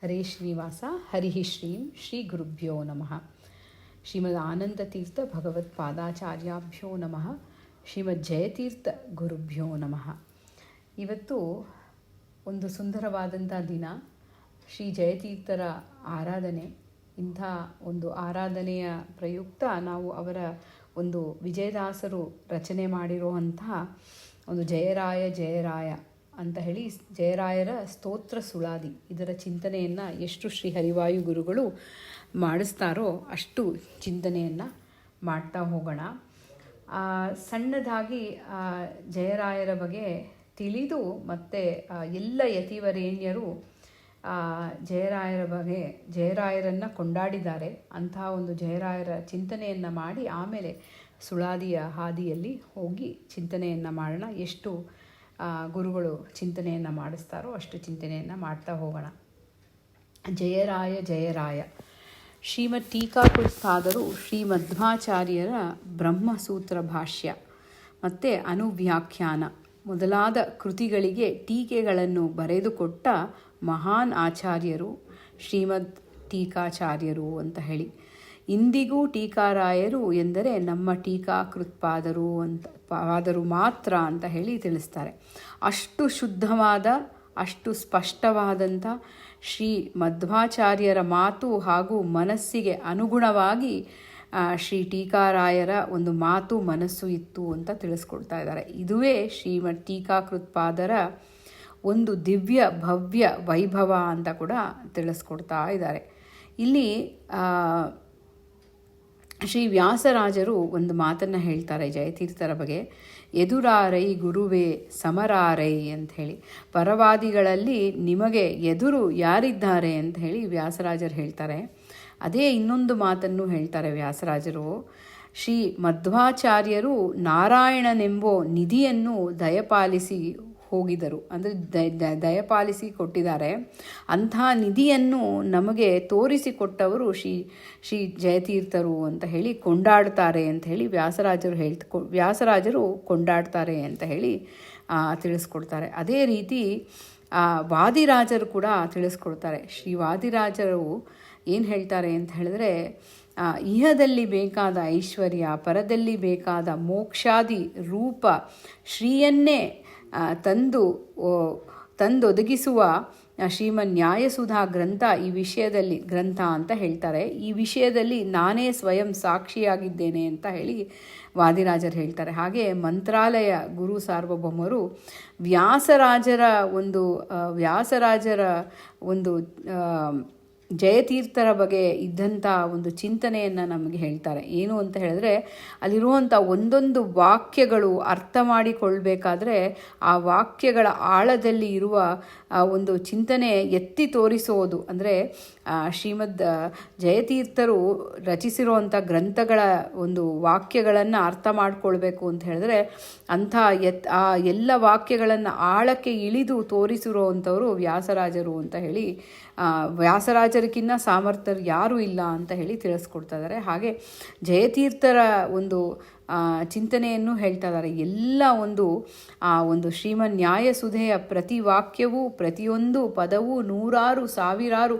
ಹರೇ ಶ್ರೀನಿವಾಸ ಹರಿ ಶ್ರೀಂ ಶ್ರೀ ಗುರುಭ್ಯೋ ನಮಃ. ಶ್ರೀಮದ್ ಆನಂದತೀರ್ಥ ಭಗವತ್ಪಾದಾಚಾರ್ಯಾಭ್ಯೋ ನಮಃ. ಶ್ರೀಮದ್ ಜಯತೀರ್ಥ ಗುರುಭ್ಯೋ ನಮಃ. ಇವತ್ತು ಒಂದು ಸುಂದರವಾದಂಥ ದಿನ, ಶ್ರೀ ಜಯತೀರ್ಥರ ಆರಾಧನೆ. ಇಂಥ ಒಂದು ಆರಾಧನೆಯ ಪ್ರಯುಕ್ತ ನಾವು ಅವರ ಒಂದು ವಿಜಯದಾಸರು ರಚನೆ ಮಾಡಿರುವಂತಹ ಒಂದು ಜಯರಾಯ ಜಯರಾಯ ಅಂತ ಹೇಳಿ ಜಯರಾಯರ ಸ್ತೋತ್ರ ಸುಳಾದಿ, ಇದರ ಚಿಂತನೆಯನ್ನು ಎಷ್ಟು ಶ್ರೀ ಹರಿವಾಯು ಗುರುಗಳು ಮಾಡಿಸ್ತಾರೋ ಅಷ್ಟು ಚಿಂತನೆಯನ್ನು ಮಾಡ್ತಾ ಹೋಗೋಣ. ಸಣ್ಣದಾಗಿ ಜಯರಾಯರ ಬಗ್ಗೆ ತಿಳಿದು ಮತ್ತು ಎಲ್ಲ ಯತಿವರೇಣ್ಯರು ಜಯರಾಯರ ಬಗ್ಗೆ ಜಯರಾಯರನ್ನು ಕೊಂಡಾಡಿದ್ದಾರೆ. ಅಂತಹ ಒಂದು ಜಯರಾಯರ ಚಿಂತನೆಯನ್ನು ಮಾಡಿ ಆಮೇಲೆ ಸುಳಾದಿಯ ಹಾದಿಯಲ್ಲಿ ಹೋಗಿ ಚಿಂತನೆಯನ್ನು ಮಾಡೋಣ. ಎಷ್ಟು ಗುರುಗಳು ಚಿಂತನೆಯನ್ನು ಮಾಡಿಸ್ತಾರೋ ಅಷ್ಟು ಚಿಂತನೆಯನ್ನು ಮಾಡ್ತಾ ಹೋಗೋಣ. ಜಯರಾಯ ಜಯರಾಯ. ಶ್ರೀಮದ್ ಟೀಕಾಕೃತ್ಪಾದರು ಶ್ರೀ ಮಧ್ವಾಚಾರ್ಯರ ಬ್ರಹ್ಮಸೂತ್ರ ಭಾಷ್ಯ ಮತ್ತು ಅನುವ್ಯಾಖ್ಯಾನ ಮೊದಲಾದ ಕೃತಿಗಳಿಗೆ ಟೀಕೆಗಳನ್ನು ಬರೆದುಕೊಟ್ಟ ಮಹಾನ್ ಆಚಾರ್ಯರು ಶ್ರೀಮದ್ ಟೀಕಾಚಾರ್ಯರು ಅಂತ ಹೇಳಿ. ಇಂದಿಗೂ ಟೀಕಾರಾಯರು ಎಂದರೆ ನಮ್ಮ ಟೀಕಾಕೃತ್ಪಾದರು ಪಾದರು ಮಾತ್ರ ಅಂತ ಹೇಳಿ ತಿಳಿಸ್ತಾರೆ. ಅಷ್ಟು ಶುದ್ಧವಾದ, ಅಷ್ಟು ಸ್ಪಷ್ಟವಾದಂಥ ಶ್ರೀ ಮಧ್ವಾಚಾರ್ಯರ ಮಾತು ಹಾಗೂ ಮನಸ್ಸಿಗೆ ಅನುಗುಣವಾಗಿ ಶ್ರೀ ಟೀಕಾರಾಯರ ಒಂದು ಮಾತು ಮನಸ್ಸು ಇತ್ತು ಅಂತ ತಿಳಿಸ್ಕೊಡ್ತಾ ಇದ್ದಾರೆ. ಇದುವೇ ಶ್ರೀಮದ್ ಟೀಕಾಕೃತ್ಪಾದರ ಒಂದು ದಿವ್ಯ ಭವ್ಯ ವೈಭವ ಅಂತ ಕೂಡ ತಿಳಿಸ್ಕೊಡ್ತಾ ಇದ್ದಾರೆ. ಇಲ್ಲಿ ಶ್ರೀ ವ್ಯಾಸರಾಜರು ಒಂದು ಮಾತನ್ನು ಹೇಳ್ತಾರೆ ಜಯತೀರ್ಥರ ಬಗ್ಗೆ. ಎದುರಾರೈ ಗುರುವೇ ಸಮರಾರೈ ಅಂತ ಹೇಳಿ, ಪರವಾದಿಗಳಲ್ಲಿ ನಿಮಗೆ ಎದುರು ಯಾರಿದ್ದಾರೆ ಅಂತ ಹೇಳಿ ವ್ಯಾಸರಾಜರು ಹೇಳ್ತಾರೆ. ಅದೇ ಇನ್ನೊಂದು ಮಾತನ್ನು ಹೇಳ್ತಾರೆ ವ್ಯಾಸರಾಜರು. ಶ್ರೀ ಮಧ್ವಾಚಾರ್ಯರು ನಾರಾಯಣನೆಂಬೋ ನಿಧಿಯನ್ನು ದಯಪಾಲಿಸಿ ಹೋಗಿದರು, ಅಂದರೆ ದಯಪಾಲಿಸಿ ಕೊಟ್ಟಿದ್ದಾರೆ. ಅಂಥ ನಿಧಿಯನ್ನು ನಮಗೆ ತೋರಿಸಿಕೊಟ್ಟವರು ಶ್ರೀ ಜಯತೀರ್ಥರು ಅಂತ ಹೇಳಿ ಕೊಂಡಾಡ್ತಾರೆ ಅಂತ ಹೇಳಿ ವ್ಯಾಸರಾಜರು ಕೊಂಡಾಡ್ತಾರೆ ಅಂತ ಹೇಳಿ ತಿಳಿಸ್ಕೊಡ್ತಾರೆ. ಅದೇ ರೀತಿ ವಾದಿರಾಜರು ಕೂಡ ತಿಳಿಸ್ಕೊಡ್ತಾರೆ. ಶ್ರೀ ವಾದಿರಾಜರು ಏನು ಹೇಳ್ತಾರೆ ಅಂತ ಹೇಳಿದ್ರೆ, ಇಹದಲ್ಲಿ ಬೇಕಾದ ಐಶ್ವರ್ಯ, ಪರದಲ್ಲಿ ಬೇಕಾದ ಮೋಕ್ಷಾದಿ ರೂಪ ಶ್ರೀಯನ್ನೇ ತಂದೊದಗಿಸುವ ಶ್ರೀಮನ್ ನ್ಯಾಯಸುಧಾ ಗ್ರಂಥ ಗ್ರಂಥ ಅಂತ ಹೇಳ್ತಾರೆ. ಈ ವಿಷಯದಲ್ಲಿ ನಾನೇ ಸ್ವಯಂ ಸಾಕ್ಷಿಯಾಗಿದ್ದೇನೆ ಅಂತ ಹೇಳಿ ವಾದಿರಾಜರು ಹೇಳ್ತಾರೆ. ಹಾಗೆ ಮಂತ್ರಾಲಯ ಗುರು ಸಾರ್ವಭೌಮರು ವ್ಯಾಸರಾಜರ ಒಂದು ಜಯತೀರ್ಥರ ಬಗ್ಗೆ ಇದ್ದಂಥ ಒಂದು ಚಿಂತನೆಯನ್ನು ನಮಗೆ ಹೇಳ್ತಾರೆ. ಏನು ಅಂತ ಹೇಳಿದ್ರೆ, ಅಲ್ಲಿರುವಂಥ ಒಂದೊಂದು ವಾಕ್ಯಗಳು ಅರ್ಥ ಮಾಡಿಕೊಳ್ಬೇಕಾದ್ರೆ ಆ ವಾಕ್ಯಗಳ ಆಳದಲ್ಲಿ ಇರುವ ಒಂದು ಚಿಂತನೆ ಎತ್ತಿ ತೋರಿಸೋದು. ಅಂದರೆ ಶ್ರೀಮದ್ ಜಯತೀರ್ಥರು ರಚಿಸಿರುವಂಥ ಗ್ರಂಥಗಳ ಒಂದು ವಾಕ್ಯಗಳನ್ನು ಅರ್ಥ ಮಾಡಿಕೊಳ್ಬೇಕು ಅಂತ ಹೇಳಿದ್ರೆ ಆ ಎಲ್ಲ ವಾಕ್ಯಗಳನ್ನು ಆಳಕ್ಕೆ ಇಳಿದು ತೋರಿಸಿರುವಂಥವರು ವ್ಯಾಸರಾಜರು ಅಂತ ಹೇಳಿ, ವ್ಯಾಸರಾಜರಿಗಿನ್ನ ಸಾಮರ್ಥ್ಯರು ಯಾರೂ ಇಲ್ಲ ಅಂತ ಹೇಳಿ ತಿಳಿಸ್ಕೊಡ್ತಾ ಇದ್ದಾರೆ. ಹಾಗೆ ಜಯತೀರ್ಥರ ಒಂದು ಚಿಂತನೆಯನ್ನು ಹೇಳ್ತಾ ಇದ್ದಾರೆ. ಎಲ್ಲ ಒಂದು ಶ್ರೀಮನ್ ನ್ಯಾಯಸುಧೆಯ ಪ್ರತಿ ವಾಕ್ಯವೂ, ಪ್ರತಿಯೊಂದು ಪದವೂ ನೂರಾರು ಸಾವಿರಾರು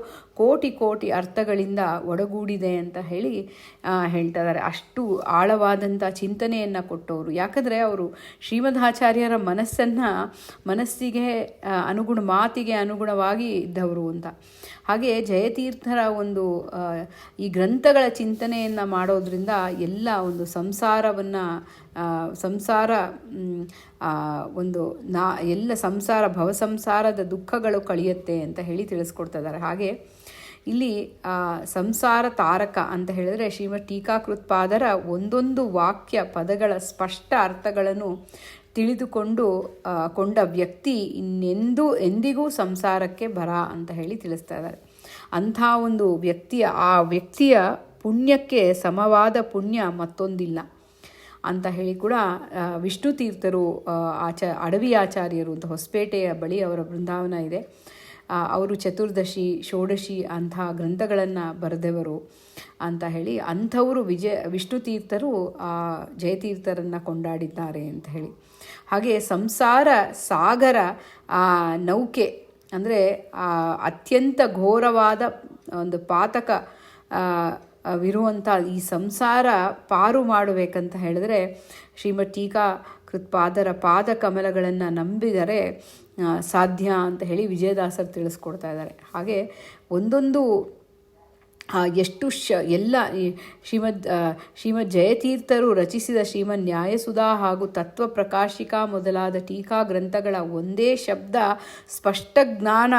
ಕೋಟಿ ಅರ್ಥಗಳಿಂದ ಒಡಗೂಡಿದೆ ಅಂತ ಹೇಳಿ ಹೇಳ್ತಾ ಇದ್ದಾರೆ. ಅಷ್ಟು ಆಳವಾದಂಥ ಚಿಂತನೆಯನ್ನು ಕೊಟ್ಟವರು. ಯಾಕಂದರೆ ಅವರು ಶ್ರೀಮದಾಚಾರ್ಯರ ಮನಸ್ಸಿಗೆ ಮಾತಿಗೆ ಅನುಗುಣವಾಗಿ ಇದ್ದವರು ಅಂತ. ಹಾಗೆ ಜಯತೀರ್ಥರ ಈ ಗ್ರಂಥಗಳ ಚಿಂತನೆಯನ್ನು ಮಾಡೋದ್ರಿಂದ ಎಲ್ಲ ಒಂದು ಭವ ಸಂಸಾರದ ದುಃಖಗಳು ಕಳೆಯುತ್ತೆ ಅಂತ ಹೇಳಿ ತಿಳಿಸ್ಕೊಡ್ತಾ ಇದ್ದಾರೆ. ಹಾಗೆ ಇಲ್ಲಿ ಸಂಸಾರ ತಾರಕ ಅಂತ ಹೇಳಿದ್ರೆ ಶ್ರೀಮದ್ ಟೀಕಾಕೃತ್ಪಾದರ ಒಂದೊಂದು ವಾಕ್ಯ ಪದಗಳ ಸ್ಪಷ್ಟ ಅರ್ಥಗಳನ್ನು ಕೊಂಡ ವ್ಯಕ್ತಿ ಎಂದಿಗೂ ಸಂಸಾರಕ್ಕೆ ಬರ ಅಂತ ಹೇಳಿ ತಿಳಿಸ್ತಾ ಇದ್ದಾರೆ. ಅಂಥ ಒಂದು ವ್ಯಕ್ತಿಯ ಪುಣ್ಯಕ್ಕೆ ಸಮವಾದ ಪುಣ್ಯ ಮತ್ತೊಂದಿಲ್ಲ ಅಂತ ಹೇಳಿ ಕೂಡ ವಿಷ್ಣು ತೀರ್ಥರು ಅಡವಿ ಆಚಾರ್ಯರು ಅಂತ ಹೊಸಪೇಟೆಯ ಬಳಿ ಅವರ ಬೃಂದಾವನ ಇದೆ. ಅವರು ಚತುರ್ದಶಿ ಷೋಡಶಿ ಅಂಥ ಗ್ರಂಥಗಳನ್ನು ಬರೆದವರು ಅಂತ ಹೇಳಿ ಅಂಥವರು ವಿಷ್ಣು ತೀರ್ಥರು ಜಯತೀರ್ಥರನ್ನು ಕೊಂಡಾಡಿದ್ದಾರೆ ಅಂತ ಹೇಳಿ. ಹಾಗೆ ಸಂಸಾರ ಸಾಗರ ನೌಕೆ ಅಂದರೆ ಅತ್ಯಂತ ಘೋರವಾದ ಒಂದು ಪಾತಕ ವಿರುವಂಥ ಈ ಸಂಸಾರ ಪಾರು ಮಾಡಬೇಕಂತ ಹೇಳಿದ್ರೆ ಶ್ರೀಮದ್ ಟೀಕಾ ಕೃತ್ಪಾದರ ಪಾದ ಕಮಲಗಳನ್ನು ನಂಬಿದರೆ ಸಾಧ್ಯ ಅಂತ ಹೇಳಿ ವಿಜಯದಾಸರು ತಿಳಿಸ್ಕೊಡ್ತಾ ಇದ್ದಾರೆ. ಹಾಗೆ ಒಂದೊಂದು ಎಷ್ಟು ಎಲ್ಲ ಈ ಶ್ರೀಮದ್ ಜಯತೀರ್ಥರು ರಚಿಸಿದ ಶ್ರೀಮದ್ ನ್ಯಾಯಸುಧಾ ಹಾಗೂ ತತ್ವ ಪ್ರಕಾಶಿಕಾ ಮೊದಲಾದ ಟೀಕಾ ಗ್ರಂಥಗಳ ಒಂದೇ ಶಬ್ದ ಸ್ಪಷ್ಟ ಜ್ಞಾನ,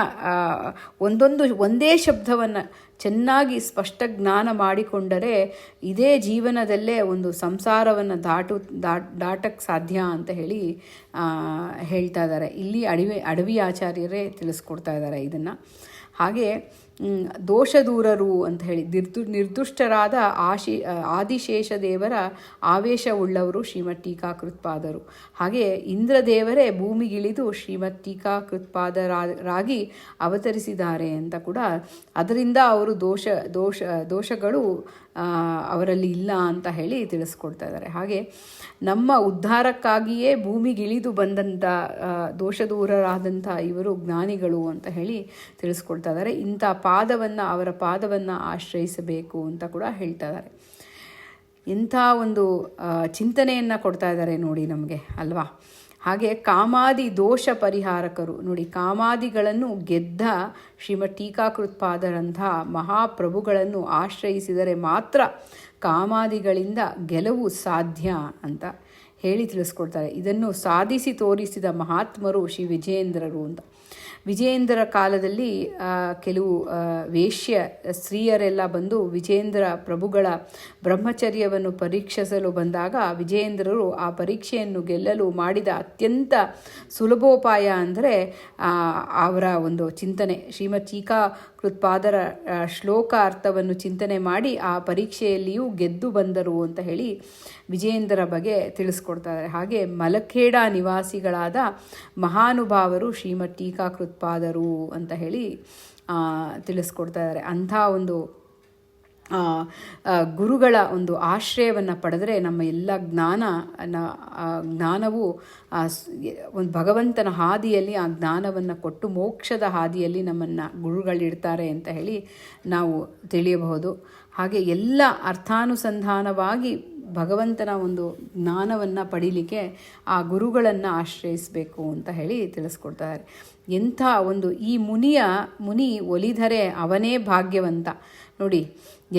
ಒಂದೇ ಶಬ್ದವನ್ನು ಚೆನ್ನಾಗಿ ಸ್ಪಷ್ಟ ಜ್ಞಾನ ಮಾಡಿಕೊಂಡರೆ ಇದೇ ಜೀವನದಲ್ಲೇ ಒಂದು ಸಂಸಾರವನ್ನು ದಾಟಕ್ಕೆ ಸಾಧ್ಯ ಅಂತ ಹೇಳಿ ಹೇಳ್ತಾ ಇದ್ದಾರೆ. ಇಲ್ಲಿ ಅಡವಿ ಆಚಾರ್ಯರೇ ತಿಳಿಸ್ಕೊಡ್ತಾ ಇದ್ದಾರೆ ಇದನ್ನು. ಹಾಗೆ ದೋಷದೂರರು ಅಂತ ಹೇಳಿ ನಿರ್ದುಷ್ಟರಾದ ಆದಿಶೇಷದೇವರ ಆವೇಶವುಳ್ಳವರು ಶ್ರೀಮದ್ ಟೀಕಾಕೃತ್ಪಾದರು. ಹಾಗೆ ಇಂದ್ರದೇವರೇ ಭೂಮಿಗಿಳಿದು ಶ್ರೀಮದ್ ಟೀಕಾಕೃತ್ಪಾದರಾಗಿ ಅವತರಿಸಿದ್ದಾರೆ ಅಂತ ಕೂಡ, ಅದರಿಂದ ಅವರು ದೋಷಗಳು ಅವರಲ್ಲಿ ಇಲ್ಲ ಅಂತ ಹೇಳಿ ತಿಳಿಸ್ಕೊಡ್ತಾ ಇದ್ದಾರೆ. ಹಾಗೆ ನಮ್ಮ ಉದ್ಧಾರಕ್ಕಾಗಿಯೇ ಭೂಮಿಗಿಳಿದು ಬಂದಂಥ ದೋಷದೂರರಾದಂಥ ಇವರು ಜ್ಞಾನಿಗಳು ಅಂತ ಹೇಳಿ ತಿಳಿಸ್ಕೊಡ್ತಾ ಇದ್ದಾರೆ. ಇಂಥ ಅವರ ಪಾದವನ್ನು ಆಶ್ರಯಿಸಬೇಕು ಅಂತ ಕೂಡ ಹೇಳ್ತಾ ಇದ್ದಾರೆ. ಇಂಥ ಒಂದು ಚಿಂತನೆಯನ್ನು ಕೊಡ್ತಾ ಇದ್ದಾರೆ ನೋಡಿ ನಮಗೆ, ಅಲ್ವಾ? ಹಾಗೆ ಕಾಮಾದಿ ದೋಷ ಪರಿಹಾರಕರು ನೋಡಿ, ಕಾಮಾದಿಗಳನ್ನು ಗೆದ್ದ ಶ್ರೀಮದ್ ಟೀಕಾಕೃತ್ಪಾದರಂಥ ಮಹಾಪ್ರಭುಗಳನ್ನು ಆಶ್ರಯಿಸಿದರೆ ಮಾತ್ರ ಕಾಮಾದಿಗಳಿಂದ ಗೆಲುವು ಸಾಧ್ಯ ಅಂತ ಹೇಳಿ ತಿಳಿಸ್ಕೊಡ್ತಾರೆ. ಇದನ್ನು ಸಾಧಿಸಿ ತೋರಿಸಿದ ಮಹಾತ್ಮರು ಶ್ರೀ ವಿಜಯೇಂದ್ರರು ಅಂತ. ವಿಜಯೇಂದ್ರ ಕಾಲದಲ್ಲಿ ಕೆಲವು ವೇಶ್ಯ ಸ್ತ್ರೀಯರೆಲ್ಲ ಬಂದು ವಿಜಯೇಂದ್ರ ಪ್ರಭುಗಳ ಬ್ರಹ್ಮಚರ್ಯವನ್ನು ಪರೀಕ್ಷಿಸಲು ಬಂದಾಗ ವಿಜಯೇಂದ್ರರು ಆ ಪರೀಕ್ಷೆಯನ್ನು ಗೆಲ್ಲಲು ಮಾಡಿದ ಅತ್ಯಂತ ಸುಲಭೋಪಾಯ ಅಂದರೆ ಅವರ ಒಂದು ಚಿಂತನೆ, ಶ್ರೀಮದ್ ಟೀಕಾಕೃತ್ಪಾದರ ಶ್ಲೋಕ ಅರ್ಥವನ್ನು ಚಿಂತನೆ ಮಾಡಿ ಆ ಪರೀಕ್ಷೆಯಲ್ಲಿಯೂ ಗೆದ್ದು ಬಂದರು ಅಂತ ಹೇಳಿ ವಿಜಯೇಂದ್ರ ಬಗ್ಗೆ ತಿಳಿಸ್ಕೊಡ್ತಾರೆ. ಹಾಗೆ ಮಲಖೇಡ ನಿವಾಸಿಗಳಾದ ಮಹಾನುಭಾವರು ಶ್ರೀಮದ್ ಟೀಕಾಕೃತ್ಪಾದರು ಅಂತ ಹೇಳಿ ತಿಳಿಸ್ಕೊಡ್ತಾ ಇದ್ದಾರೆ. ಅಂಥ ಒಂದು ಗುರುಗಳ ಒಂದು ಆಶ್ರಯವನ್ನು ಪಡೆದರೆ ನಮ್ಮ ಎಲ್ಲ ಜ್ಞಾನವು ಒಂದು ಭಗವಂತನ ಹಾದಿಯಲ್ಲಿ ಆ ಜ್ಞಾನವನ್ನು ಕೊಟ್ಟು ಮೋಕ್ಷದ ಹಾದಿಯಲ್ಲಿ ನಮ್ಮನ್ನು ಗುರುಗಳಿಡ್ತಾರೆ ಅಂತ ಹೇಳಿ ನಾವು ತಿಳಿಯಬಹುದು. ಹಾಗೆ ಎಲ್ಲ ಅರ್ಥಾನುಸಂಧಾನವಾಗಿ ಭಗವಂತನ ಒಂದು ಜ್ಞಾನವನ್ನು ಪಡೀಲಿಕ್ಕೆ ಆ ಗುರುಗಳನ್ನು ಆಶ್ರಯಿಸಬೇಕು ಅಂತ ಹೇಳಿ ತಿಳಿಸ್ಕೊಡ್ತಾರೆ. ಎಂಥ ಒಂದು ಈ ಮುನಿ ಒಲಿದರೆ ಅವನೇ ಭಾಗ್ಯವಂತ ನೋಡಿ.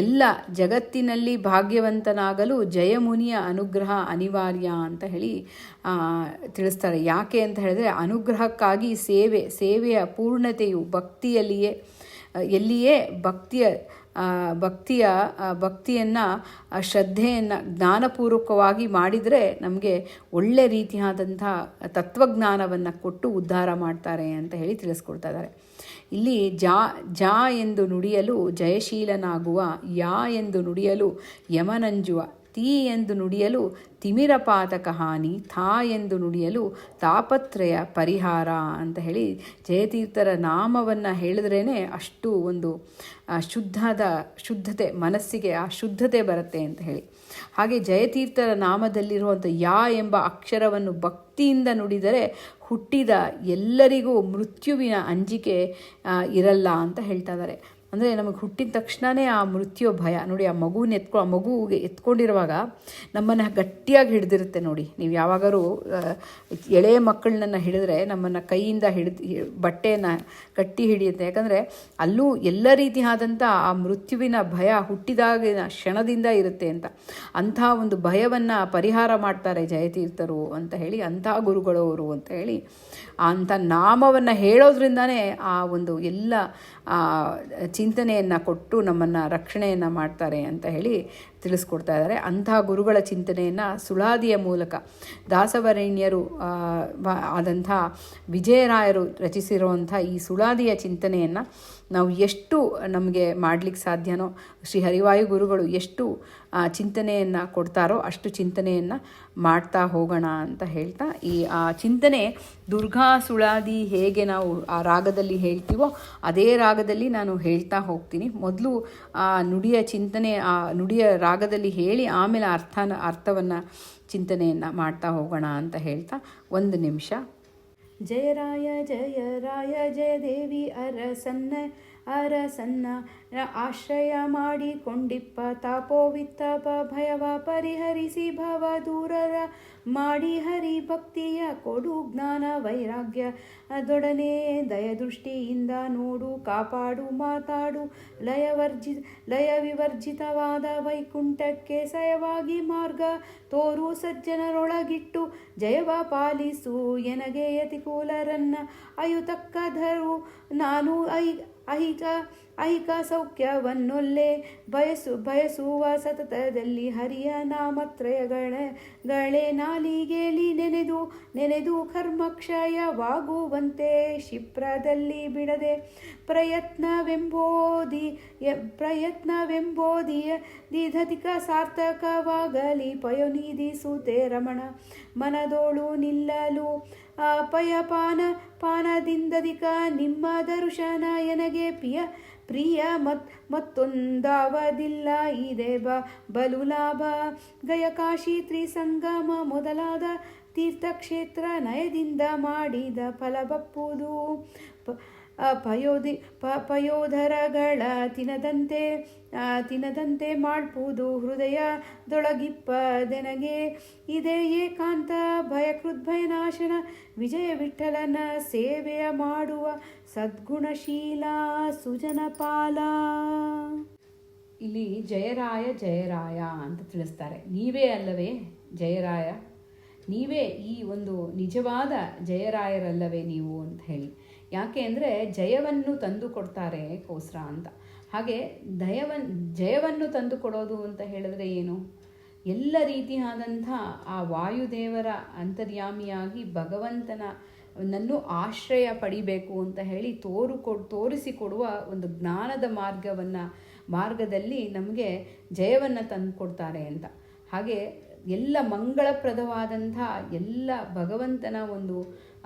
ಎಲ್ಲ ಜಗತ್ತಿನಲ್ಲಿ ಭಾಗ್ಯವಂತನಾಗಲು ಜಯಮುನಿಯ ಅನುಗ್ರಹ ಅನಿವಾರ್ಯ ಅಂತ ಹೇಳಿ ತಿಳಿಸ್ತಾರೆ. ಯಾಕೆ ಅಂತ ಹೇಳಿದ್ರೆ ಅನುಗ್ರಹಕ್ಕಾಗಿ ಸೇವೆಯ ಪೂರ್ಣತೆಯು ಎಲ್ಲಿಯೇ ಭಕ್ತಿಯನ್ನು ಶ್ರದ್ಧೆಯನ್ನು ಜ್ಞಾನಪೂರ್ವಕವಾಗಿ ಮಾಡಿದರೆ ನಮಗೆ ಒಳ್ಳೆ ರೀತಿಯಾದಂಥ ತತ್ವಜ್ಞಾನವನ್ನು ಕೊಟ್ಟು ಉದ್ಧಾರ ಮಾಡ್ತಾರೆ ಅಂತ ಹೇಳಿ ತಿಳಿಸ್ಕೊಡ್ತಾ ಇದ್ದಾರೆ. ಇಲ್ಲಿ ಜಾ ಎಂದು ನುಡಿಯಲು ಜಯಶೀಲನಾಗುವ, ಯಾ ಎಂದು ನುಡಿಯಲು ಯಮನಂಜುವ, ತೀ ಎಂದು ನುಡಿಯಲು ತಿಮಿರಪಾತಕ ಹಾನಿ, ಥಾ ಎಂದು ನುಡಿಯಲು ತಾಪತ್ರಯ ಪರಿಹಾರ ಅಂತ ಹೇಳಿ ಜಯತೀರ್ಥರ ನಾಮವನ್ನು ಹೇಳಿದ್ರೇ ಅಷ್ಟು ಒಂದು ಶುದ್ಧತೆ, ಮನಸ್ಸಿಗೆ ಆ ಶುದ್ಧತೆ ಬರುತ್ತೆ ಅಂತ ಹೇಳಿ. ಹಾಗೆ ಜಯತೀರ್ಥರ ನಾಮದಲ್ಲಿರುವಂಥ ಯಾ ಎಂಬ ಅಕ್ಷರವನ್ನು ಭಕ್ತಿಯಿಂದ ನುಡಿದರೆ ಹುಟ್ಟಿದ ಎಲ್ಲರಿಗೂ ಮೃತ್ಯುವಿನ ಅಂಜಿಕೆ ಇರಲ್ಲ ಅಂತ ಹೇಳ್ತಾ ಇದ್ದಾರೆ. ಅಂದರೆ ನಮಗೆ ಹುಟ್ಟಿದ ತಕ್ಷಣವೇ ಆ ಮೃತ್ಯು ಭಯ ನೋಡಿ. ಆ ಮಗುವಿಗೆ ಎತ್ಕೊಂಡಿರುವಾಗ ನಮ್ಮನ್ನು ಗಟ್ಟಿಯಾಗಿ ಹಿಡಿದಿರುತ್ತೆ ನೋಡಿ. ನೀವು ಯಾವಾಗಾರು ಎಳೆಯ ಮಕ್ಕಳನ್ನ ಹಿಡಿದ್ರೆ ನಮ್ಮನ್ನು ಕೈಯಿಂದ ಬಟ್ಟೆಯನ್ನು ಗಟ್ಟಿ ಹಿಡಿಯುತ್ತೆ. ಯಾಕಂದರೆ ಅಲ್ಲೂ ಎಲ್ಲ ರೀತಿಯಾದಂಥ ಆ ಮೃತ್ಯುವಿನ ಭಯ ಹುಟ್ಟಿದಾಗಿನ ಕ್ಷಣದಿಂದ ಇರುತ್ತೆ ಅಂತ. ಅಂಥ ಒಂದು ಭಯವನ್ನು ಪರಿಹಾರ ಮಾಡ್ತಾರೆ ಜಯತೀರ್ಥರು ಅಂತ ಹೇಳಿ, ಅಂಥ ಗುರುಗಳವರು ಅಂತ ಹೇಳಿ ಅಂಥ ನಾಮವನ್ನು ಹೇಳೋದ್ರಿಂದನೇ ಆ ಒಂದು ಎಲ್ಲ ಚಿಂತನೆಯನ್ನು ಕೊಟ್ಟು ನಮ್ಮನ್ನು ರಕ್ಷಣೆಯನ್ನು ಮಾಡ್ತಾರೆ ಅಂತ ಹೇಳಿ ತಿಳಿಸ್ಕೊಡ್ತಾ ಇದ್ದಾರೆ. ಅಂಥ ಗುರುಗಳ ಚಿಂತನೆಯನ್ನು ಸುಳಾದಿಯ ಮೂಲಕ ದಾಸವರೇಣ್ಯರು ಆದಂಥ ವಿಜಯರಾಯರು ರಚಿಸಿರುವಂಥ ಈ ಸುಳಾದಿಯ ಚಿಂತನೆಯನ್ನು ನಾವು ಎಷ್ಟು ನಮಗೆ ಮಾಡಲಿಕ್ಕೆ ಸಾಧ್ಯನೋ, ಶ್ರೀ ಹರಿವಾಯು ಗುರುಗಳು ಎಷ್ಟು ಚಿಂತನೆಯನ್ನು ಕೊಡ್ತಾರೋ ಅಷ್ಟು ಚಿಂತನೆಯನ್ನು ಮಾಡ್ತಾ ಹೋಗೋಣ ಅಂತ ಹೇಳ್ತಾ, ಈ ಚಿಂತನೆ ದುರ್ಗಾ ಸುಳಾದಿ ಹೇಗೆ ನಾವು ಆ ರಾಗದಲ್ಲಿ ಹೇಳ್ತೀವೋ ಅದೇ ರಾಗದಲ್ಲಿ ನಾನು ಹೇಳ್ತಾ ಹೋಗ್ತೀನಿ. ಮೊದಲು ಆ ನುಡಿಯ ಚಿಂತನೆ, ಆ ನುಡಿಯ ರಾಗದಲ್ಲಿ ಹೇಳಿ ಆಮೇಲೆ ಅರ್ಥವನ್ನು ಚಿಂತನೆಯನ್ನು ಮಾಡ್ತಾ ಹೋಗೋಣ ಅಂತ ಹೇಳ್ತಾ, ಒಂದು ನಿಮಿಷ ಜಯ ರಾಯ ಜಯ ದೇವಿ ಅರಸನ್ನ ಆಶ್ರಯ ಮಾಡಿಕೊಂಡಿಪ್ಪ ತಾಪೋವಿತ್ತಪ ಭಯವ ಪರಿಹರಿಸಿ ಭವ ದೂರರ ಮಾಡಿ ಹರಿ ಭಕ್ತಿಯ ಕೊಡು ಜ್ಞಾನ ವೈರಾಗ್ಯ ಅದೊಡನೆ ದಯದೃಷ್ಟಿಯಿಂದ ನೋಡು ಕಾಪಾಡು ಮಾತಾಡು ಲಯ ವಿವರ್ಜಿತವಾದ ವೈಕುಂಠಕ್ಕೆ ಸಯವಾಗಿ ಮಾರ್ಗ ತೋರು ಸಜ್ಜನರೊಳಗಿಟ್ಟು ಜಯವ ಪಾಲಿಸು ಎನಗೆ ಯತಿಕೂಲರನ್ನ ಅಯುತಕ್ಕಧರು ನಾನು ಐಹಿಕ ಸೌಖ್ಯವನ್ನೊಲ್ಲೆ ಬಯಸುವ ಸತತದಲ್ಲಿ ಹರಿಯ ನಾಮತ್ರಯಗಳೇ ನಾಲಿಗೆಯಲ್ಲಿ ನೆನೆದು ಕರ್ಮಕ್ಷಯವಾಗುವಂತೆ ಕ್ಷಿಪ್ರದಲ್ಲಿ ಬಿಡದೆ ಪ್ರಯತ್ನವೆಂಬೋದಿಯಧಿಕ ಸಾರ್ಥಕವಾಗಲಿ ಪಯೋನಿಧಿಸುತ್ತೆ ರಮಣ ಮನದೋಳು ನಿಲ್ಲಲು ಪಾನದಿಂದಧಿಕ ನಿಮ್ಮ ದರ್ಶನ ಎನಗೆ ಪ್ರಿಯ ಮತ್ತೊಂದಾವದಿಲ್ಲ ಇದೆ ಬಲು ಲಾಭ ಗಯ ಕಾಶಿ ತ್ರಿಸಂಗಮ ಮೊದಲಾದ ತೀರ್ಥಕ್ಷೇತ್ರ ನಯದಿಂದ ಮಾಡಿದ ಫಲಬಪ್ಪುದು ಪಯೋಧರಗಳ ತಿನದಂತೆ ಮಾಡ್ಪುದು ಹೃದಯದೊಳಗಿಪ್ಪದೆನಗೆ ಇದೇ ಏಕಾಂತ ಭಯಕೃದ್ಭಯನಾಶನ ವಿಜಯ ವಿಠಲನ ಸೇವೆಯ ಮಾಡುವ ಸದ್ಗುಣಶೀಲ ಸುಜನಪಾಲ. ಇಲ್ಲಿ ಜಯರಾಯ ಅಂತ ತಿಳಿಸ್ತಾರೆ. ನೀವೇ ಅಲ್ಲವೇ ಜಯರಾಯ, ನೀವೇ ಈ ಒಂದು ನಿಜವಾದ ಜಯರಾಯರಲ್ಲವೇ ನೀವು ಅಂತ ಹೇಳಿ. ಯಾಕೆ ಅಂದರೆ ಜಯವನ್ನು ತಂದು ಕೊಡ್ತಾರೆ ಕೋಸ್ರ ಅಂತ. ಹಾಗೆ ಜಯವನ್ನು ತಂದು ಕೊಡೋದು ಅಂತ ಹೇಳಿದ್ರೆ ಏನು? ಎಲ್ಲ ರೀತಿಯಾದಂಥ ಆ ವಾಯುದೇವರ ಅಂತರ್ಯಾಮಿಯಾಗಿ ಭಗವಂತನನ್ನು ಆಶ್ರಯ ಪಡಿಬೇಕು ಅಂತ ಹೇಳಿ ತೋರಿಸಿಕೊಡುವ ಒಂದು ಜ್ಞಾನದ ಮಾರ್ಗದಲ್ಲಿ ನಮಗೆ ಜಯವನ್ನು ತಂದು ಕೊಡ್ತಾರೆ ಅಂತ. ಹಾಗೆ ಎಲ್ಲ ಮಂಗಳಪ್ರದವಾದಂಥ ಎಲ್ಲ ಭಗವಂತನ ಒಂದು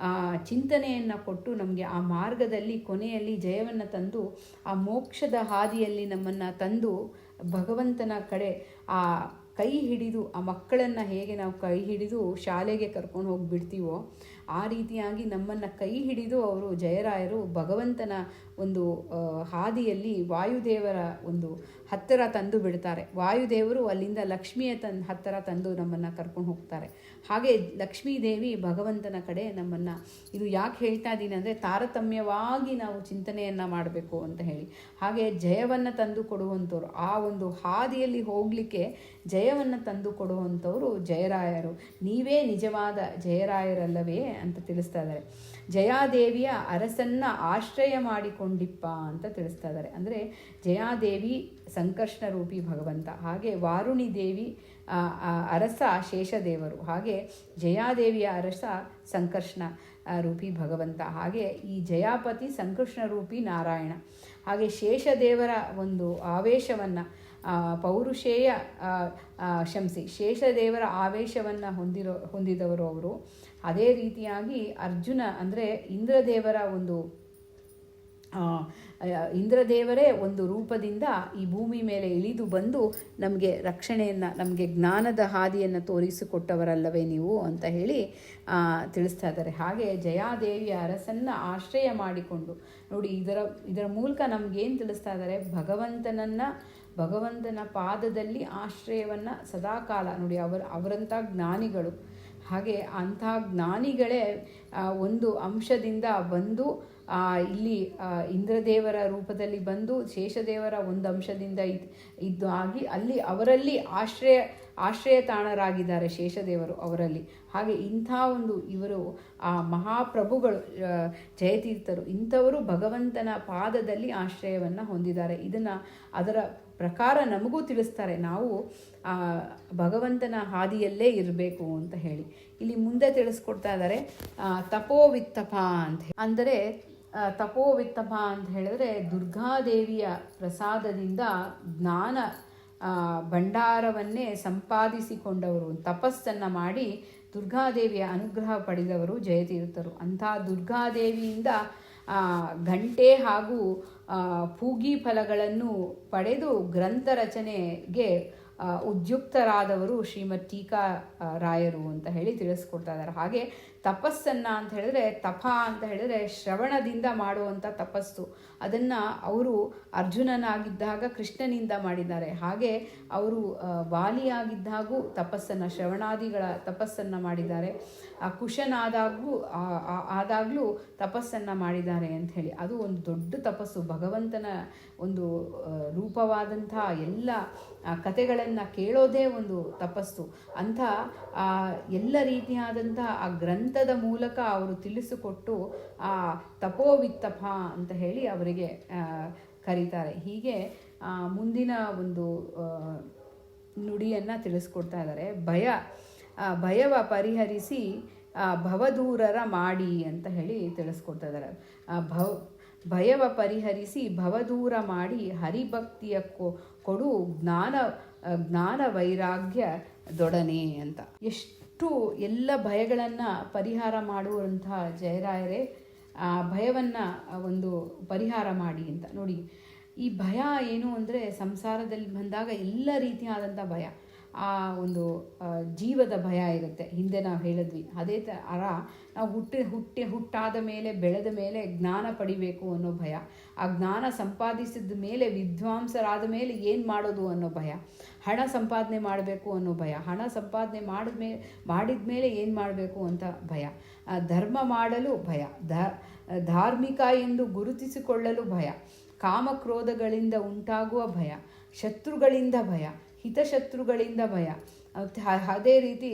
ಚಿಂತನೆಯನ್ನು ಕೊಟ್ಟು ನಮಗೆ ಆ ಮಾರ್ಗದಲ್ಲಿ ಕೊನೆಯಲ್ಲಿ ಜಯವನ್ನು ತಂದು ಆ ಮೋಕ್ಷದ ಹಾದಿಯಲ್ಲಿ ನಮ್ಮನ್ನು ತಂದು ಭಗವಂತನ ಕಡೆ ಆ ಕೈ ಹಿಡಿದು, ಆ ಮಕ್ಕಳನ್ನು ಹೇಗೆ ನಾವು ಕೈ ಹಿಡಿದು ಶಾಲೆಗೆ ಕರ್ಕೊಂಡು ಹೋಗಿ ಬಿಡ್ತೀವೋ ಆ ರೀತಿಯಾಗಿ ನಮ್ಮನ್ನು ಕೈ ಹಿಡಿದು ಅವರು ಜಯರಾಯರು ಭಗವಂತನ ಒಂದು ಹಾದಿಯಲ್ಲಿ ವಾಯುದೇವರ ಒಂದು ಹತ್ತಿರ ತಂದು ಬಿಡ್ತಾರೆ. ವಾಯುದೇವರು ಅಲ್ಲಿಂದ ಲಕ್ಷ್ಮಿಯ ಹತ್ತಿರ ತಂದು ನಮ್ಮನ್ನು ಕರ್ಕೊಂಡು ಹೋಗ್ತಾರೆ. ಹಾಗೆ ಲಕ್ಷ್ಮೀದೇವಿ ಭಗವಂತನ ಕಡೆ ನಮ್ಮನ್ನು, ಇದು ಯಾಕೆ ಹೇಳ್ತಾ ಇದ್ದೀನಿ ಅಂದರೆ ತಾರತಮ್ಯವಾಗಿ ನಾವು ಚಿಂತನೆಯನ್ನು ಮಾಡಬೇಕು ಅಂತ ಹೇಳಿ. ಹಾಗೆ ಜಯವನ್ನು ತಂದು ಕೊಡುವಂಥವ್ರು, ಆ ಒಂದು ಹಾದಿಯಲ್ಲಿ ಹೋಗಲಿಕ್ಕೆ ಜಯವನ್ನು ತಂದು ಕೊಡುವಂಥವರು ಜಯರಾಯರು. ನೀವೇ ನಿಜವಾದ ಜಯರಾಯರಲ್ಲವೇ ಅಂತ ತಿಳಿಸ್ತಾ ಇದ್ದಾರೆ. ಜಯಾದೇವಿಯ ಅರಸನ್ನ ಆಶ್ರಯ ಮಾಡಿಕೊಂಡಿಪ್ಪ ಅಂತ ತಿಳಿಸ್ತಾ ಇದ್ದಾರೆ. ಅಂದರೆ ಜಯಾದೇವಿ ಸಂಕರ್ಷಣ ರೂಪಿ ಭಗವಂತ, ಹಾಗೆ ವಾರುಣಿ ದೇವಿ ಅರಸ ಶೇಷದೇವರು, ಹಾಗೆ ಜಯಾದೇವಿಯ ಅರಸ ಸಂಕರ್ಷಣ ರೂಪಿ ಭಗವಂತ, ಹಾಗೆ ಈ ಜಯಾಪತಿ ಸಂಕೃಷ್ಣ ರೂಪಿ ನಾರಾಯಣ. ಹಾಗೆ ಶೇಷದೇವರ ಒಂದು ಆವೇಶವನ್ನು ಪೌರುಷೇಯ ಶೇಷದೇವರ ಆವೇಶವನ್ನು ಹೊಂದಿದವರು ಅವರು. ಅದೇ ರೀತಿಯಾಗಿ ಅರ್ಜುನ ಅಂದರೆ ಇಂದ್ರದೇವರೇ ಒಂದು ರೂಪದಿಂದ ಈ ಭೂಮಿ ಮೇಲೆ ಇಳಿದು ಬಂದು ನಮಗೆ ರಕ್ಷಣೆಯನ್ನು, ನಮಗೆ ಜ್ಞಾನದ ಹಾದಿಯನ್ನು ತೋರಿಸಿಕೊಟ್ಟವರಲ್ಲವೇ ನೀವು ಅಂತ ಹೇಳಿ ತಿಳಿಸ್ತಾ ಇದ್ದಾರೆ. ಹಾಗೆ ಜಯಾದೇವಿಯ ಅರಸನ್ನು ಆಶ್ರಯ ಮಾಡಿಕೊಂಡು ನೋಡಿ, ಇದರ ಮೂಲಕ ನಮಗೇನು ತಿಳಿಸ್ತಾ ಇದ್ದಾರೆ? ಭಗವಂತನ ಪಾದದಲ್ಲಿ ಆಶ್ರಯವನ್ನು ಸದಾಕಾಲ ನೋಡಿ, ಅವರಂಥ ಜ್ಞಾನಿಗಳು. ಹಾಗೆ ಅಂಥ ಜ್ಞಾನಿಗಳೇ ಒಂದು ಅಂಶದಿಂದ ಬಂದು ಇಲ್ಲಿ ಇಂದ್ರದೇವರ ರೂಪದಲ್ಲಿ ಬಂದು ಶೇಷದೇವರ ಒಂದು ಅಂಶದಿಂದ ಇದ್ದು ಆಗಿ ಅವರಲ್ಲಿ ಆಶ್ರಯ ತಾಣರಾಗಿದ್ದಾರೆ ಶೇಷದೇವರು ಅವರಲ್ಲಿ. ಹಾಗೆ ಇಂಥ ಒಂದು ಇವರು ಆ ಮಹಾಪ್ರಭುಗಳು ಜಯತೀರ್ಥರು, ಇಂಥವರು ಭಗವಂತನ ಪಾದದಲ್ಲಿ ಆಶ್ರಯವನ್ನು ಹೊಂದಿದ್ದಾರೆ. ಅದರ ಪ್ರಕಾರ ನಮಗೂ ತಿಳಿಸ್ತಾರೆ, ನಾವು ಭಗವಂತನ ಹಾದಿಯಲ್ಲೇ ಇರಬೇಕು ಅಂತ ಹೇಳಿ. ಇಲ್ಲಿ ಮುಂದೆ ತಿಳಿಸ್ಕೊಡ್ತಾ ಇದ್ದಾರೆ ತಪೋವಿತ್ತಪ ಅಂತ ಅಂದರೆ ತಪೋವಿತ್ತಪ ಅಂತ ಹೇಳಿದ್ರೆ ದುರ್ಗಾದೇವಿಯ ಪ್ರಸಾದದಿಂದ ಜ್ಞಾನ ಭಂಡಾರವನ್ನೇ ಸಂಪಾದಿಸಿಕೊಂಡವರು, ತಪಸ್ಸನ್ನು ಮಾಡಿ ದುರ್ಗಾದೇವಿಯ ಅನುಗ್ರಹ ಪಡೆದವರು ಜಯತೀರ್ಥರು. ಅಂಥ ದುರ್ಗಾದೇವಿಯಿಂದ ಗಂಟೆ ಹಾಗೂ ಪೂಗಿ ಫಲಗಳನ್ನು ಪಡೆದು ಗ್ರಂಥ ರಚನೆಗೆ ಉದ್ಯುಕ್ತರಾದವರು ಶ್ರೀಮದ್ ಟೀಕಾ ರಾಯರು ಅಂತ ಹೇಳಿ ತಿಳಿಸ್ಕೊಡ್ತಾ ಇದ್ದಾರೆ. ಹಾಗೆ ತಪಸ್ಸನ್ನು ಅಂತ ಹೇಳಿದ್ರೆ, ತಪ ಅಂತ ಹೇಳಿದ್ರೆ ಶ್ರವಣದಿಂದ ಮಾಡುವಂಥ ತಪಸ್ಸು. ಅದನ್ನು ಅವರು ಅರ್ಜುನನಾಗಿದ್ದಾಗ ಕೃಷ್ಣನಿಂದ ಮಾಡಿದ್ದಾರೆ. ಹಾಗೆ ಅವರು ವಾಲಿಯಾಗಿದ್ದಾಗೂ ತಪಸ್ಸನ್ನು, ಶ್ರವಣಾದಿಗಳ ತಪಸ್ಸನ್ನು ಮಾಡಿದ್ದಾರೆ. ಆದಾಗಲೂ ತಪಸ್ಸನ್ನು ಮಾಡಿದ್ದಾರೆ ಅಂತ ಹೇಳಿ. ಅದು ಒಂದು ದೊಡ್ಡ ತಪಸ್ಸು. ಭಗವಂತನ ಒಂದು ರೂಪವಾದಂಥ ಎಲ್ಲ ಕಥೆಗಳನ್ನು ಕೇಳೋದೇ ಒಂದು ತಪಸ್ಸು. ಅಂಥ ಎಲ್ಲ ರೀತಿಯಾದಂಥ ಆ ಗ್ರಂಥದ ಮೂಲಕ ಅವರು ತಿಳಿಸಿಕೊಟ್ಟು ಆ ತಪೋವಿತ್ತಪ ಅಂತ ಹೇಳಿ ಅವರಿಗೆ ಕರೀತಾರೆ. ಹೀಗೆ ಮುಂದಿನ ಒಂದು ನುಡಿಯನ್ನು ತಿಳಿಸ್ಕೊಡ್ತಾ ಇದ್ದಾರೆ. ಭಯವ ಪರಿಹರಿಸಿ ಭವದೂರರ ಮಾಡಿ ಅಂತ ಹೇಳಿ ತಿಳಿಸ್ಕೊಡ್ತಾ ಇದ್ದಾರೆ. ಭಯವ ಪರಿಹರಿಸಿ ಭವದೂರ ಮಾಡಿ ಹರಿಭಕ್ತಿಯ ಕೊಡು ಜ್ಞಾನ ವೈರಾಗ್ಯ ದೊಡನೆ ಅಂತ. ಎಷ್ಟು ಎಲ್ಲ ಭಯಗಳನ್ನು ಪರಿಹಾರ ಮಾಡುವಂತಹ ಜಯರಾಯರೇ ಆ ಭಯವನ್ನು ಒಂದು ಪರಿಹಾರ ಮಾಡಿ ಅಂತ. ನೋಡಿ, ಈ ಭಯ ಏನು ಅಂದರೆ, ಸಂಸಾರದಲ್ಲಿ ಬಂದಾಗ ಎಲ್ಲ ರೀತಿಯಾದಂಥ ಭಯ, ಆ ಒಂದು ಜೀವದ ಭಯ ಇರುತ್ತೆ. ಹಿಂದೆ ನಾವು ಹೇಳಿದ್ವಿ. ಅದೇ ಥರ ನಾವು ಹುಟ್ಟಾದ ಮೇಲೆ ಬೆಳೆದ ಮೇಲೆ ಜ್ಞಾನ ಪಡಿಬೇಕು ಅನ್ನೋ ಭಯ, ಆ ಜ್ಞಾನ ಸಂಪಾದಿಸಿದ ಮೇಲೆ ವಿದ್ವಾಂಸರಾದ ಮೇಲೆ ಏನು ಮಾಡೋದು ಅನ್ನೋ ಭಯ, ಹಣ ಸಂಪಾದನೆ ಮಾಡಬೇಕು ಅನ್ನೋ ಭಯ, ಹಣ ಸಂಪಾದನೆ ಮಾಡಿದ ಮೇಲೆ ಏನು ಮಾಡಬೇಕು ಅಂತ ಭಯ, ಧರ್ಮ ಮಾಡಲು ಭಯ, ಧಾರ್ಮಿಕ ಎಂದು ಗುರುತಿಸಿಕೊಳ್ಳಲು ಭಯ, ಕಾಮಕ್ರೋಧಗಳಿಂದ ಉಂಟಾಗುವ ಭಯ, ಶತ್ರುಗಳಿಂದ ಭಯ, ಹಿತಶತ್ರುಗಳಿಂದ ಭಯ, ಅದೇ ರೀತಿ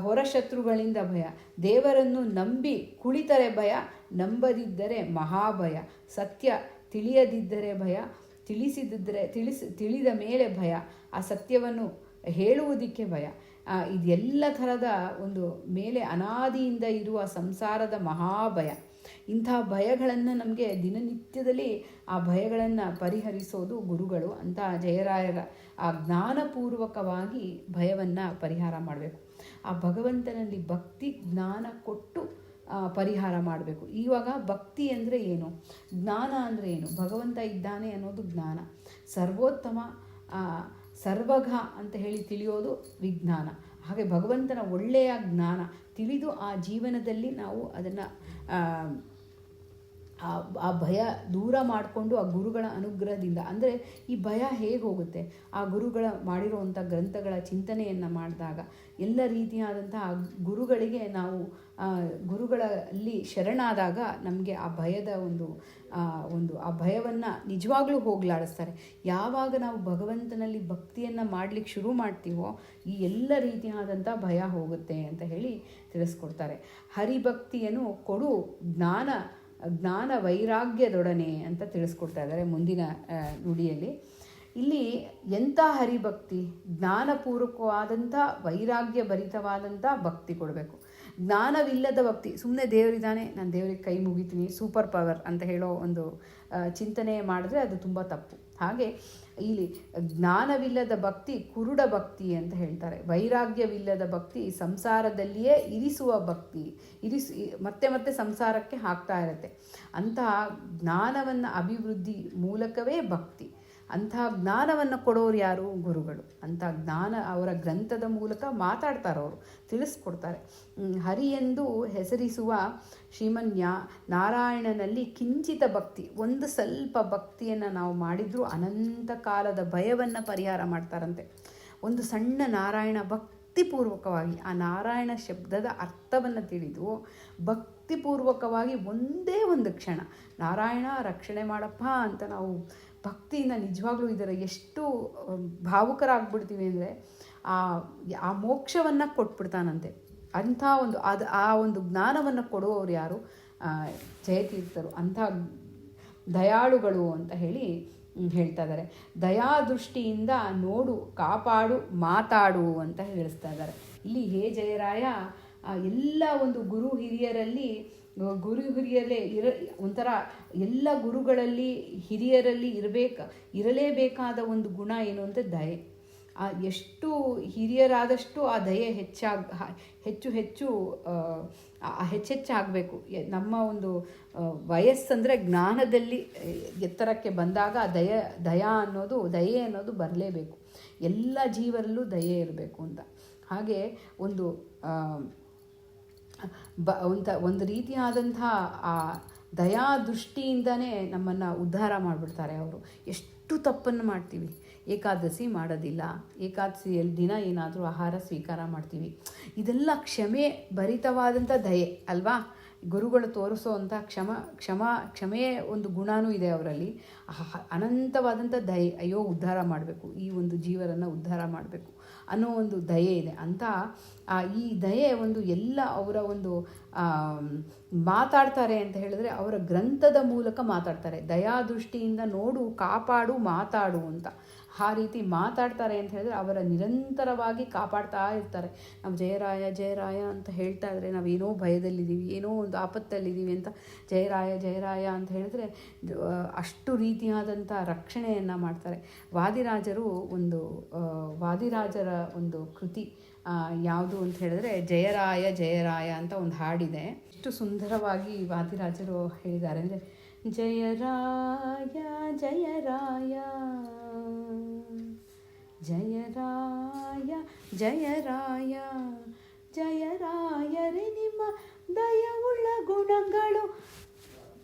ಹೊರಶತ್ರುಗಳಿಂದ ಭಯ, ದೇವರನ್ನು ನಂಬಿ ಕುಳಿತರೆ ಭಯ, ನಂಬದಿದ್ದರೆ ಮಹಾಭಯ, ಸತ್ಯ ತಿಳಿಯದಿದ್ದರೆ ಭಯ, ತಿಳಿದ ಮೇಲೆ ಭಯ, ಆ ಸತ್ಯವನ್ನು ಹೇಳುವುದಕ್ಕೆ ಭಯ. ಇದೆಲ್ಲ ಥರದ ಒಂದು ಮೇಲೆ ಅನಾದಿಯಿಂದ ಇರುವ ಸಂಸಾರದ ಮಹಾಭಯ. ಇಂಥ ಭಯಗಳನ್ನು ನಮಗೆ ದಿನನಿತ್ಯದಲ್ಲಿ ಆ ಭಯಗಳನ್ನು ಪರಿಹರಿಸೋದು ಗುರುಗಳು ಅಂತ. ಜಯರಾಯರ ಆ ಜ್ಞಾನಪೂರ್ವಕವಾಗಿ ಭಯವನ್ನು ಪರಿಹಾರ ಮಾಡಬೇಕು. ಆ ಭಗವಂತನಲ್ಲಿ ಭಕ್ತಿ ಜ್ಞಾನ ಕೊಟ್ಟು ಪರಿಹಾರ ಮಾಡಬೇಕು. ಇವಾಗ ಭಕ್ತಿ ಅಂದರೆ ಏನು, ಜ್ಞಾನ ಅಂದರೆ ಏನು, ಭಗವಂತ ಇದ್ದಾನೆ ಅನ್ನೋದು ಜ್ಞಾನ, ಸರ್ವೋತ್ತಮ ಸರ್ವಘ ಅಂತ ಹೇಳಿ ತಿಳಿಯೋದು ವಿಜ್ಞಾನ. ಹಾಗೆ ಭಗವಂತನ ಒಳ್ಳೆಯ ಜ್ಞಾನ ತಿಳಿದು ಆ ಜೀವನದಲ್ಲಿ ನಾವು ಅದನ್ನು ಆ ಭಯ ದೂರ ಮಾಡಿಕೊಂಡು ಆ ಗುರುಗಳ ಅನುಗ್ರಹದಿಂದ, ಅಂದರೆ ಈ ಭಯ ಹೇಗೆ ಹೋಗುತ್ತೆ, ಆ ಗುರುಗಳ ಮಾಡಿರುವಂಥ ಗ್ರಂಥಗಳ ಚಿಂತನೆಯನ್ನು ಮಾಡಿದಾಗ, ಎಲ್ಲ ರೀತಿಯಾದಂಥ ಗುರುಗಳಿಗೆ ನಾವು ಗುರುಗಳಲ್ಲಿ ಶರಣಾದಾಗ ನಮಗೆ ಆ ಭಯದ ಒಂದು ಆ ಭಯವನ್ನು ನಿಜವಾಗ್ಲೂ ಹೋಗಲಾಡಿಸ್ತಾರೆ. ಯಾವಾಗ ನಾವು ಭಗವಂತನಲ್ಲಿ ಭಕ್ತಿಯನ್ನು ಮಾಡಲಿಕ್ಕೆ ಶುರು ಮಾಡ್ತೀವೋ ಈ ಎಲ್ಲ ರೀತಿಯಾದಂಥ ಭಯ ಹೋಗುತ್ತೆ ಅಂತ ಹೇಳಿ ತಿಳಿಸ್ಕೊಡ್ತಾರೆ. ಹರಿಭಕ್ತಿಯನ್ನು ಕೊಡು ಜ್ಞಾನ ವೈರಾಗ್ಯದೊಡನೆ ಅಂತ ತಿಳಿಸ್ಕೊಡ್ತಾ ಇದ್ದಾರೆ ಮುಂದಿನ ನುಡಿಯಲ್ಲಿ. ಇಲ್ಲಿ ಎಂಥ ಹರಿಭಕ್ತಿ, ಜ್ಞಾನಪೂರ್ವಕವಾದಂಥ ವೈರಾಗ್ಯ ಭರಿತವಾದಂಥ ಭಕ್ತಿ ಕೊಡಬೇಕು. ಜ್ಞಾನವಿಲ್ಲದ ಭಕ್ತಿ, ಸುಮ್ಮನೆ ದೇವರಿದ್ದಾನೆ ನಾನು ದೇವರಿಗೆ ಕೈ ಮುಗಿತೀನಿ ಸೂಪರ್ ಪವರ್ ಅಂತ ಹೇಳೋ ಒಂದು ಚಿಂತನೆ ಮಾಡಿದ್ರೆ ಅದು ತುಂಬ ತಪ್ಪು. ಹಾಗೆ ಇಲ್ಲಿ ಜ್ಞಾನವಿಲ್ಲದ ಭಕ್ತಿ ಕುರುಡ ಭಕ್ತಿ ಅಂತ ಹೇಳ್ತಾರೆ. ವೈರಾಗ್ಯವಿಲ್ಲದ ಭಕ್ತಿ ಸಂಸಾರದಲ್ಲಿಯೇ ಇರಿಸುವ ಭಕ್ತಿ, ಮತ್ತೆ ಸಂಸಾರಕ್ಕೆ ಹಾಕ್ತಾ ಇರುತ್ತೆ. ಅಂತಹ ಜ್ಞಾನವನ್ನು ಅಭಿವೃದ್ಧಿ ಮೂಲಕವೇ ಭಕ್ತಿ. ಅಂತಹ ಜ್ಞಾನವನ್ನು ಕೊಡೋರು ಯಾರು? ಗುರುಗಳು. ಅಂಥ ಜ್ಞಾನ ಅವರ ಗ್ರಂಥದ ಮೂಲಕ ಮಾತಾಡ್ತಾರೆ, ಅವರು ತಿಳಿಸ್ಕೊಡ್ತಾರೆ. ಹರಿ ಎಂದು ಹೆಸರಿಸುವ ನಾರಾಯಣನಲ್ಲಿ ಕಿಂಚಿತ ಭಕ್ತಿ, ಒಂದು ಸ್ವಲ್ಪ ಭಕ್ತಿಯನ್ನು ನಾವು ಮಾಡಿದರೂ ಅನಂತ ಕಾಲದ ಭಯವನ್ನು ಪರಿಹಾರ ಮಾಡ್ತಾರಂತೆ. ಒಂದು ಸಣ್ಣ ನಾರಾಯಣ ಭಕ್ತಿಪೂರ್ವಕವಾಗಿ ಆ ನಾರಾಯಣ ಶಬ್ದದ ಅರ್ಥವನ್ನು ತಿಳಿದು ಭಕ್ತಿಪೂರ್ವಕವಾಗಿ ಒಂದೇ ಒಂದು ಕ್ಷಣ ನಾರಾಯಣ ರಕ್ಷಣೆ ಮಾಡಪ್ಪ ಅಂತ ನಾವು ಭಕ್ತಿಯಿಂದ ನಿಜವಾಗ್ಲೂ ಇದರ ಎಷ್ಟು ಭಾವುಕರಾಗ್ಬಿಡ್ತೀವಿ ಅಂದರೆ ಆ ಮೋಕ್ಷವನ್ನು ಕೊಟ್ಬಿಡ್ತಾನಂತೆ. ಅಂಥ ಒಂದು ಆ ಒಂದು ಜ್ಞಾನವನ್ನು ಕೊಡುವವರು ಯಾರು? ಜಯತೀರ್ಥರು. ಅಂಥ ದಯಾಳುಗಳು ಅಂತ ಹೇಳಿ ಹೇಳ್ತಾ ಇದ್ದಾರೆ. ದಯಾದೃಷ್ಟಿಯಿಂದ ನೋಡು, ಕಾಪಾಡು, ಮಾತಾಡು ಅಂತ ಹೇಳಿಸ್ತಾ ಇದ್ದಾರೆ. ಇಲ್ಲಿ ಹೇ ಜಯರಾಯ ಎಲ್ಲ ಒಂದು ಗುರು ಹಿರಿಯರಲ್ಲೇ ಒಂಥರ ಎಲ್ಲ ಗುರುಗಳಲ್ಲಿ ಹಿರಿಯರಲ್ಲಿ ಇರಲೇಬೇಕಾದ ಒಂದು ಗುಣ ಏನು ಅಂತ ದಯೆ. ಎಷ್ಟು ಹಿರಿಯರಾದಷ್ಟು ಆ ದಯೆ ಹೆಚ್ಚಾಗಬೇಕು. ನಮ್ಮ ಒಂದು ವಯಸ್ಸಂದರೆ ಜ್ಞಾನದಲ್ಲಿ ಎತ್ತರಕ್ಕೆ ಬಂದಾಗ ದಯೆ ಅನ್ನೋದು ಬರಲೇಬೇಕು. ಎಲ್ಲ ಜೀವರಲ್ಲೂ ದಯೆ ಇರಬೇಕು ಅಂತ. ಹಾಗೆ ಒಂದು ಒಂದು ರೀತಿಯಾದಂಥ ಆ ದಯಾ ದೃಷ್ಟಿಯಿಂದನೇ ನಮ್ಮನ್ನು ಉದ್ಧಾರ ಮಾಡಿಬಿಡ್ತಾರೆ ಅವರು. ಎಷ್ಟು ತಪ್ಪನ್ನು ಮಾಡ್ತೀವಿ, ಏಕಾದಶಿ ಮಾಡೋದಿಲ್ಲ, ಏಕಾದಶಿಯಲ್ಲಿ ದಿನ ಏನಾದರೂ ಆಹಾರ ಸ್ವೀಕಾರ ಮಾಡ್ತೀವಿ, ಇದೆಲ್ಲ ಕ್ಷಮೆ ಭರಿತವಾದಂಥ ದಯೆ ಅಲ್ವಾ. ಗುರುಗಳು ತೋರಿಸೋ ಅಂಥ ಕ್ಷಮೆಯೇ ಒಂದು ಗುಣವೂ ಇದೆ ಅವರಲ್ಲಿ. ಅನಂತವಾದಂಥ ದಯೆ, ಅಯ್ಯೋ ಉದ್ಧಾರ ಮಾಡಬೇಕು, ಈ ಒಂದು ಜೀವನನ್ನು ಉದ್ಧಾರ ಮಾಡಬೇಕು ಅನ್ನೋ ಒಂದು ದಯೆ ಇದೆ ಅಂತ. ಈ ದಯೆ ಒಂದು ಎಲ್ಲ ಅವರ ಒಂದು ಮಾತಾಡ್ತಾರೆ ಅಂತ ಹೇಳಿದ್ರೆ ಅವರ ಗ್ರಂಥದ ಮೂಲಕ ಮಾತಾಡ್ತಾರೆ. ದಯಾದೃಷ್ಟಿಯಿಂದ ನೋಡು, ಕಾಪಾಡು, ಮಾತಾಡು ಅಂತ ಆ ರೀತಿ ಮಾತಾಡ್ತಾರೆ ಅಂತ ಹೇಳಿದ್ರೆ ಅವರ ನಿರಂತರವಾಗಿ ಕಾಪಾಡ್ತಾ ಇರ್ತಾರೆ. ನಾವು ಜಯರಾಯ ಜಯರಾಯ ಅಂತ ಹೇಳ್ತಾ ಇದ್ರೆ ನಾವೇನೋ ಭಯದಲ್ಲಿದ್ದೀವಿ, ಏನೋ ಒಂದು ಆಪತ್ತಲ್ಲಿದ್ದೀವಿ ಅಂತ ಜಯರಾಯ ಜಯರಾಯ ಅಂತ ಹೇಳಿದ್ರೆ ಅಷ್ಟು ರೀತಿಯಾದಂಥ ರಕ್ಷಣೆಯನ್ನು ಮಾಡ್ತಾರೆ. ವಾದಿರಾಜರ ಒಂದು ಕೃತಿ ಯಾವುದು ಅಂತ ಹೇಳಿದ್ರೆ ಜಯರಾಯ ಜಯರಾಯ ಅಂತ ಒಂದು ಹಾಡಿದೆ. ಎಷ್ಟು ಸುಂದರವಾಗಿ ವಾದಿರಾಜರು ಹೇಳಿದ್ದಾರೆ ಅಂದರೆ, ಜಯರಾಯ ಜಯರಾಯ ಜಯರಾಯ ಜಯರಾಯ ಜಯರಾಯರೇ ನಿಮ್ಮ ದಯವುಳ್ಳ ಗುಣಗಳು,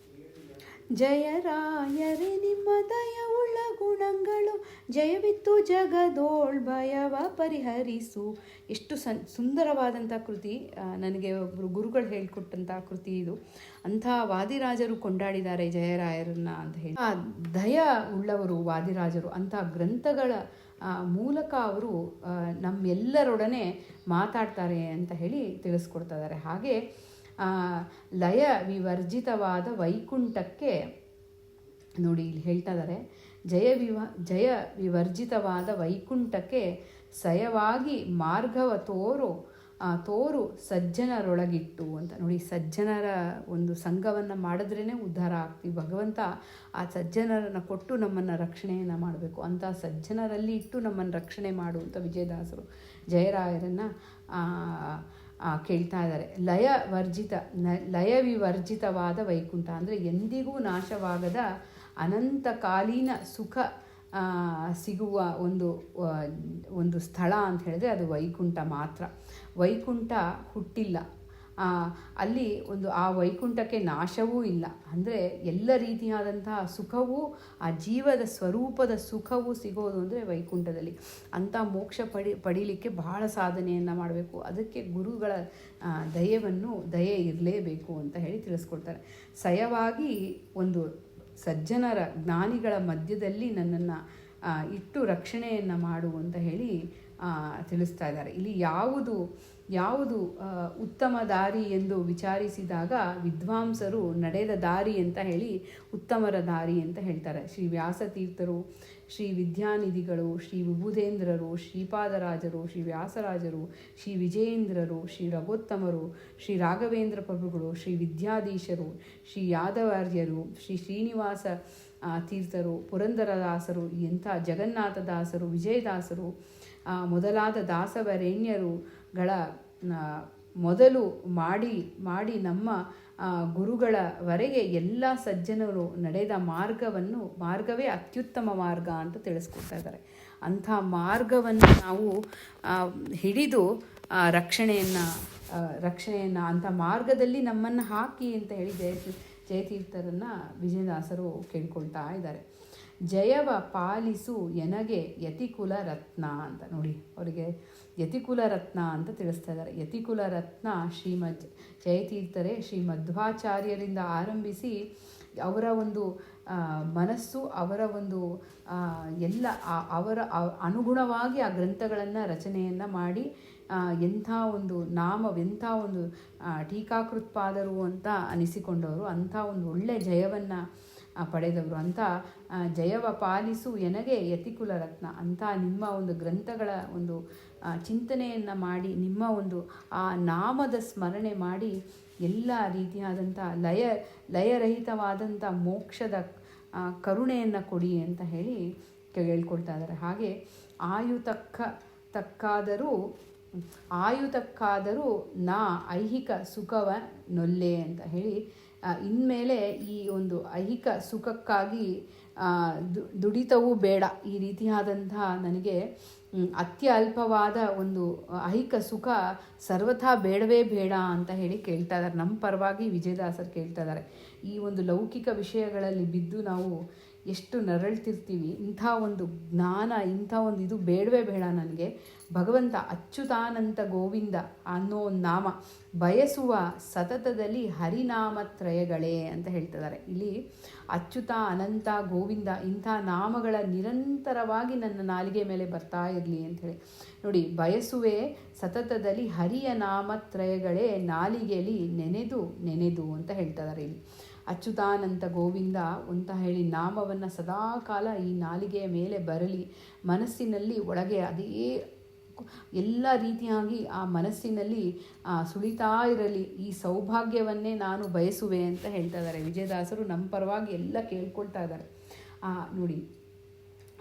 ಜಯರಾಯರೇ ನಿಮ್ಮ ದಯವುಳ್ಳ ಗುಣಗಳು, ಜಯವಿತ್ತು ಜಗದೋಳ್ ಭಯವ ಪರಿಹರಿಸು. ಎಷ್ಟು ಸುಂದರವಾದಂಥ ಕೃತಿ, ನನಗೆ ಒಬ್ಬರು ಗುರುಗಳು ಹೇಳಿಕೊಟ್ಟಂಥ ಕೃತಿ ಇದು. ಅಂಥ ವಾದಿರಾಜರು ಕೊಂಡಾಡಿದ್ದಾರೆ ಜಯರಾಯರನ್ನ ಅಂತ ಹೇಳಿ. ಆ ದಯ ಉಳ್ಳವರು ವಾದಿರಾಜರು. ಅಂಥ ಗ್ರಂಥಗಳ ಮೂಲಕ ಅವರು ನಮ್ಮೆಲ್ಲರೊಡನೆ ಮಾತಾಡ್ತಾರೆ ಅಂತ ಹೇಳಿ ತಿಳಿಸ್ಕೊಡ್ತಾ ಇದ್ದಾರೆ. ಹಾಗೆ ಲಯ ವಿವರ್ಜಿತವಾದ ವೈಕುಂಠಕ್ಕೆ ನೋಡಿ ಇಲ್ಲಿ ಹೇಳ್ತಾ ಇದ್ದಾರೆ, ಜಯ ವಿವರ್ಜಿತವಾದ ವೈಕುಂಠಕ್ಕೆ ಸಯವಾಗಿ ಮಾರ್ಗವ ತೋರು ಸಜ್ಜನರೊಳಗಿಟ್ಟು ಅಂತ. ನೋಡಿ, ಸಜ್ಜನರ ಒಂದು ಸಂಘವನ್ನು ಮಾಡಿದ್ರೇ ಉದ್ಧಾರ ಆಗ್ತೀವಿ. ಭಗವಂತ ಆ ಸಜ್ಜನರನ್ನು ಕೊಟ್ಟು ನಮ್ಮನ್ನು ರಕ್ಷಣೆಯನ್ನು ಮಾಡಬೇಕು. ಅಂಥ ಸಜ್ಜನರಲ್ಲಿ ಇಟ್ಟು ನಮ್ಮನ್ನು ರಕ್ಷಣೆ ಮಾಡುವಂಥ ವಿಜಯದಾಸರು ಜಯರಾಯರನ್ನು ಕೇಳ್ತಾ ಇದ್ದಾರೆ. ಲಯವಿವರ್ಜಿತವಾದ ವೈಕುಂಠ ಅಂದರೆ ಎಂದಿಗೂ ನಾಶವಾಗದ ಅನಂತಕಾಲೀನ ಸುಖ ಸಿಗುವ ಒಂದು ಸ್ಥಳ ಅಂತ ಹೇಳಿದ್ರೆ ಅದು ವೈಕುಂಠ ಮಾತ್ರ. ವೈಕುಂಠ ಹುಟ್ಟಿಲ್ಲ, ಅಲ್ಲಿ ಆ ವೈಕುಂಠಕ್ಕೆ ನಾಶವೂ ಇಲ್ಲ. ಅಂದರೆ ಎಲ್ಲ ರೀತಿಯಾದಂತಹ ಸುಖವೂ ಆ ಜೀವದ ಸ್ವರೂಪದ ಸುಖವೂ ಸಿಗೋದು ಅಂದರೆ ವೈಕುಂಠದಲ್ಲಿ. ಅಂಥ ಮೋಕ್ಷ ಪಡೀಲಿಕ್ಕೆ ಬಹಳ ಸಾಧನೆಯನ್ನು ಮಾಡಬೇಕು. ಅದಕ್ಕೆ ಗುರುಗಳ ದಯೆ ಇರಲೇಬೇಕು ಅಂತ ಹೇಳಿ ತಿಳಿಸ್ಕೊಡ್ತಾರೆ. ಸಯವಾಗಿ ಒಂದು ಸಜ್ಜನರ ಜ್ಞಾನಿಗಳ ಮಧ್ಯದಲ್ಲಿ ನನ್ನನ್ನು ಇಟ್ಟು ರಕ್ಷಣೆಯನ್ನು ಮಾಡು ಅಂತ ಹೇಳಿ ತಿಳಿಸ್ತಾ ಇದ್ದಾರೆ. ಇಲ್ಲಿ ಯಾವುದು ಉತ್ತಮ ದಾರಿ ಎಂದು ವಿಚಾರಿಸಿದಾಗ ವಿದ್ವಾಂಸರು ನಡೆದ ದಾರಿ ಅಂತ ಹೇಳಿ ಉತ್ತಮರ ದಾರಿ ಅಂತ ಹೇಳ್ತಾರೆ. ಶ್ರೀ ವ್ಯಾಸತೀರ್ಥರು, ಶ್ರೀ ವಿದ್ಯಾನಿಧಿಗಳು, ಶ್ರೀ ವಿಭುಧೇಂದ್ರರು, ಶ್ರೀಪಾದರಾಜರು, ಶ್ರೀ ವ್ಯಾಸರಾಜರು, ಶ್ರೀ ವಿಜಯೇಂದ್ರರು, ಶ್ರೀ ರಘೋತ್ತಮರು, ಶ್ರೀ ರಾಘವೇಂದ್ರ ಪ್ರಭುಗಳು, ಶ್ರೀ ವಿದ್ಯಾಧೀಶರು, ಶ್ರೀ ಯಾದವಾರ್ಯರು, ಶ್ರೀ ಶ್ರೀನಿವಾಸ ತೀರ್ಥರು, ಪುರಂದರದಾಸರು, ಎಂಥ ಜಗನ್ನಾಥದಾಸರು, ವಿಜಯದಾಸರು ಮೊದಲಾದ ದಾಸವರೇಣ್ಯರುಗಳ ಮೊದಲು ಮಾಡಿ ನಮ್ಮ ಗುರುಗಳವರೆಗೆ ಎಲ್ಲ ಸಜ್ಜನರು ನಡೆದ ಮಾರ್ಗವೇ ಅತ್ಯುತ್ತಮ ಮಾರ್ಗ ಅಂತ ತಿಳಿಸ್ಕೊಡ್ತಾ ಇದ್ದಾರೆ. ಅಂಥ ಮಾರ್ಗವನ್ನು ನಾವು ಹಿಡಿದು ರಕ್ಷಣೆಯನ್ನು ಅಂಥ ಮಾರ್ಗದಲ್ಲಿ ನಮ್ಮನ್ನು ಹಾಕಿ ಅಂತ ಹೇಳಿ ಜಯತೀರ್ಥರನ್ನು ವಿಜಯದಾಸರು ಕೇಳ್ಕೊಳ್ತಾ ಇದ್ದಾರೆ. ಜಯವ ಪಾಲಿಸು ಎನಗೆ ಯತಿಕುಲ ರತ್ನ ಅಂತ. ನೋಡಿ, ಅವರಿಗೆ ಯತಿಕುಲ ರತ್ನ ಅಂತ ತಿಳಿಸ್ತಾ ಇದ್ದಾರೆ. ಯತಿಕುಲ ರತ್ನ ಶ್ರೀಮದ್ ಜಯತೀರ್ಥರೇ. ಶ್ರೀ ಮಧ್ವಾಚಾರ್ಯರಿಂದ ಆರಂಭಿಸಿ ಅವರ ಒಂದು ಮನಸ್ಸು, ಅವರ ಒಂದು ಎಲ್ಲ ಅವರ ಅನುಗುಣವಾಗಿ ಆ ಗ್ರಂಥಗಳನ್ನು ರಚನೆಯನ್ನು ಮಾಡಿ ಎಂಥ ಒಂದು ಟೀಕಾಕೃತ್ಪಾದರು ಅಂತ ಅನಿಸಿಕೊಂಡವರು, ಅಂಥ ಒಂದು ಒಳ್ಳೆಯ ಜಯವನ್ನು ಪಡೆದವರು. ಅಂಥ ಜಯವ ಪಾಲಿಸು ಎನಗೆ ಯತಿಕುಲ ರತ್ನ ಅಂತ ನಿಮ್ಮ ಒಂದು ಗ್ರಂಥಗಳ ಒಂದು ಚಿಂತನೆಯನ್ನು ಮಾಡಿ, ನಿಮ್ಮ ಒಂದು ಆ ನಾಮದ ಸ್ಮರಣೆ ಮಾಡಿ ಎಲ್ಲ ರೀತಿಯಾದಂಥ ಲಯರಹಿತವಾದಂಥ ಮೋಕ್ಷದ ಕರುಣೆಯನ್ನು ಕೊಡಿ ಅಂತ ಹೇಳಿ ಕೇಳ್ಕೊಳ್ತಾ ಇದ್ದಾರೆ. ಹಾಗೆ ಆಯುತಕ್ಕಾದರೂ ನಾ ಐಹಿಕ ಸುಖವ ನೊಲ್ಲೆ ಅಂತ ಹೇಳಿ ಇನ್ಮೇಲೆ ಈ ಒಂದು ಐಹಿಕ ಸುಖಕ್ಕಾಗಿ ದುಡಿತವೂ ಬೇಡ, ಈ ರೀತಿಯಾದಂತಹ ನನಗೆ ಅತ್ಯಲ್ಪವಾದ ಒಂದು ಐಹಿಕ ಸುಖ ಸರ್ವಥಾ ಬೇಡವೇ ಬೇಡ ಅಂತ ಹೇಳಿ ಕೇಳ್ತಾ ಇದ್ದಾರೆ. ನಮ್ಮ ಪರವಾಗಿ ವಿಜಯದಾಸರು ಕೇಳ್ತಾ ಇದ್ದಾರೆ. ಈ ಒಂದು ಲೌಕಿಕ ವಿಷಯಗಳಲ್ಲಿ ಬಿದ್ದು ನಾವು ಎಷ್ಟು ನರಳ್ತಿರ್ತೀವಿ. ಇಂಥ ಒಂದು ಜ್ಞಾನ, ಇಂಥ ಒಂದು ಇದು ಬೇಡವೇ ಬೇಡ ನನಗೆ. ಭಗವಂತ ಅಚ್ಯುತಾನಂತ ಗೋವಿಂದ ಅನ್ನೋ ಒಂದು ನಾಮ ಬಯಸುವ ಸತತದಲ್ಲಿ ಹರಿನಾಮತ್ರಯಗಳೇ ಅಂತ ಹೇಳ್ತಿದ್ದಾರೆ. ಇಲ್ಲಿ ಅಚ್ಯುತ, ಅನಂತ, ಗೋವಿಂದ ಇಂಥ ನಾಮಗಳ ನಿರಂತರವಾಗಿ ನನ್ನ ನಾಲಿಗೆ ಮೇಲೆ ಬರ್ತಾ ಇರಲಿ ಅಂಥೇಳಿ ನೋಡಿ. ಬಯಸುವೆ ಸತತದಲ್ಲಿ ಹರಿಯ ನಾಮತ್ರಯಗಳೇ ನಾಲಿಗೆಯಲ್ಲಿ ನೆನೆದು ನೆನೆದು ಅಂತ ಹೇಳ್ತಾ ಇದ್ದಾರೆ. ಇಲ್ಲಿ ಅಚ್ಯುತಾನಂತ ಗೋವಿಂದ ಅಂತ ಹೇಳಿ ನಾಮವನ್ನು ಸದಾಕಾಲ ಈ ನಾಲಿಗೆಯ ಮೇಲೆ ಬರಲಿ, ಮನಸ್ಸಿನಲ್ಲಿ ಒಳಗೆ ಅದೇ ಎಲ್ಲ ರೀತಿಯಾಗಿ ಆ ಮನಸ್ಸಿನಲ್ಲಿ ಸುಳಿತಾ ಇರಲಿ. ಈ ಸೌಭಾಗ್ಯವನ್ನೇ ನಾನು ಬಯಸುವೆ ಅಂತ ಹೇಳ್ತಾ ಇದ್ದಾರೆ ವಿಜಯದಾಸರು. ನಮ್ಮ ಪರವಾಗಿ ಎಲ್ಲ ಕೇಳ್ಕೊಳ್ತಾ ಇದ್ದಾರೆ. ನೋಡಿ,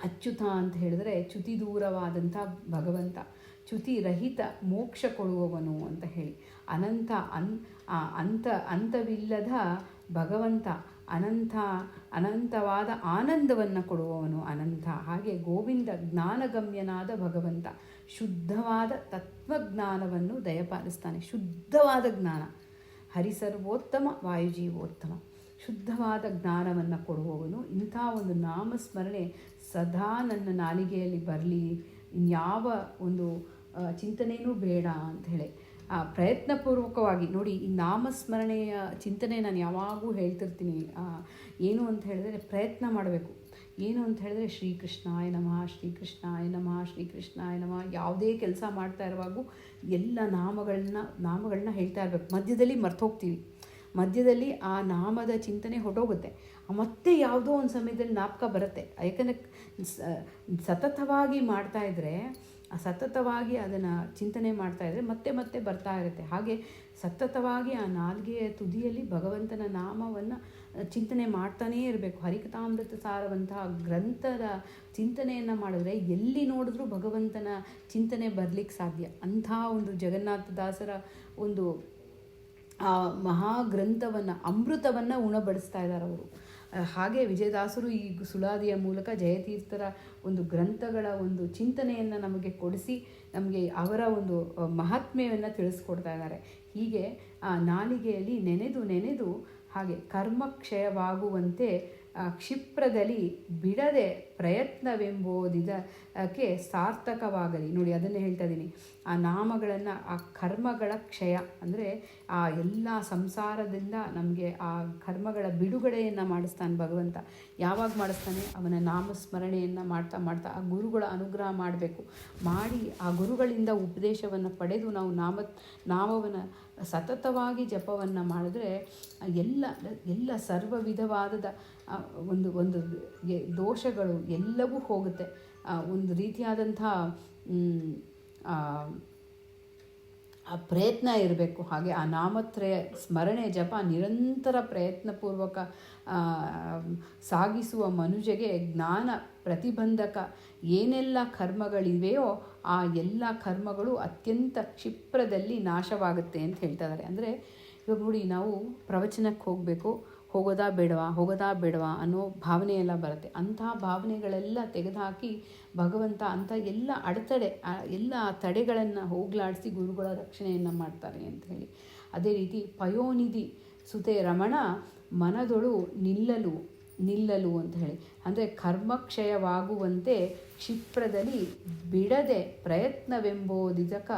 ಅಚ್ಯುತ ಅಂತ ಹೇಳಿದ್ರೆ ಚ್ಯುತಿ ದೂರವಾದಂಥ ಭಗವಂತ, ಚ್ಯುತಿ ರಹಿತ ಮೋಕ್ಷ ಕೊಡುವವನು ಅಂತ ಹೇಳಿ. ಅನಂತ ಅಂತವಿಲ್ಲದ ಭಗವಂತ, ಅನಂತವಾದ ಆನಂದವನ್ನು ಕೊಡುವವನು ಅನಂತ. ಹಾಗೆ ಗೋವಿಂದ ಜ್ಞಾನಗಮ್ಯನಾದ ಭಗವಂತ, ಶುದ್ಧವಾದ ತತ್ವಜ್ಞಾನವನ್ನು ದಯಪಾಲಿಸ್ತಾನೆ. ಶುದ್ಧವಾದ ಜ್ಞಾನ, ಹರಿಸರ್ವೋತ್ತಮ ವಾಯುಜೀವೋತ್ತಮ, ಶುದ್ಧವಾದ ಜ್ಞಾನವನ್ನು ಕೊಡುವವನು. ಇಂಥ ಒಂದು ನಾಮಸ್ಮರಣೆ ಸದಾ ನನ್ನ ನಾಲಿಗೆಯಲ್ಲಿ ಬರಲಿ, ಇನ್ಯಾವ ಒಂದು ಚಿಂತನೆಯೂ ಬೇಡ ಅಂಥೇಳಿ ಪ್ರಯತ್ನಪೂರ್ವಕವಾಗಿ ನೋಡಿ. ಈ ನಾಮಸ್ಮರಣೆಯ ಚಿಂತನೆ ನಾನು ಯಾವಾಗೂ ಹೇಳ್ತಿರ್ತೀನಿ. ಏನು ಅಂತ ಹೇಳಿದ್ರೆ ಪ್ರಯತ್ನ ಮಾಡಬೇಕು. ಏನು ಅಂತ ಹೇಳಿದ್ರೆ ಶ್ರೀಕೃಷ್ಣಾಯ ನಮಃ, ಶ್ರೀಕೃಷ್ಣಾಯ ನಮಃ, ಶ್ರೀಕೃಷ್ಣಾಯ ನಮಃ. ಯಾವುದೇ ಕೆಲಸ ಮಾಡ್ತಾ ಇರುವಾಗೂ ಎಲ್ಲ ನಾಮಗಳನ್ನ ಹೇಳ್ತಾ ಇರಬೇಕು. ಮಧ್ಯದಲ್ಲಿ ಮರ್ತೋಗ್ತೀವಿ, ಮಧ್ಯದಲ್ಲಿ ಆ ನಾಮದ ಚಿಂತನೆ ಹೊಟ್ಟೋಗುತ್ತೆ. ಮತ್ತೆ ಯಾವುದೋ ಒಂದು ಸಮಯದಲ್ಲಿ ಜ್ಞಾಪಕ ಬರುತ್ತೆ. ಯಾಕಂದರೆ ಸತತವಾಗಿ ಮಾಡ್ತಾಯಿದ್ರೆ, ಸತತವಾಗಿ ಅದನ್ನು ಚಿಂತನೆ ಮಾಡ್ತಾಯಿದ್ರೆ ಮತ್ತೆ ಮತ್ತೆ ಬರ್ತಾ ಇರುತ್ತೆ. ಹಾಗೆ ಸತತವಾಗಿ ಆ ನಾಲ್ಗೆಯ ತುದಿಯಲ್ಲಿ ಭಗವಂತನ ನಾಮವನ್ನು ಚಿಂತನೆ ಮಾಡ್ತಾನೇ ಇರಬೇಕು. ಹರಿಕಥಾಮೃತ ಸಾರವಂತಹ ಗ್ರಂಥದ ಚಿಂತನೆಯನ್ನು ಮಾಡಿದ್ರೆ ಎಲ್ಲಿ ನೋಡಿದ್ರೂ ಭಗವಂತನ ಚಿಂತನೆ ಬರಲಿಕ್ಕೆ ಸಾಧ್ಯ. ಅಂಥ ಒಂದು ಜಗನ್ನಾಥದಾಸರ ಒಂದು ಮಹಾಗ್ರಂಥವನ್ನು, ಅಮೃತವನ್ನು ಉಣಬಡಿಸ್ತಾ ಇದ್ದಾರೆ ಅವರು. ಹಾಗೆ ವಿಜಯದಾಸರು ಈ ಸುಳಾದಿಯ ಮೂಲಕ ಜಯತೀರ್ಥರ ಒಂದು ಗ್ರಂಥಗಳ ಒಂದು ಚಿಂತನೆಯನ್ನು ನಮಗೆ ಕೊಡಿಸಿ ನಮಗೆ ಅವರ ಒಂದು ಮಹಾತ್ಮೆಯನ್ನು ತಿಳಿಸ್ಕೊಡ್ತಾ ಇದ್ದಾರೆ. ಹೀಗೆ ನಾಲಿಗೆಯಲ್ಲಿ ನೆನೆದು ಹಾಗೆ ಕರ್ಮಕ್ಷಯವಾಗುವಂತೆ ಕ್ಷಿಪ್ರದಲ್ಲಿ ಬಿಡದೆ ಪ್ರಯತ್ನವೆಂಬುದಕ್ಕೆ ಸಾರ್ಥಕವಾಗಲಿ. ನೋಡಿ, ಅದನ್ನೇ ಹೇಳ್ತಾ ಇದ್ದೀನಿ. ಆ ನಾಮಗಳನ್ನು, ಆ ಕರ್ಮಗಳ ಕ್ಷಯ ಅಂದರೆ ಆ ಎಲ್ಲ ಸಂಸಾರದಿಂದ ನಮಗೆ ಆ ಕರ್ಮಗಳ ಬಿಡುಗಡೆಯನ್ನು ಮಾಡಿಸ್ತಾನೆ ಭಗವಂತ. ಯಾವಾಗ ಮಾಡಿಸ್ತಾನೆ? ಅವನ ನಾಮಸ್ಮರಣೆಯನ್ನು ಮಾಡ್ತಾ ಮಾಡ್ತಾ ಆ ಗುರುಗಳ ಅನುಗ್ರಹ ಮಾಡಬೇಕು. ಮಾಡಿ ಆ ಗುರುಗಳಿಂದ ಉಪದೇಶವನ್ನು ಪಡೆದು ನಾವು ನಾಮವನ್ನು ಸತತವಾಗಿ ಜಪವನ್ನು ಮಾಡಿದ್ರೆ ಎಲ್ಲ ಸರ್ವ ವಿಧವಾದ ಒಂದು ದೋಷಗಳು ಎಲ್ಲವೂ ಹೋಗುತ್ತೆ. ಒಂದು ರೀತಿಯಾದಂಥ ಆ ಪ್ರಯತ್ನ ಇರಬೇಕು. ಹಾಗೆ ಆ ನಾಮತ್ರಯ ಸ್ಮರಣೆ ಜಪ ನಿರಂತರ ಪ್ರಯತ್ನಪೂರ್ವಕ ಸಾಗಿಸುವ ಮನುಜಗೆ ಜ್ಞಾನ ಪ್ರತಿಬಂಧಕ ಏನೆಲ್ಲ ಕರ್ಮಗಳಿವೆಯೋ ಆ ಎಲ್ಲ ಕರ್ಮಗಳು ಅತ್ಯಂತ ಕ್ಷಿಪ್ರದಲ್ಲಿ ನಾಶವಾಗುತ್ತೆ ಅಂತ ಹೇಳ್ತಾ ಇದ್ದಾರೆ. ಅಂದರೆ ಇವಾಗ ನೋಡಿ, ನಾವು ಪ್ರವಚನಕ್ಕೆ ಹೋಗೋದಾ ಬೇಡವಾ ಅನ್ನೋ ಭಾವನೆ ಎಲ್ಲ ಬರುತ್ತೆ. ಅಂತಹ ಭಾವನೆಗಳೆಲ್ಲ ತೆಗೆದುಹಾಕಿ ಭಗವಂತ ಅಂಥ ಎಲ್ಲ ಅಡೆತಡೆ, ಎಲ್ಲ ತಡೆಗಳನ್ನು ಹೋಗಲಾಡಿಸಿ ಗುರುಗಳ ರಕ್ಷಣೆಯನ್ನು ಮಾಡ್ತಾರೆ ಅಂತ ಹೇಳಿ. ಅದೇ ರೀತಿ ಪಯೋನಿಧಿ ಸುತೆ ರಮಣ ಮನದೊಳು ನಿಲ್ಲಲು ಅಂತ ಹೇಳಿ. ಅಂದರೆ ಕರ್ಮಕ್ಷಯವಾಗುವಂತೆ ಕ್ಷಿಪ್ರದಲ್ಲಿ ಬಿಡದೆ ಪ್ರಯತ್ನವೆಂಬುದಕ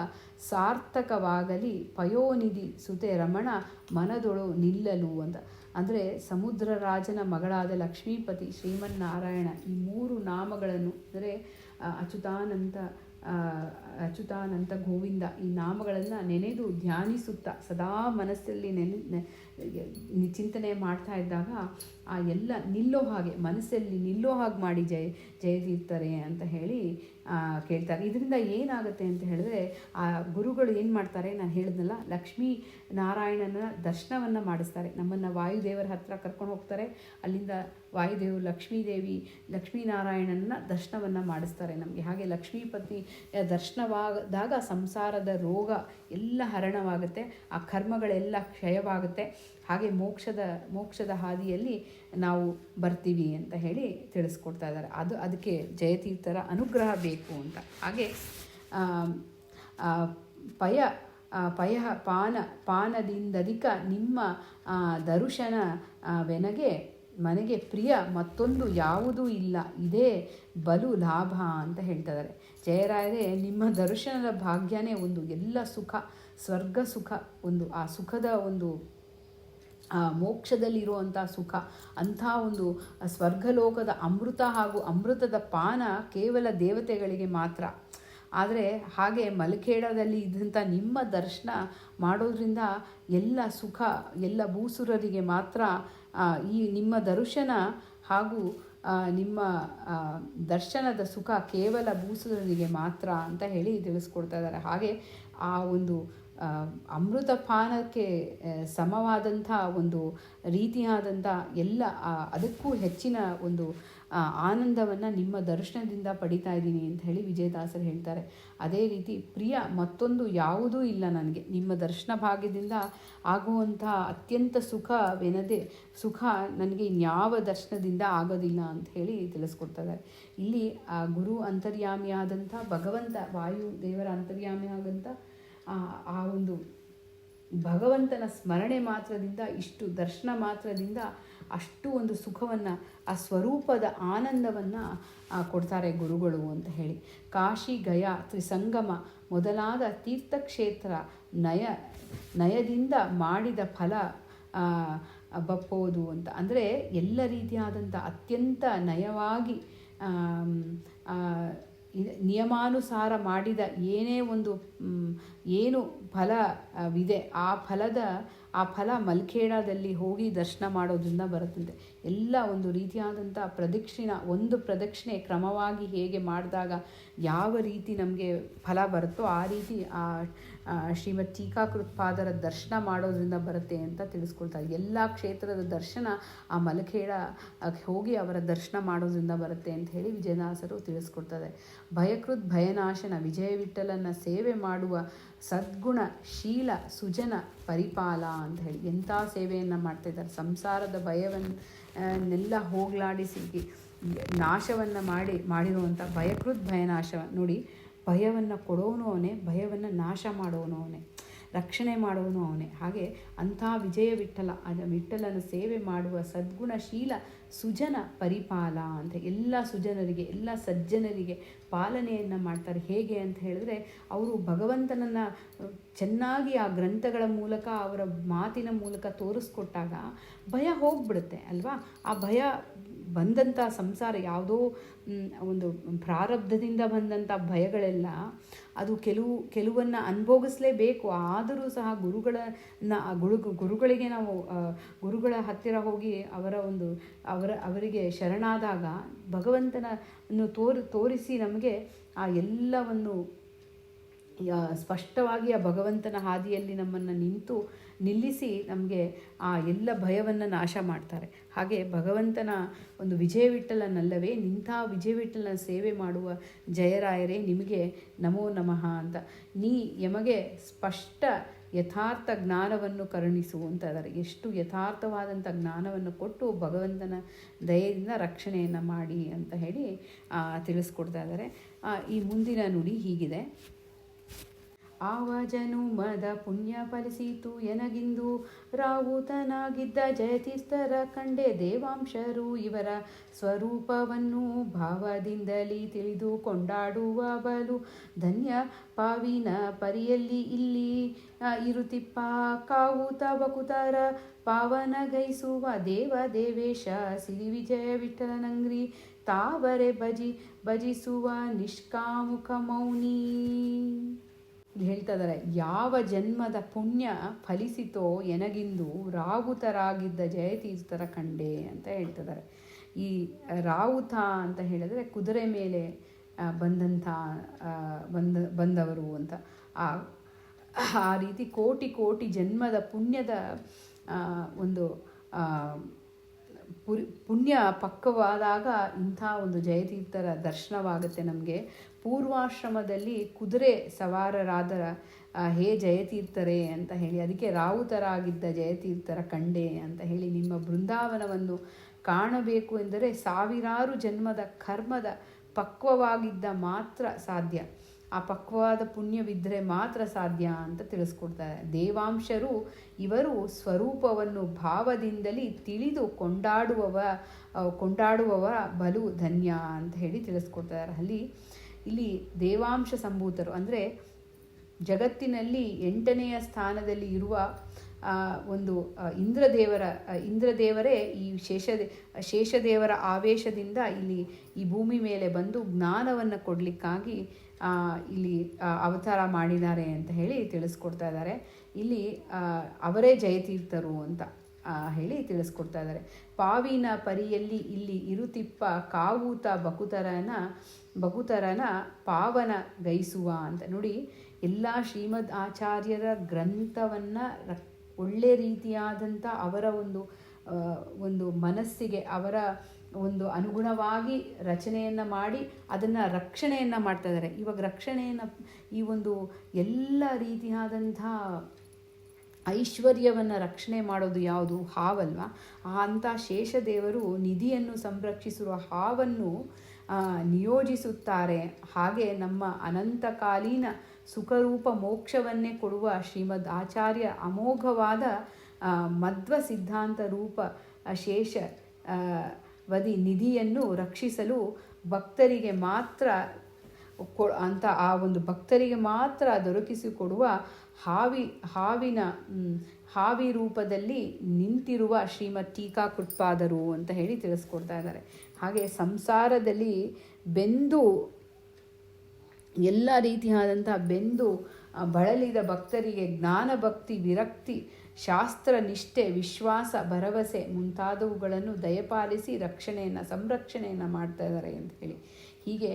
ಸಾರ್ಥಕವಾಗಲಿ ಪಯೋನಿಧಿ ಸುತೆ ರಮಣ ಮನದೊಳು ನಿಲ್ಲಲು ಅಂತ. ಅಂದರೆ ಸಮುದ್ರ ರಾಜನ ಮಗಳಾದ ಲಕ್ಷ್ಮೀಪತಿ ಶ್ರೀಮನ್ನಾರಾಯಣ ಈ 3 ನಾಮಗಳನ್ನು ಅಂದರೆ ಅಚ್ಯುತಾನಂತ ಗೋವಿಂದ ಈ ನಾಮಗಳನ್ನು ನೆನೆದು ಧ್ಯಾನಿಸುತ್ತಾ ಸದಾ ಮನಸ್ಸಲ್ಲಿ ಚಿಂತನೆ ಮಾಡ್ತಾ ಇದ್ದಾಗ ಆ ಎಲ್ಲ ನಿಲ್ಲೋ ಹಾಗೆ, ಮನಸ್ಸಲ್ಲಿ ನಿಲ್ಲೋ ಹಾಗೆ ಮಾಡಿ ಜಯತೀರ್ಥರೆ ಅಂತ ಹೇಳಿ ಕೇಳ್ತಾರೆ. ಇದರಿಂದ ಏನಾಗುತ್ತೆ ಅಂತ ಹೇಳಿದ್ರೆ ಆ ಗುರುಗಳು ಏನು ಮಾಡ್ತಾರೆ, ನಾನು ಹೇಳಿದ್ನಲ್ಲ, ಲಕ್ಷ್ಮೀ ನಾರಾಯಣನ ದರ್ಶನವನ್ನು ಮಾಡಿಸ್ತಾರೆ. ನಮ್ಮನ್ನು ವಾಯುದೇವರ ಹತ್ರ ಕರ್ಕೊಂಡು ಹೋಗ್ತಾರೆ. ಅಲ್ಲಿಂದ ವಾಯುದೇವರು ಲಕ್ಷ್ಮೀನಾರಾಯಣನ ದರ್ಶನವನ್ನು ಮಾಡಿಸ್ತಾರೆ ನಮಗೆ. ಹಾಗೆ ಲಕ್ಷ್ಮೀಪತಿ ದರ್ಶನವಾದಾಗ ಸಂಸಾರದ ರೋಗ ಎಲ್ಲ ಹರಣವಾಗುತ್ತೆ, ಆ ಕರ್ಮಗಳೆಲ್ಲ ಕ್ಷಯವಾಗುತ್ತೆ. ಹಾಗೆ ಮೋಕ್ಷದ ಹಾದಿಯಲ್ಲಿ ನಾವು ಬರ್ತೀವಿ ಅಂತ ಹೇಳಿ ತಿಳಿಸ್ಕೊಡ್ತಾ ಇದ್ದಾರೆ. ಅದಕ್ಕೆ ಜಯತೀರ್ಥರ ಅನುಗ್ರಹ ಬೇಕು ಅಂತ. ಹಾಗೆ ಪಾನದಿಂದಧಿಕ ನಿಮ್ಮ ದರುಶನ ವೆನಗೆ ಮನೆಗೆ ಪ್ರಿಯ ಮತ್ತೊಂದು ಯಾವುದೂ ಇಲ್ಲ, ಇದೇ ಬಲು ಲಾಭ ಅಂತ ಹೇಳ್ತಾ ಇದ್ದಾರೆ. ಜಯರಾಯರೇ, ನಿಮ್ಮ ದರ್ಶನದ ಭಾಗ್ಯನೇ ಒಂದು ಎಲ್ಲ ಸುಖ, ಸ್ವರ್ಗ ಸುಖ, ಒಂದು ಆ ಸುಖದ ಒಂದು ಮೋಕ್ಷದಲ್ಲಿರುವಂಥ ಸುಖ, ಅಂಥ ಒಂದು ಸ್ವರ್ಗಲೋಕದ ಅಮೃತ ಹಾಗೂ ಅಮೃತದ ಪಾನ ಕೇವಲ ದೇವತೆಗಳಿಗೆ ಮಾತ್ರ. ಆದರೆ ಹಾಗೆ ಮಲಖೇಡದಲ್ಲಿ ಇದ್ದಂಥ ನಿಮ್ಮ ದರ್ಶನ ಮಾಡೋದ್ರಿಂದ ಎಲ್ಲ ಸುಖ ಎಲ್ಲ ಭೂಸುರರಿಗೆ ಮಾತ್ರ. ಈ ನಿಮ್ಮ ದರ್ಶನ ಹಾಗೂ ನಿಮ್ಮ ದರ್ಶನದ ಸುಖ ಕೇವಲ ಭೂಸುರರಿಗೆ ಮಾತ್ರ ಅಂತ ಹೇಳಿ ತಿಳಿಸ್ಕೊಡ್ತಾ ಇದ್ದಾರೆ. ಹಾಗೆ ಆ ಒಂದು ಅಮೃತ ಪಾನಕ್ಕೆ ಸಮವಾದಂಥ ಒಂದು ರೀತಿಯಾದಂಥ ಎಲ್ಲ ಅದಕ್ಕೂ ಹೆಚ್ಚಿನ ಒಂದು ಆನಂದವನ್ನು ನಿಮ್ಮ ದರ್ಶನದಿಂದ ಪಡಿತಾ ಇದ್ದೀನಿ ಅಂತ ಹೇಳಿ ವಿಜಯದಾಸರು ಹೇಳ್ತಾರೆ. ಅದೇ ರೀತಿ ಪ್ರಿಯ ಮತ್ತೊಂದು ಯಾವುದೂ ಇಲ್ಲ ನನಗೆ, ನಿಮ್ಮ ದರ್ಶನ ಭಾಗ್ಯದಿಂದ ಆಗುವಂಥ ಅತ್ಯಂತ ಸುಖವೆನದೆ ಸುಖ ನನಗೆ ಇನ್ಯಾವ ದರ್ಶನದಿಂದ ಆಗೋದಿಲ್ಲ ಅಂತ ಹೇಳಿ ತಿಳಿಸ್ಕೊಡ್ತಾರೆ. ಇಲ್ಲಿ ಆ ಗುರು ಅಂತರ್ಯಾಮಿಯಾದಂಥ ಭಗವಂತ, ವಾಯು ದೇವರ ಅಂತರ್ಯಾಮಿಯಾದಂಥ ಆ ಒಂದು ಭಗವಂತನ ಸ್ಮರಣೆ ಮಾತ್ರದಿಂದ, ಇಷ್ಟು ದರ್ಶನ ಮಾತ್ರದಿಂದ ಅಷ್ಟು ಒಂದು ಸುಖವನ್ನು, ಆ ಸ್ವರೂಪದ ಆನಂದವನ್ನು ಕೊಡ್ತಾರೆ ಗುರುಗಳು ಅಂತ ಹೇಳಿ. ಕಾಶಿ ಗಯಾ ತ್ರಿಸಂಗಮ ಮೊದಲಾದ ತೀರ್ಥಕ್ಷೇತ್ರ ನಯದಿಂದ ಮಾಡಿದ ಫಲ ಬಪ್ಪೋದು ಅಂತ. ಅಂದರೆ ಎಲ್ಲ ರೀತಿಯಾದಂಥ ಅತ್ಯಂತ ನಯವಾಗಿ ನಿಯಮಾನುಸಾರ ಮಾಡಿದ ಏನೇ ಒಂದು ಏನು ಫಲವಿದೆ ಆ ಫಲ ಮಲ್ಖೇಡದಲ್ಲಿ ಹೋಗಿ ದರ್ಶನ ಮಾಡೋದ್ರಿಂದ ಬರುತ್ತಂತೆ. ಎಲ್ಲ ಒಂದು ರೀತಿಯಾದಂಥ ಒಂದು ಪ್ರದಕ್ಷಿಣೆ ಕ್ರಮವಾಗಿ ಹೇಗೆ ಮಾಡಿದಾಗ ಯಾವ ರೀತಿ ನಮಗೆ ಫಲ ಬರುತ್ತೋ ಆ ರೀತಿ ಆ ಶ್ರೀಮದ್ ಟೀಕಾಕೃತ್ಪಾದರ ದರ್ಶನ ಮಾಡೋದ್ರಿಂದ ಬರುತ್ತೆ ಅಂತ ತಿಳಿಸ್ಕೊಳ್ತಾರೆ. ಎಲ್ಲ ಕ್ಷೇತ್ರದ ದರ್ಶನ ಆ ಮಲಖೇಡ ಹೋಗಿ ಅವರ ದರ್ಶನ ಮಾಡೋದ್ರಿಂದ ಬರುತ್ತೆ ಅಂತ ಹೇಳಿ ವಿಜಯದಾಸರು ತಿಳಿಸ್ಕೊಡ್ತಾರೆ. ಭಯಕೃತ್ ಭಯನಾಶನ ವಿಜಯ ವಿಠಲನ ಸೇವೆ ಮಾಡುವ ಸದ್ಗುಣ ಶೀಲ ಸುಜನ ಪರಿಪಾಲ ಅಂತ ಹೇಳಿ ಎಂಥ ಸೇವೆಯನ್ನು ಮಾಡ್ತಾಯಿದ್ದಾರೆ. ಸಂಸಾರದ ಭಯವನ್ನೆಲ್ಲ ಹೋಗಲಾಡಿಸಿ ನಾಶವನ್ನು ಮಾಡಿರುವಂಥ ಭಯಕೃತ್ ಭಯನಾಶ ನೋಡಿ, ಭಯವನ್ನು ಕೊಡೋನು ಅವನೇ, ಭಯವನ್ನು ನಾಶ ಮಾಡೋನು ಅವನೇ, ರಕ್ಷಣೆ ಮಾಡೋನು ಅವನೇ. ಹಾಗೆ ಅಂಥ ವಿಜಯ ವಿಠಲನ ಸೇವೆ ಮಾಡುವ ಸದ್ಗುಣಶೀಲ ಸುಜನ ಪರಿಪಾಲ ಅಂತ ಎಲ್ಲ ಸುಜನರಿಗೆ ಎಲ್ಲ ಸಜ್ಜನರಿಗೆ ಪಾಲನೆಯನ್ನು ಮಾಡ್ತಾರೆ. ಹೇಗೆ ಅಂತ ಹೇಳಿದ್ರೆ ಅವರು ಭಗವಂತನನ್ನು ಚೆನ್ನಾಗಿ ಆ ಗ್ರಂಥಗಳ ಮೂಲಕ ಅವರ ಮಾತಿನ ಮೂಲಕ ತೋರಿಸ್ಕೊಟ್ಟಾಗ ಭಯ ಹೋಗ್ಬಿಡುತ್ತೆ ಅಲ್ವಾ. ಆ ಭಯ ಬಂದಂಥ ಸಂಸಾರ ಯಾವುದೋ ಒಂದು ಪ್ರಾರಬ್ಧದಿಂದ ಬಂದಂಥ ಭಯಗಳೆಲ್ಲ ಅದು ಕೆಲವನ್ನು ಅನುಭೋಗಿಸಲೇಬೇಕು. ಆದರೂ ಸಹ ಗುರುಗಳಿಗೆ ನಾವು ಗುರುಗಳ ಹತ್ತಿರ ಹೋಗಿ ಅವರಿಗೆ ಶರಣಾದಾಗ ಭಗವಂತನನ್ನು ತೋರಿಸಿ ನಮಗೆ ಆ ಎಲ್ಲವನ್ನು ಸ್ಪಷ್ಟವಾಗಿ ಆ ಭಗವಂತನ ಹಾದಿಯಲ್ಲಿ ನಮ್ಮನ್ನು ನಿಲ್ಲಿಸಿ ನಮಗೆ ಆ ಎಲ್ಲ ಭಯವನ್ನು ನಾಶ ಮಾಡ್ತಾರೆ. ಹಾಗೆ ಭಗವಂತನ ಒಂದು ವಿಜಯ ವಿಠಲನಲ್ಲವೇ ನಿಂಥ ವಿಜಯ ವಿಠಲನ ಸೇವೆ ಮಾಡುವ ಜಯರಾಯರೇ ನಿಮಗೆ ನಮೋ ನಮಃ ಅಂತ. ಎಮಗೆ ಸ್ಪಷ್ಟ ಯಥಾರ್ಥ ಜ್ಞಾನವನ್ನು ಕರುಣಿಸು ಅಂತ ಇದ್ದಾರೆ. ಎಷ್ಟು ಯಥಾರ್ಥವಾದಂಥ ಜ್ಞಾನವನ್ನು ಕೊಟ್ಟು ಭಗವಂತನ ದಯೆಯಿಂದ ರಕ್ಷಣೆಯನ್ನು ಮಾಡಿ ಅಂತ ಹೇಳಿ ತಿಳಿಸ್ಕೊಡ್ತಾ ಇದ್ದಾರೆ. ಈ ಮುಂದಿನ ನುಡಿ ಹೀಗಿದೆ. ಆವ ಜನುಮದ ಪುಣ್ಯ ಫಲಿಸಿತು ಎನಗಿಂದು ರಾವುತನಾಗಿದ್ದ ಜಯತೀರ್ಥರ ಕಂಡೆ ದೇವಾಂಶರು ಇವರ ಸ್ವರೂಪವನ್ನು ಭಾವದಿಂದಲೇ ತಿಳಿದು ಕೊಂಡಾಡುವ ಬಲು ಧನ್ಯ ಪಾವಿನ ಪರಿಯಲ್ಲಿ ಇಲ್ಲಿ ಇರುತಿಪ್ಪ ಕಾವುತ ಬಕುತರ ಪಾವನಗೈಸುವ ದೇವೇಶ ಸಿರಿ ವಿಜಯ ವಿಠಲನಂಗ್ರಿ ತಾವರೆ ಭಜಿಸುವ ನಿಷ್ಕಾಮುಖ ಮೌನಿ. ಹೇಳ್ತಾ ಇದ್ದಾರೆ, ಯಾವ ಜನ್ಮದ ಪುಣ್ಯ ಫಲಿಸಿತೋ ಎನಗಿಂದು ರಾವುತರಾಗಿದ್ದ ಜಯತೀರ್ಥರ ಕಂಡೆ ಅಂತ ಹೇಳ್ತಿದ್ದಾರೆ. ಈ ರಾವುತ ಅಂತ ಹೇಳಿದ್ರೆ ಕುದುರೆ ಮೇಲೆ ಬಂದವರು ಅಂತ. ಆ ರೀತಿ ಕೋಟಿ ಜನ್ಮದ ಪುಣ್ಯದ ಒಂದು ಪುಣ್ಯ ಪಕ್ವವಾದಾಗ ಇಂಥ ಒಂದು ಜಯತೀರ್ಥರ ದರ್ಶನವಾಗುತ್ತೆ ನಮಗೆ. ಪೂರ್ವಾಶ್ರಮದಲ್ಲಿ ಕುದುರೆ ಸವಾರರಾದ ಹೇ ಜಯತೀರ್ಥರೇ ಅಂತ ಹೇಳಿ, ಅದಕ್ಕೆ ರಾವುತರಾಗಿದ್ದ ಜಯತೀರ್ಥರ ಕಂಡೆ ಅಂತ ಹೇಳಿ, ನಿಮ್ಮ ಬೃಂದಾವನವನ್ನು ಕಾಣಬೇಕು ಎಂದರೆ ಸಾವಿರಾರು ಜನ್ಮದ ಕರ್ಮದ ಪಕ್ವವಾಗಿದ್ದ ಮಾತ್ರ ಸಾಧ್ಯ, ಆ ಪಕ್ವವಾದ ಪುಣ್ಯವಿದ್ದರೆ ಮಾತ್ರ ಸಾಧ್ಯ ಅಂತ ತಿಳಿಸ್ಕೊಡ್ತಾರೆ. ದೇವಾಂಶರು ಇವರು ಸ್ವರೂಪವನ್ನು ಭಾವದಿಂದಲೇ ತಿಳಿದು ಕೊಂಡಾಡುವವ ಬಲು ಧನ್ಯ ಅಂತ ಹೇಳಿ ತಿಳಿಸ್ಕೊಡ್ತಾರೆ. ಇಲ್ಲಿ ದೇವಾಂಶ ಸಂಭೂತರು ಅಂದರೆ ಜಗತ್ತಿನಲ್ಲಿ 8ನೆಯ ಸ್ಥಾನದಲ್ಲಿ ಇರುವ ಒಂದು ಇಂದ್ರದೇವರೇ ಈ ಶೇಷದೇವರ ಆವೇಶದಿಂದ ಇಲ್ಲಿ ಈ ಭೂಮಿ ಮೇಲೆ ಬಂದು ಜ್ಞಾನವನ್ನು ಕೊಡಲಿಕ್ಕಾಗಿ ಇಲ್ಲಿ ಅವತಾರ ಮಾಡಿದ್ದಾರೆ ಅಂತ ಹೇಳಿ ತಿಳಿಸ್ಕೊಡ್ತಾ ಇದ್ದಾರೆ. ಇಲ್ಲಿ ಅವರೇ ಜಯತೀರ್ಥರು ಅಂತ ಹೇಳಿ ತಿಳಿಸ್ಕೊಡ್ತಾ ಇದ್ದಾರೆ. ಪಾವಿನ ಪರಿಯಲ್ಲಿ ಇಲ್ಲಿ ಇರುತಿಪ್ಪ ಕಾವೂತ ಬಕುತರನ ಪಾವನ ಗೈಸುವ ಅಂತ ನೋಡಿ. ಎಲ್ಲ ಶ್ರೀಮದ್ ಆಚಾರ್ಯರ ಗ್ರಂಥವನ್ನು ಒಳ್ಳೆ ರೀತಿಯಾದಂಥ ಅವರ ಒಂದು ಮನಸ್ಸಿಗೆ ಅವರ ಒಂದು ಅನುಗುಣವಾಗಿ ರಚನೆಯನ್ನು ಮಾಡಿ ಅದನ್ನು ರಕ್ಷಣೆಯನ್ನು ಮಾಡ್ತಾ ಇದ್ದಾರೆ. ಇವಾಗ ರಕ್ಷಣೆಯನ್ನು ಈ ಒಂದು ಎಲ್ಲ ರೀತಿಯಾದಂಥ ಐಶ್ವರ್ಯವನ್ನು ರಕ್ಷಣೆ ಮಾಡೋದು ಯಾವುದು? ಹಾವಲ್ವ? ಅಂಥ ಶೇಷದೇವರು ನಿಧಿಯನ್ನು ಸಂರಕ್ಷಿಸಿರುವ ಹಾವನ್ನು ನಿಯೋಜಿಸುತ್ತಾರೆ. ಹಾಗೆ ನಮ್ಮ ಅನಂತಕಾಲೀನ ಸುಖರೂಪ ಮೋಕ್ಷವನ್ನೇ ಕೊಡುವ ಶ್ರೀಮದ್ ಆಚಾರ್ಯ ಅಮೋಘವಾದ ಮಧ್ವ ಸಿದ್ಧಾಂತ ರೂಪ ಶೇಷ ನಿಧಿಯನ್ನು ರಕ್ಷಿಸಲು ಭಕ್ತರಿಗೆ ಮಾತ್ರ ಆ ಒಂದು ಭಕ್ತರಿಗೆ ಮಾತ್ರ ದೊರಕಿಸಿಕೊಡುವ ಹಾವಿ ರೂಪದಲ್ಲಿ ನಿಂತಿರುವ ಶ್ರೀಮದ್ ಟೀಕಾಕೃತ್ಪಾದರು ಅಂತ ಹೇಳಿ ತಿಳಿಸ್ಕೊಡ್ತಾ ಇದ್ದಾರೆ. ಹಾಗೆ ಸಂಸಾರದಲ್ಲಿ ಎಲ್ಲ ರೀತಿಯಾದಂಥ ಬಳಲಿದ ಭಕ್ತರಿಗೆ ಜ್ಞಾನ, ಭಕ್ತಿ, ವಿರಕ್ತಿ, ಶಾಸ್ತ್ರ ನಿಷ್ಠೆ, ವಿಶ್ವಾಸ, ಭರವಸೆ ಮುಂತಾದವುಗಳನ್ನು ದಯಪಾಲಿಸಿ ಸಂರಕ್ಷಣೆಯನ್ನು ಮಾಡ್ತಾ ಇದ್ದಾರೆ ಅಂತ ಹೇಳಿ. ಹೀಗೆ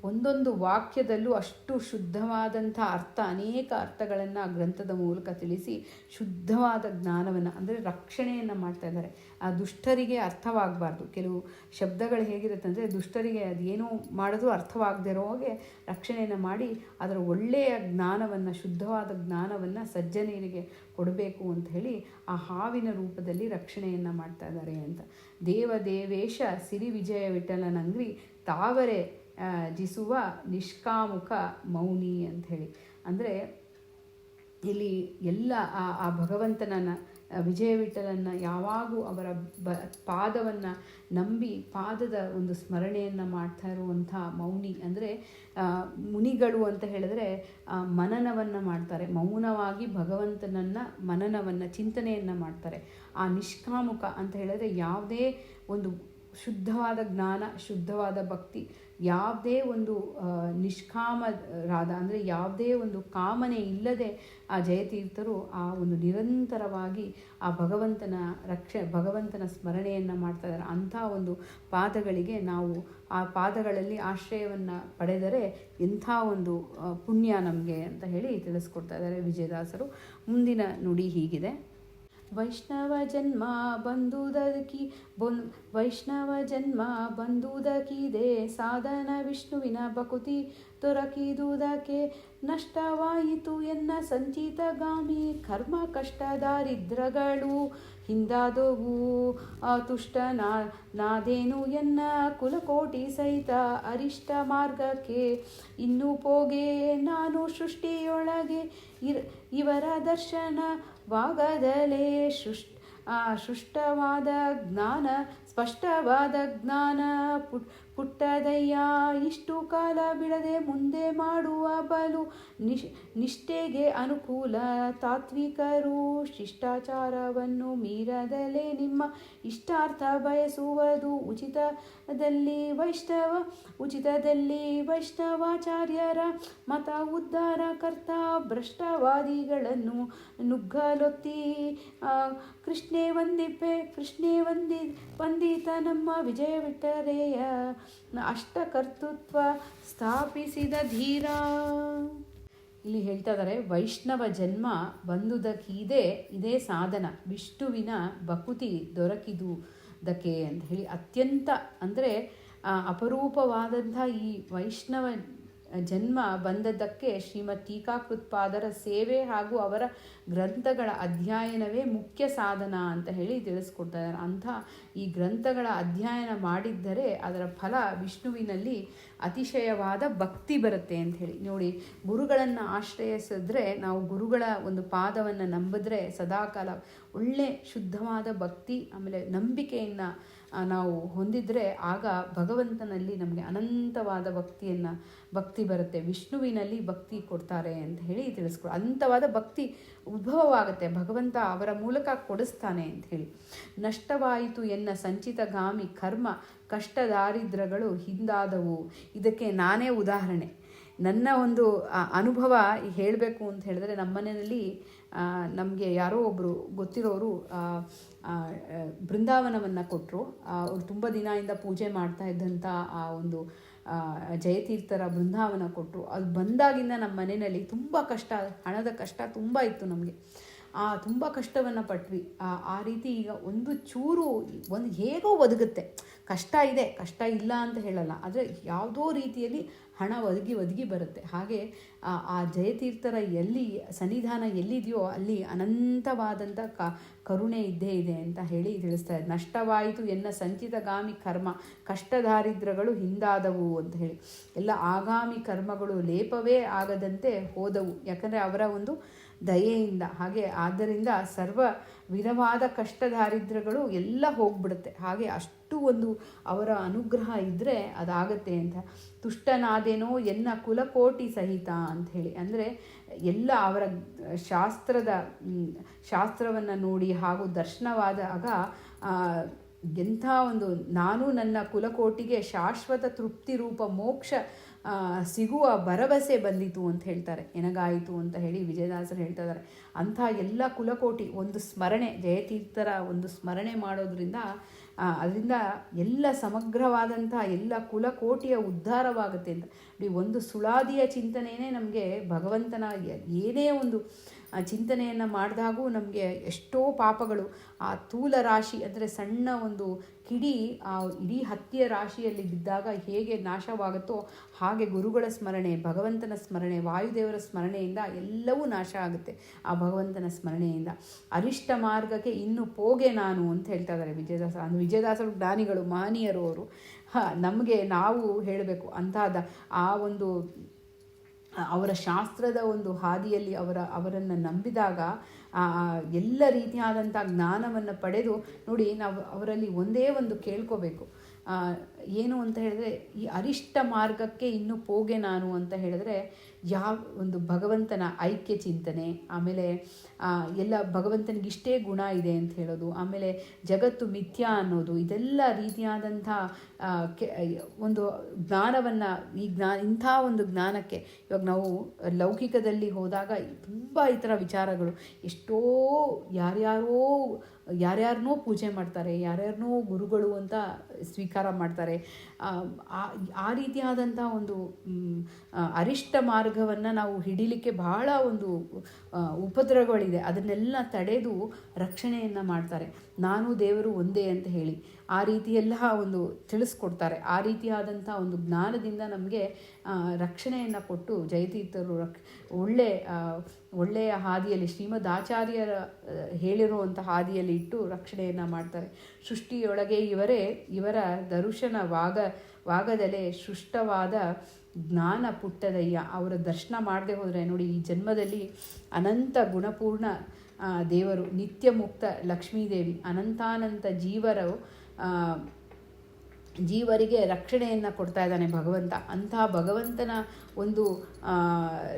ಒಂದೊಂದು ವಾಕ್ಯದಲ್ಲೂ ಅಷ್ಟು ಶುದ್ಧವಾದಂಥ ಅನೇಕ ಅರ್ಥಗಳನ್ನು ಗ್ರಂಥದ ಮೂಲಕ ತಿಳಿಸಿ ಶುದ್ಧವಾದ ಜ್ಞಾನವನ್ನು ಅಂದರೆ ರಕ್ಷಣೆಯನ್ನು ಮಾಡ್ತಾ ಇದ್ದಾರೆ. ಆ ದುಷ್ಟರಿಗೆ ಅರ್ಥವಾಗಬಾರ್ದು. ಕೆಲವು ಶಬ್ದಗಳು ಹೇಗಿರುತ್ತೆ ಅಂದರೆ ದುಷ್ಟರಿಗೆ ಅದೇನೋ ಮಾಡೋದು ಅರ್ಥವಾಗದೇ ಇರೋ ಹಾಗೆ ರಕ್ಷಣೆಯನ್ನು ಮಾಡಿ ಅದರ ಒಳ್ಳೆಯ ಜ್ಞಾನವನ್ನು, ಶುದ್ಧವಾದ ಜ್ಞಾನವನ್ನು ಸಜ್ಜನರಿಗೆ ಕೊಡಬೇಕು ಅಂತ ಹೇಳಿ ಆ ಹಾವಿನ ರೂಪದಲ್ಲಿ ರಕ್ಷಣೆಯನ್ನು ಮಾಡ್ತಾ ಇದ್ದಾರೆ ಅಂತ. ದೇವೇಶ ಸಿರಿ ವಿಜಯ ವಿಠಲನಂಗ್ರಿ ತಾವರೆ ಜಿಸುವ ನಿಷ್ಕಾಮುಖ ಮೌನಿ ಅಂಥೇಳಿ. ಅಂದರೆ ಇಲ್ಲಿ ಎಲ್ಲ ಆ ಭಗವಂತನನ್ನು ವಿಜಯ ವಿಠಲನ್ನ ಯಾವಾಗೂ ಅವರ ಪಾದವನ್ನು ನಂಬಿ ಪಾದದ ಒಂದು ಸ್ಮರಣೆಯನ್ನು ಮಾಡ್ತಾ ಇರುವಂಥ ಮೌನಿ ಅಂದರೆ ಮುನಿಗಳು ಅಂತ ಹೇಳಿದ್ರೆ ಮನನವನ್ನು ಮಾಡ್ತಾರೆ, ಮೌನವಾಗಿ ಭಗವಂತನನ್ನು ಮನನವನ್ನು ಚಿಂತನೆಯನ್ನು ಮಾಡ್ತಾರೆ. ಆ ನಿಷ್ಕಾಮುಕ ಅಂತ ಹೇಳಿದ್ರೆ ಯಾವುದೇ ಒಂದು ಶುದ್ಧವಾದ ಜ್ಞಾನ, ಶುದ್ಧವಾದ ಭಕ್ತಿ, ಯಾವುದೇ ಒಂದು ನಿಷ್ಕಾಮರಾದ ಅಂದರೆ ಯಾವುದೇ ಒಂದು ಕಾಮನೆ ಇಲ್ಲದೆ ಆ ಜಯತೀರ್ಥರು ಆ ಒಂದು ನಿರಂತರವಾಗಿ ಆ ಭಗವಂತನ ಸ್ಮರಣೆಯನ್ನು ಮಾಡ್ತಾ ಇದ್ದಾರೆ. ಅಂಥ ಒಂದು ಪಾದಗಳಿಗೆ ನಾವು ಆ ಪಾದಗಳಲ್ಲಿ ಆಶ್ರಯವನ್ನು ಪಡೆದರೆ ಎಂಥ ಒಂದು ಪುಣ್ಯ ನಮಗೆ ಅಂತ ಹೇಳಿ ತಿಳಿಸ್ಕೊಡ್ತಾ ಇದ್ದಾರೆ ವಿಜಯದಾಸರು. ಮುಂದಿನ ನುಡಿ ಹೀಗಿದೆ: ವೈಷ್ಣವ ಜನ್ಮ ಬಂದುದಕ್ಕಿದೆ ಸಾಧನ ವಿಷ್ಣುವಿನ ಭಕುತಿ ದೊರಕಿದುದಕ್ಕೆ ನಷ್ಟವಾಯಿತು ಎನ್ನ ಸಂಚಿತಗಾಮಿ ಕರ್ಮ ಕಷ್ಟ ದಾರಿದ್ರಗಳು ಹಿಂದಾದವು ನಾದೇನು ಎನ್ನ ಕುಲಕೋಟಿ ಸಹಿತ ಅರಿಷ್ಟ ಮಾರ್ಗಕ್ಕೆ ಇನ್ನೂ ಪೋಗೆ ನಾನು ಸೃಷ್ಟಿಯೊಳಗೆ ಇವರ ದರ್ಶನವಾಗದಲೇ ಸ್ಪಷ್ಟವಾದ ಜ್ಞಾನ ಪುಟ್ಟದಯ್ಯ ಇಷ್ಟು ಕಾಲ ಬಿಡದೆ ಮುಂದೆ ಮಾಡುವ ಬಲು ನಿಷ್ಠೆಗೆ ಅನುಕೂಲ ತಾತ್ವಿಕರು ಶಿಷ್ಟಾಚಾರವನ್ನು ಮೀರದಲೇ ನಿಮ್ಮ ಇಷ್ಟಾರ್ಥ ಬಯಸುವುದು ಉಚಿತದಲ್ಲಿ ವೈಷ್ಣವಾಚಾರ್ಯರ ಮತ ಉದ್ಧಾರ ಕರ್ತ ಭ್ರಷ್ಟವಾದಿಗಳನ್ನು ನುಗ್ಗಲೊತ್ತಿ ಕೃಷ್ಣೇ ವಂದಿತ ನಮ್ಮ ವಿಜಯ ವಿಠಲೆಯ ಅಷ್ಟಕರ್ತೃತ್ವ ಸ್ಥಾಪಿಸಿದ ಧೀರ. ಇಲ್ಲಿ ಹೇಳ್ತಾ ಇದ್ದಾರೆ, ವೈಷ್ಣವ ಜನ್ಮ ಬಂದುದಕ್ಕಿದೆ ಇದೇ ಸಾಧನ, ವಿಷ್ಣುವಿನ ಬಕುತಿ ದೊರಕಿದುದಕ್ಕೆ ಅಂತ ಹೇಳಿ. ಅತ್ಯಂತ ಅಂದರೆ ಅಪರೂಪವಾದಂಥ ಈ ವೈಷ್ಣವ ಜನ್ಮ ಬಂದದ್ದಕ್ಕೆ ಶ್ರೀಮದ್ ಟೀಕಾಕೃತ್ಪಾದರ ಸೇವೆ ಹಾಗೂ ಅವರ ಗ್ರಂಥಗಳ ಅಧ್ಯಯನವೇ ಮುಖ್ಯ ಸಾಧನ ಅಂತ ಹೇಳಿ ತಿಳಿಸ್ಕೊಡ್ತಾ ಇದ್ದಾರೆ. ಅಂಥ ಈ ಗ್ರಂಥಗಳ ಅಧ್ಯಯನ ಮಾಡಿದ್ದರೆ ಅದರ ಫಲ ವಿಷ್ಣುವಿನಲ್ಲಿ ಅತಿಶಯವಾದ ಭಕ್ತಿ ಬರುತ್ತೆ ಅಂತ ಹೇಳಿ. ನೋಡಿ, ಗುರುಗಳನ್ನು ಆಶ್ರಯಿಸಿದ್ರೆ, ನಾವು ಗುರುಗಳ ಒಂದು ಪಾದವನ್ನು ನಂಬಿದ್ರೆ ಸದಾಕಾಲ ಒಳ್ಳೆ ಶುದ್ಧವಾದ ಭಕ್ತಿ, ಆಮೇಲೆ ನಂಬಿಕೆಯನ್ನು ನಾವು ಹೊಂದಿದರೆ ಆಗ ಭಗವಂತನಲ್ಲಿ ನಮಗೆ ಅನಂತವಾದ ಭಕ್ತಿ ಬರುತ್ತೆ, ವಿಷ್ಣುವಿನಲ್ಲಿ ಭಕ್ತಿ ಕೊಡ್ತಾರೆ ಅಂತ ಹೇಳಿ ತಿಳಿಸ್ಕೊಡು. ಅನಂತವಾದ ಭಕ್ತಿ ಉದ್ಭವವಾಗುತ್ತೆ, ಭಗವಂತ ಅವರ ಮೂಲಕ ಕೊಡಿಸ್ತಾನೆ ಅಂತ ಹೇಳಿ. ನಷ್ಟವಾಯಿತು ಎನ್ನ ಸಂಚಿತಗಾಮಿ ಕರ್ಮ, ಕಷ್ಟ ದಾರಿದ್ರ್ಯಗಳು ಹಿಂದಾದವು. ಇದಕ್ಕೆ ನಾನೇ ಉದಾಹರಣೆ. ನನ್ನ ಒಂದು ಅನುಭವ ಹೇಳಬೇಕು ಅಂತ ಹೇಳಿದ್ರೆ, ನಮ್ಮ ಮನೆಯಲ್ಲಿ ನಮಗೆ ಯಾರೋ ಒಬ್ಬರು ಗೊತ್ತಿರೋರು ಬೃಂದಾವನವನ್ನು ಕೊಟ್ಟರು. ಅವರು ತುಂಬ ದಿನದಿಂದ ಪೂಜೆ ಮಾಡ್ತಾ ಇದ್ದಂಥ ಆ ಒಂದು ಜಯತೀರ್ಥರ ಬೃಂದಾವನ ಕೊಟ್ಟರು. ಅದು ಬಂದಾಗಿಂದ ನಮ್ಮ ಮನೆಯಲ್ಲಿ ತುಂಬ ಕಷ್ಟ, ಹಣದ ಕಷ್ಟ ತುಂಬ ಇತ್ತು ನಮಗೆ. ತುಂಬ ಕಷ್ಟವನ್ನು ಪಟ್ವಿ. ಆ ರೀತಿ ಈಗ ಒಂದು ಚೂರು ಹೇಗೋ ಒದಗುತ್ತೆ. ಕಷ್ಟ ಇದೆ, ಕಷ್ಟ ಇಲ್ಲ ಅಂತ ಹೇಳಲ್ಲ, ಆದರೆ ಯಾವುದೋ ರೀತಿಯಲ್ಲಿ ಹಣ ಒದಗಿ ಬರುತ್ತೆ. ಹಾಗೆ ಆ ಜಯತೀರ್ಥರ ಸನ್ನಿಧಾನ ಎಲ್ಲಿದೆಯೋ ಅಲ್ಲಿ ಅನಂತವಾದಂಥ ಕರುಣೆ ಇದ್ದೇ ಇದೆ ಅಂತ ಹೇಳಿ ತಿಳಿಸ್ತಾರೆ. ನಷ್ಟವಾಯಿತು ಎನ್ನ ಸಂಚಿತಗಾಮಿ ಕರ್ಮ, ಕಷ್ಟ ದಾರಿದ್ರ್ಯಗಳು ಹಿಂದಾದವು ಅಂತ ಹೇಳಿ. ಎಲ್ಲ ಆಗಾಮಿ ಕರ್ಮಗಳು ಲೇಪವೇ ಆಗದಂತೆ ಹೋದವು, ಯಾಕಂದರೆ ಅವರ ಒಂದು ದಯೆಯಿಂದ. ಹಾಗೆ ಆದ್ದರಿಂದ ಸರ್ವ ವಿಧವಾದ ಕಷ್ಟ ದಾರಿದ್ರ್ಯಗಳು ಎಲ್ಲ ಹೋಗ್ಬಿಡುತ್ತೆ. ಹಾಗೆ ಅಷ್ಟು ಒಂದು ಅವರ ಅನುಗ್ರಹ ಇದ್ದರೆ ಅದಾಗತ್ತೆ ಅಂತ. ತುಷ್ಟನಾದೇನೋ ಎನ್ನ ಕುಲಕೋಟಿ ಸಹಿತ ಅಂತ ಹೇಳಿ. ಅಂದರೆ ಎಲ್ಲ ಅವರ ಶಾಸ್ತ್ರವನ್ನು ನೋಡಿ ಹಾಗೂ ದರ್ಶನವಾದಾಗ ಎಂಥ ಒಂದು, ನಾನು ನನ್ನ ಕುಲಕೋಟಿಗೆ ಶಾಶ್ವತ ತೃಪ್ತಿ ರೂಪ ಮೋಕ್ಷ ಸಿಗುವ ಭರವಸೆ ಬಂದಿತು ಅಂತ ಹೇಳ್ತಾರೆ. ಎನಗಾಯಿತು ಅಂತ ಹೇಳಿ ವಿಜಯದಾಸರು ಹೇಳ್ತಾ ಇದ್ದಾರೆ. ಅಂಥ ಎಲ್ಲ ಕುಲಕೋಟಿ ಒಂದು ಸ್ಮರಣೆ, ಜಯತೀರ್ಥರ ಒಂದು ಸ್ಮರಣೆ ಮಾಡೋದ್ರಿಂದ ಅದರಿಂದ ಎಲ್ಲ ಸಮಗ್ರವಾದಂಥ ಎಲ್ಲ ಕುಲಕೋಟಿಯ ಉದ್ಧಾರವಾಗುತ್ತೆ ಅಂತ. ಒಂದು ಸುಳಾದಿಯ ಚಿಂತನೆಯೇ ನಮಗೆ ಭಗವಂತನ ಏನೇ ಒಂದು ಚಿಂತನೆಯನ್ನು ಮಾಡಿದಾಗೂ ನಮಗೆ ಎಷ್ಟೋ ಪಾಪಗಳು ಆ ತೂಲ ರಾಶಿ ಅಂದರೆ ಸಣ್ಣ ಒಂದು ಕಿಡಿ ಆ ಇಡೀ ಹತ್ತಿಯ ರಾಶಿಯಲ್ಲಿ ಬಿದ್ದಾಗ ಹೇಗೆ ನಾಶವಾಗುತ್ತೋ ಹಾಗೆ ಗುರುಗಳ ಸ್ಮರಣೆ, ಭಗವಂತನ ಸ್ಮರಣೆ, ವಾಯುದೇವರ ಸ್ಮರಣೆಯಿಂದ ಎಲ್ಲವೂ ನಾಶ ಆಗುತ್ತೆ ಆ ಭಗವಂತನ ಸ್ಮರಣೆಯಿಂದ. ಅರಿಷ್ಟ ಮಾರ್ಗಕ್ಕೆ ಇನ್ನು ಪೋಗೆ ನಾನು ಅಂತ ಹೇಳ್ತಾ ಇದ್ದಾರೆ ವಿಜಯದಾಸರು ಜ್ಞಾನಿಗಳು, ಮಹನೀಯರು ಅವರು. ನಮಗೆ ನಾವು ಹೇಳಬೇಕು ಅಂಥದ್ದು ಆ ಒಂದು ಅವರ ಶಾಸ್ತ್ರದ ಒಂದು ಹಾದಿಯಲ್ಲಿ ಅವರನ್ನು ನಂಬಿದಾಗ ಎಲ್ಲ ರೀತಿಯಾದಂಥ ಜ್ಞಾನವನ್ನು ಪಡೆದು ನೋಡಿ, ನಾವು ಅವರಲ್ಲಿ ಒಂದೇ ಒಂದು ಕೇಳ್ಕೋಬೇಕು. ಏನು ಅಂತ ಹೇಳಿದ್ರೆ, ಈ ಅರಿಷ್ಟ ಮಾರ್ಗಕ್ಕೆ ಇನ್ನು ಪೋಗೆ ನಾನು ಅಂತ ಹೇಳಿದ್ರೆ ಯಾವ ಒಂದು ಭಗವಂತನ ಐಕ್ಯ ಚಿಂತನೆ, ಆಮೇಲೆ ಎಲ್ಲ ಭಗವಂತನಿಗಿಷ್ಟೇ ಗುಣ ಇದೆ ಅಂತ ಹೇಳೋದು, ಆಮೇಲೆ ಜಗತ್ತು ಮಿಥ್ಯಾ ಅನ್ನೋದು, ಇದೆಲ್ಲ ರೀತಿಯಾದಂಥ ಒಂದು ಜ್ಞಾನವನ್ನು ಇಂಥ ಒಂದು ಜ್ಞಾನಕ್ಕೆ ಇವಾಗ ನಾವು ಲೌಕಿಕದಲ್ಲಿ ಹೋದಾಗ ತುಂಬ ಈ ಥರ ವಿಚಾರಗಳು ಎಷ್ಟೋ ಯಾರ್ಯಾರನ್ನೋ ಪೂಜೆ ಮಾಡ್ತಾರೆ, ಯಾರ್ಯಾರನ್ನೋ ಗುರುಗಳು ಅಂತ ಸ್ವೀಕಾರ ಮಾಡ್ತಾರೆ. ಆ ರೀತಿಯಾದಂಥ ಒಂದು ಅರಿಷ್ಟ ಮಾರ್ಗವನ್ನು ನಾವು ಹಿಡಿಲಿಕ್ಕೆ ಬಹಳ ಒಂದು ಉಪದ್ರವಗಳಿದೆ. ಅದನ್ನೆಲ್ಲ ತಡೆದು ರಕ್ಷಣೆಯನ್ನು ಮಾಡ್ತಾರೆ. ನಾನು ದೇವರು ಒಂದೇ ಅಂತ ಹೇಳಿ ಆ ರೀತಿಯೆಲ್ಲ ಒಂದು ತಿಳಿಸ್ಕೊಡ್ತಾರೆ. ಆ ರೀತಿಯಾದಂಥ ಒಂದು ಜ್ಞಾನದಿಂದ ನಮಗೆ ರಕ್ಷಣೆಯನ್ನು ಕೊಟ್ಟು ಜಯತೀರ್ಥರು ಒಳ್ಳೆಯ ಹಾದಿಯಲ್ಲಿ ಶ್ರೀಮದ್ ಆಚಾರ್ಯರ ಹೇಳಿರುವಂಥ ಹಾದಿಯಲ್ಲಿ ಇಟ್ಟು ರಕ್ಷಣೆಯನ್ನು ಮಾಡ್ತಾರೆ. ಸೃಷ್ಟಿಯೊಳಗೆ ಇವರ ವಾಗದಲೆ ಸೃಷ್ಟವಾದ ಜ್ಞಾನ ಪುಟ್ಟದಯ್ಯ. ಅವರ ದರ್ಶನ ಮಾಡದೆ ಹೋದರೆ ನೋಡಿ, ಈ ಜನ್ಮದಲ್ಲಿ ಅನಂತ ಗುಣಪೂರ್ಣ ದೇವರು, ನಿತ್ಯ ಮುಕ್ತ ಲಕ್ಷ್ಮೀದೇವಿ, ಅನಂತಾನಂತ ಜೀವರಿಗೆ ರಕ್ಷಣೆಯನ್ನು ಕೊಡ್ತಾ ಇದ್ದಾನೆ ಭಗವಂತ. ಅಂತಹ ಭಗವಂತನ ಒಂದು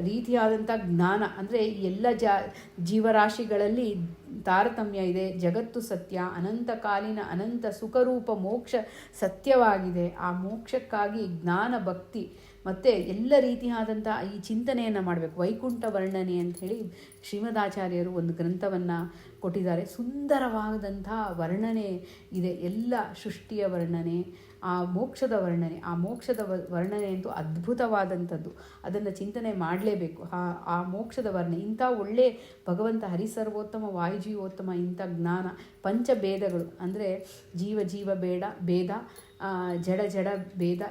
ರೀತಿಯಾದಂಥ ಜ್ಞಾನ ಅಂದರೆ ಎಲ್ಲ ಜೀವರಾಶಿಗಳಲ್ಲಿ ತಾರತಮ್ಯ ಇದೆ, ಜಗತ್ತು ಸತ್ಯ, ಅನಂತಕಾಲೀನ ಅನಂತ ಸುಖರೂಪ ಮೋಕ್ಷ ಸತ್ಯವಾಗಿದೆ. ಆ ಮೋಕ್ಷಕ್ಕಾಗಿ ಜ್ಞಾನ, ಭಕ್ತಿ ಮತ್ತು ಎಲ್ಲ ರೀತಿಯಾದಂಥ ಈ ಚಿಂತನೆಯನ್ನು ಮಾಡಬೇಕು. ವೈಕುಂಠ ವರ್ಣನೆ ಅಂಥೇಳಿ ಶ್ರೀಮದಾಚಾರ್ಯರು ಒಂದು ಗ್ರಂಥವನ್ನು ಕೊಟ್ಟಿದ್ದಾರೆ. ಸುಂದರವಾದಂಥ ವರ್ಣನೆ ಇದೆ, ಎಲ್ಲ ಸೃಷ್ಟಿಯ ವರ್ಣನೆ, ಆ ಮೋಕ್ಷದ ವರ್ಣನೆ, ಆ ಮೋಕ್ಷದ ವರ್ಣನೆ ಅಂತೂ ಅದ್ಭುತವಾದಂಥದ್ದು. ಅದನ್ನು ಚಿಂತನೆ ಮಾಡಲೇಬೇಕು. ಆ ಮೋಕ್ಷದ ವರ್ಣನೆ, ಇಂಥ ಒಳ್ಳೆ ಭಗವಂತ ಹರಿಸರ್ವೋತ್ತಮ ವಾಯುಜೀವೋತ್ತಮ, ಇಂಥ ಜ್ಞಾನ ಪಂಚಭೇದಗಳು ಅಂದರೆ ಜೀವ ಭೇದ, ಜಡ ಭೇದ,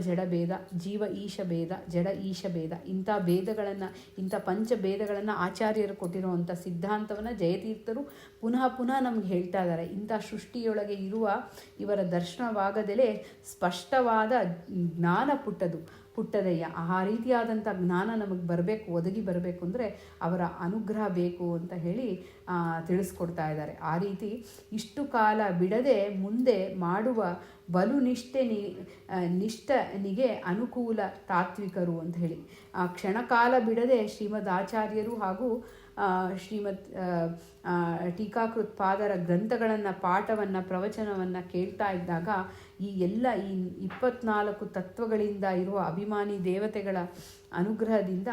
ಜಡ ಭೇದ, ಜೀವ ಈಶ ಭೇದ, ಜಡ ಈಶ ಭೇದ, ಇಂಥ ಭೇದಗಳನ್ನು, ಇಂಥ ಪಂಚಭೇದಗಳನ್ನು ಆಚಾರ್ಯರು ಕೊಟ್ಟಿರುವಂಥ ಸಿದ್ಧಾಂತವನ್ನು ಜಯತೀರ್ಥರು ಪುನಃ ನಮಗೆ ಹೇಳ್ತಾ ಇದ್ದಾರೆ. ಇಂಥ ಸೃಷ್ಟಿಯೊಳಗೆ ಇರುವ ಇವರ ದರ್ಶನವಾಗದಲೇ ಸ್ಪಷ್ಟವಾದ ಜ್ಞಾನ ಪುಟ್ಟದಯ್ಯ. ಆ ರೀತಿಯಾದಂಥ ಜ್ಞಾನ ನಮಗೆ ಒದಗಿ ಬರಬೇಕು ಅಂದರೆ ಅವರ ಅನುಗ್ರಹ ಬೇಕು ಅಂತ ಹೇಳಿ ತಿಳಿಸ್ಕೊಡ್ತಾ ಇದ್ದಾರೆ. ಆ ರೀತಿ ಇಷ್ಟು ಕಾಲ ಬಿಡದೆ ಮುಂದೆ ಮಾಡುವ ಬಲು ನಿಷ್ಠನಿಗೆ ಅನುಕೂಲ ತಾತ್ವಿಕರು ಅಂತ ಹೇಳಿ, ಕ್ಷಣಕಾಲ ಬಿಡದೆ ಶ್ರೀಮದ್ ಆಚಾರ್ಯರು ಹಾಗೂ ಶ್ರೀಮದ್ ಟೀಕಾಕೃತ್ಪಾದರ ಗ್ರಂಥಗಳನ್ನು, ಪಾಠವನ್ನು, ಪ್ರವಚನವನ್ನು ಕೇಳ್ತಾ ಇದ್ದಾಗ ಈ 24 ತತ್ವಗಳಿಂದ ಇರುವ ಅಭಿಮಾನಿ ದೇವತೆಗಳ ಅನುಗ್ರಹದಿಂದ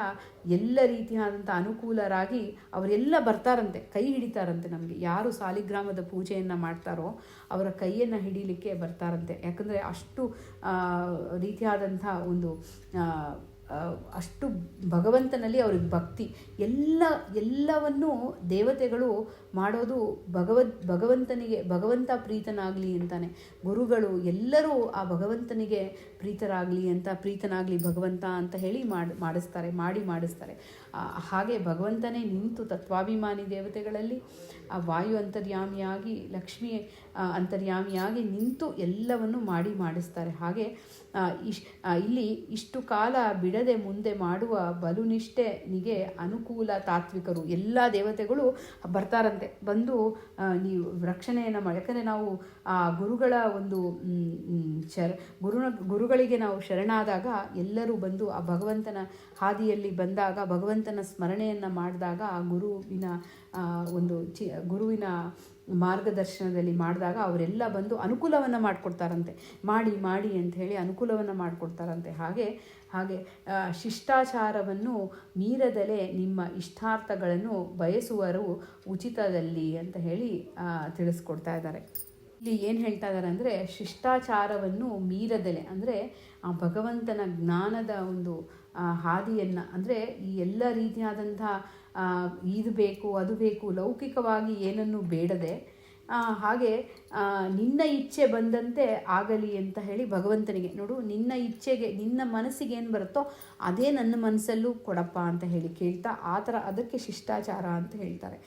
ಎಲ್ಲ ರೀತಿಯಾದಂಥ ಅನುಕೂಲರಾಗಿ ಅವರೆಲ್ಲ ಬರ್ತಾರಂತೆ, ಕೈ ಹಿಡಿತಾರಂತೆ. ನಮಗೆ ಯಾರು ಸಾಲಿಗ್ರಾಮದ ಪೂಜೆಯನ್ನು ಮಾಡ್ತಾರೋ ಅವರ ಕೈಯನ್ನು ಹಿಡೀಲಿಕ್ಕೆ ಬರ್ತಾರಂತೆ. ಯಾಕಂದರೆ ಅಷ್ಟು ರೀತಿಯಾದಂಥ ಒಂದು ಅಷ್ಟು ಭಗವಂತನಲ್ಲಿ ಅವ್ರಿಗೆ ಭಕ್ತಿ. ಎಲ್ಲವನ್ನೂ ದೇವತೆಗಳು ಮಾಡೋದು ಭಗವಂತ ಪ್ರೀತನಾಗಲಿ ಅಂತಾನೆ. ಗುರುಗಳು ಎಲ್ಲರೂ ಆ ಭಗವಂತನಿಗೆ ಪ್ರೀತನಾಗಲಿ ಭಗವಂತ ಅಂತ ಹೇಳಿ ಮಾಡಿಸ್ತಾರೆ. ಹಾಗೆ ಭಗವಂತನೇ ನಿಂತು ತತ್ವಾಭಿಮಾನಿ ದೇವತೆಗಳಲ್ಲಿ ಆ ವಾಯು ಅಂತರ್ಯಾಮಿಯಾಗಿ, ಲಕ್ಷ್ಮಿ ಅಂತರ್ಯಾಮಿಯಾಗಿ ನಿಂತು ಎಲ್ಲವನ್ನು ಮಾಡಿಸ್ತಾರೆ. ಹಾಗೆ ಇಲ್ಲಿ ಇಷ್ಟು ಕಾಲ ಬಿಡದೆ ಮುಂದೆ ಮಾಡುವ ಬಲುನಿಷ್ಠನಿಗೆ ಅನುಕೂಲ ತಾತ್ವಿಕರು, ಎಲ್ಲ ದೇವತೆಗಳು ಬರ್ತಾರಂತೆ. ಬಂದು ನೀವು ರಕ್ಷಣೆಯನ್ನು ಮಾಡಿ, ಯಾಕಂದರೆ ನಾವು ಆ ಗುರುಗಳ ಒಂದು ಗುರುಗಳಿಗೆ ನಾವು ಶರಣಾದಾಗ ಎಲ್ಲರೂ ಬಂದು ಆ ಭಗವಂತನ ಹಾದಿಯಲ್ಲಿ ಬಂದಾಗ, ಭಗವಂತನ ಸ್ಮರಣೆಯನ್ನು ಮಾಡಿದಾಗ, ಆ ಗುರುವಿನ ಮಾರ್ಗದರ್ಶನದಲ್ಲಿ ಮಾಡಿದಾಗ ಅವರೆಲ್ಲ ಬಂದು ಅನುಕೂಲವನ್ನು ಮಾಡಿಕೊಡ್ತಾರಂತೆ. ಮಾಡಿ ಅಂತ ಹೇಳಿ ಅನುಕೂಲವನ್ನು ಮಾಡಿಕೊಡ್ತಾರಂತೆ. ಹಾಗೆ ಶಿಷ್ಟಾಚಾರವನ್ನು ಮೀರದಲೇ ನಿಮ್ಮ ಇಷ್ಟಾರ್ಥಗಳನ್ನು ಬಯಸುವರು ಉಚಿತದಲ್ಲಿ ಅಂತ ಹೇಳಿ ತಿಳಿಸ್ಕೊಡ್ತಾ ಇದ್ದಾರೆ. ಇಲ್ಲಿ ಏನು ಹೇಳ್ತಾ ಇದ್ದಾರೆ ಅಂದರೆ, ಶಿಷ್ಟಾಚಾರವನ್ನು ಮೀರದಲೆ ಅಂದರೆ ಆ ಭಗವಂತನ ಜ್ಞಾನದ ಒಂದು ಹಾದಿಯನ್ನು, ಅಂದರೆ ಈ ಎಲ್ಲ ರೀತಿಯಾದಂಥ ಇದು ಬೇಕು ಅದು ಬೇಕು ಲೌಕಿಕವಾಗಿ ಏನನ್ನು ಬೇಡದೆ, ಹಾಗೆ ನಿನ್ನ ಇಚ್ಛೆ ಬಂದಂತೆ ಆಗಲಿ ಅಂತ ಹೇಳಿ ಭಗವಂತನಿಗೆ, ನೋಡು ನಿನ್ನ ಇಚ್ಛೆಗೆ, ನಿನ್ನ ಮನಸ್ಸಿಗೆ ಏನು ಬರುತ್ತೋ ಅದೇ ನನ್ನ ಮನಸ್ಸಲ್ಲೂ ಕೊಡಪ್ಪ ಅಂತ ಹೇಳಿ ಕೇಳ್ತಾ, ಆ ಥರ ಅದಕ್ಕೆ ಶಿಷ್ಟಾಚಾರ ಅಂತ ಹೇಳ್ತಾರೆ.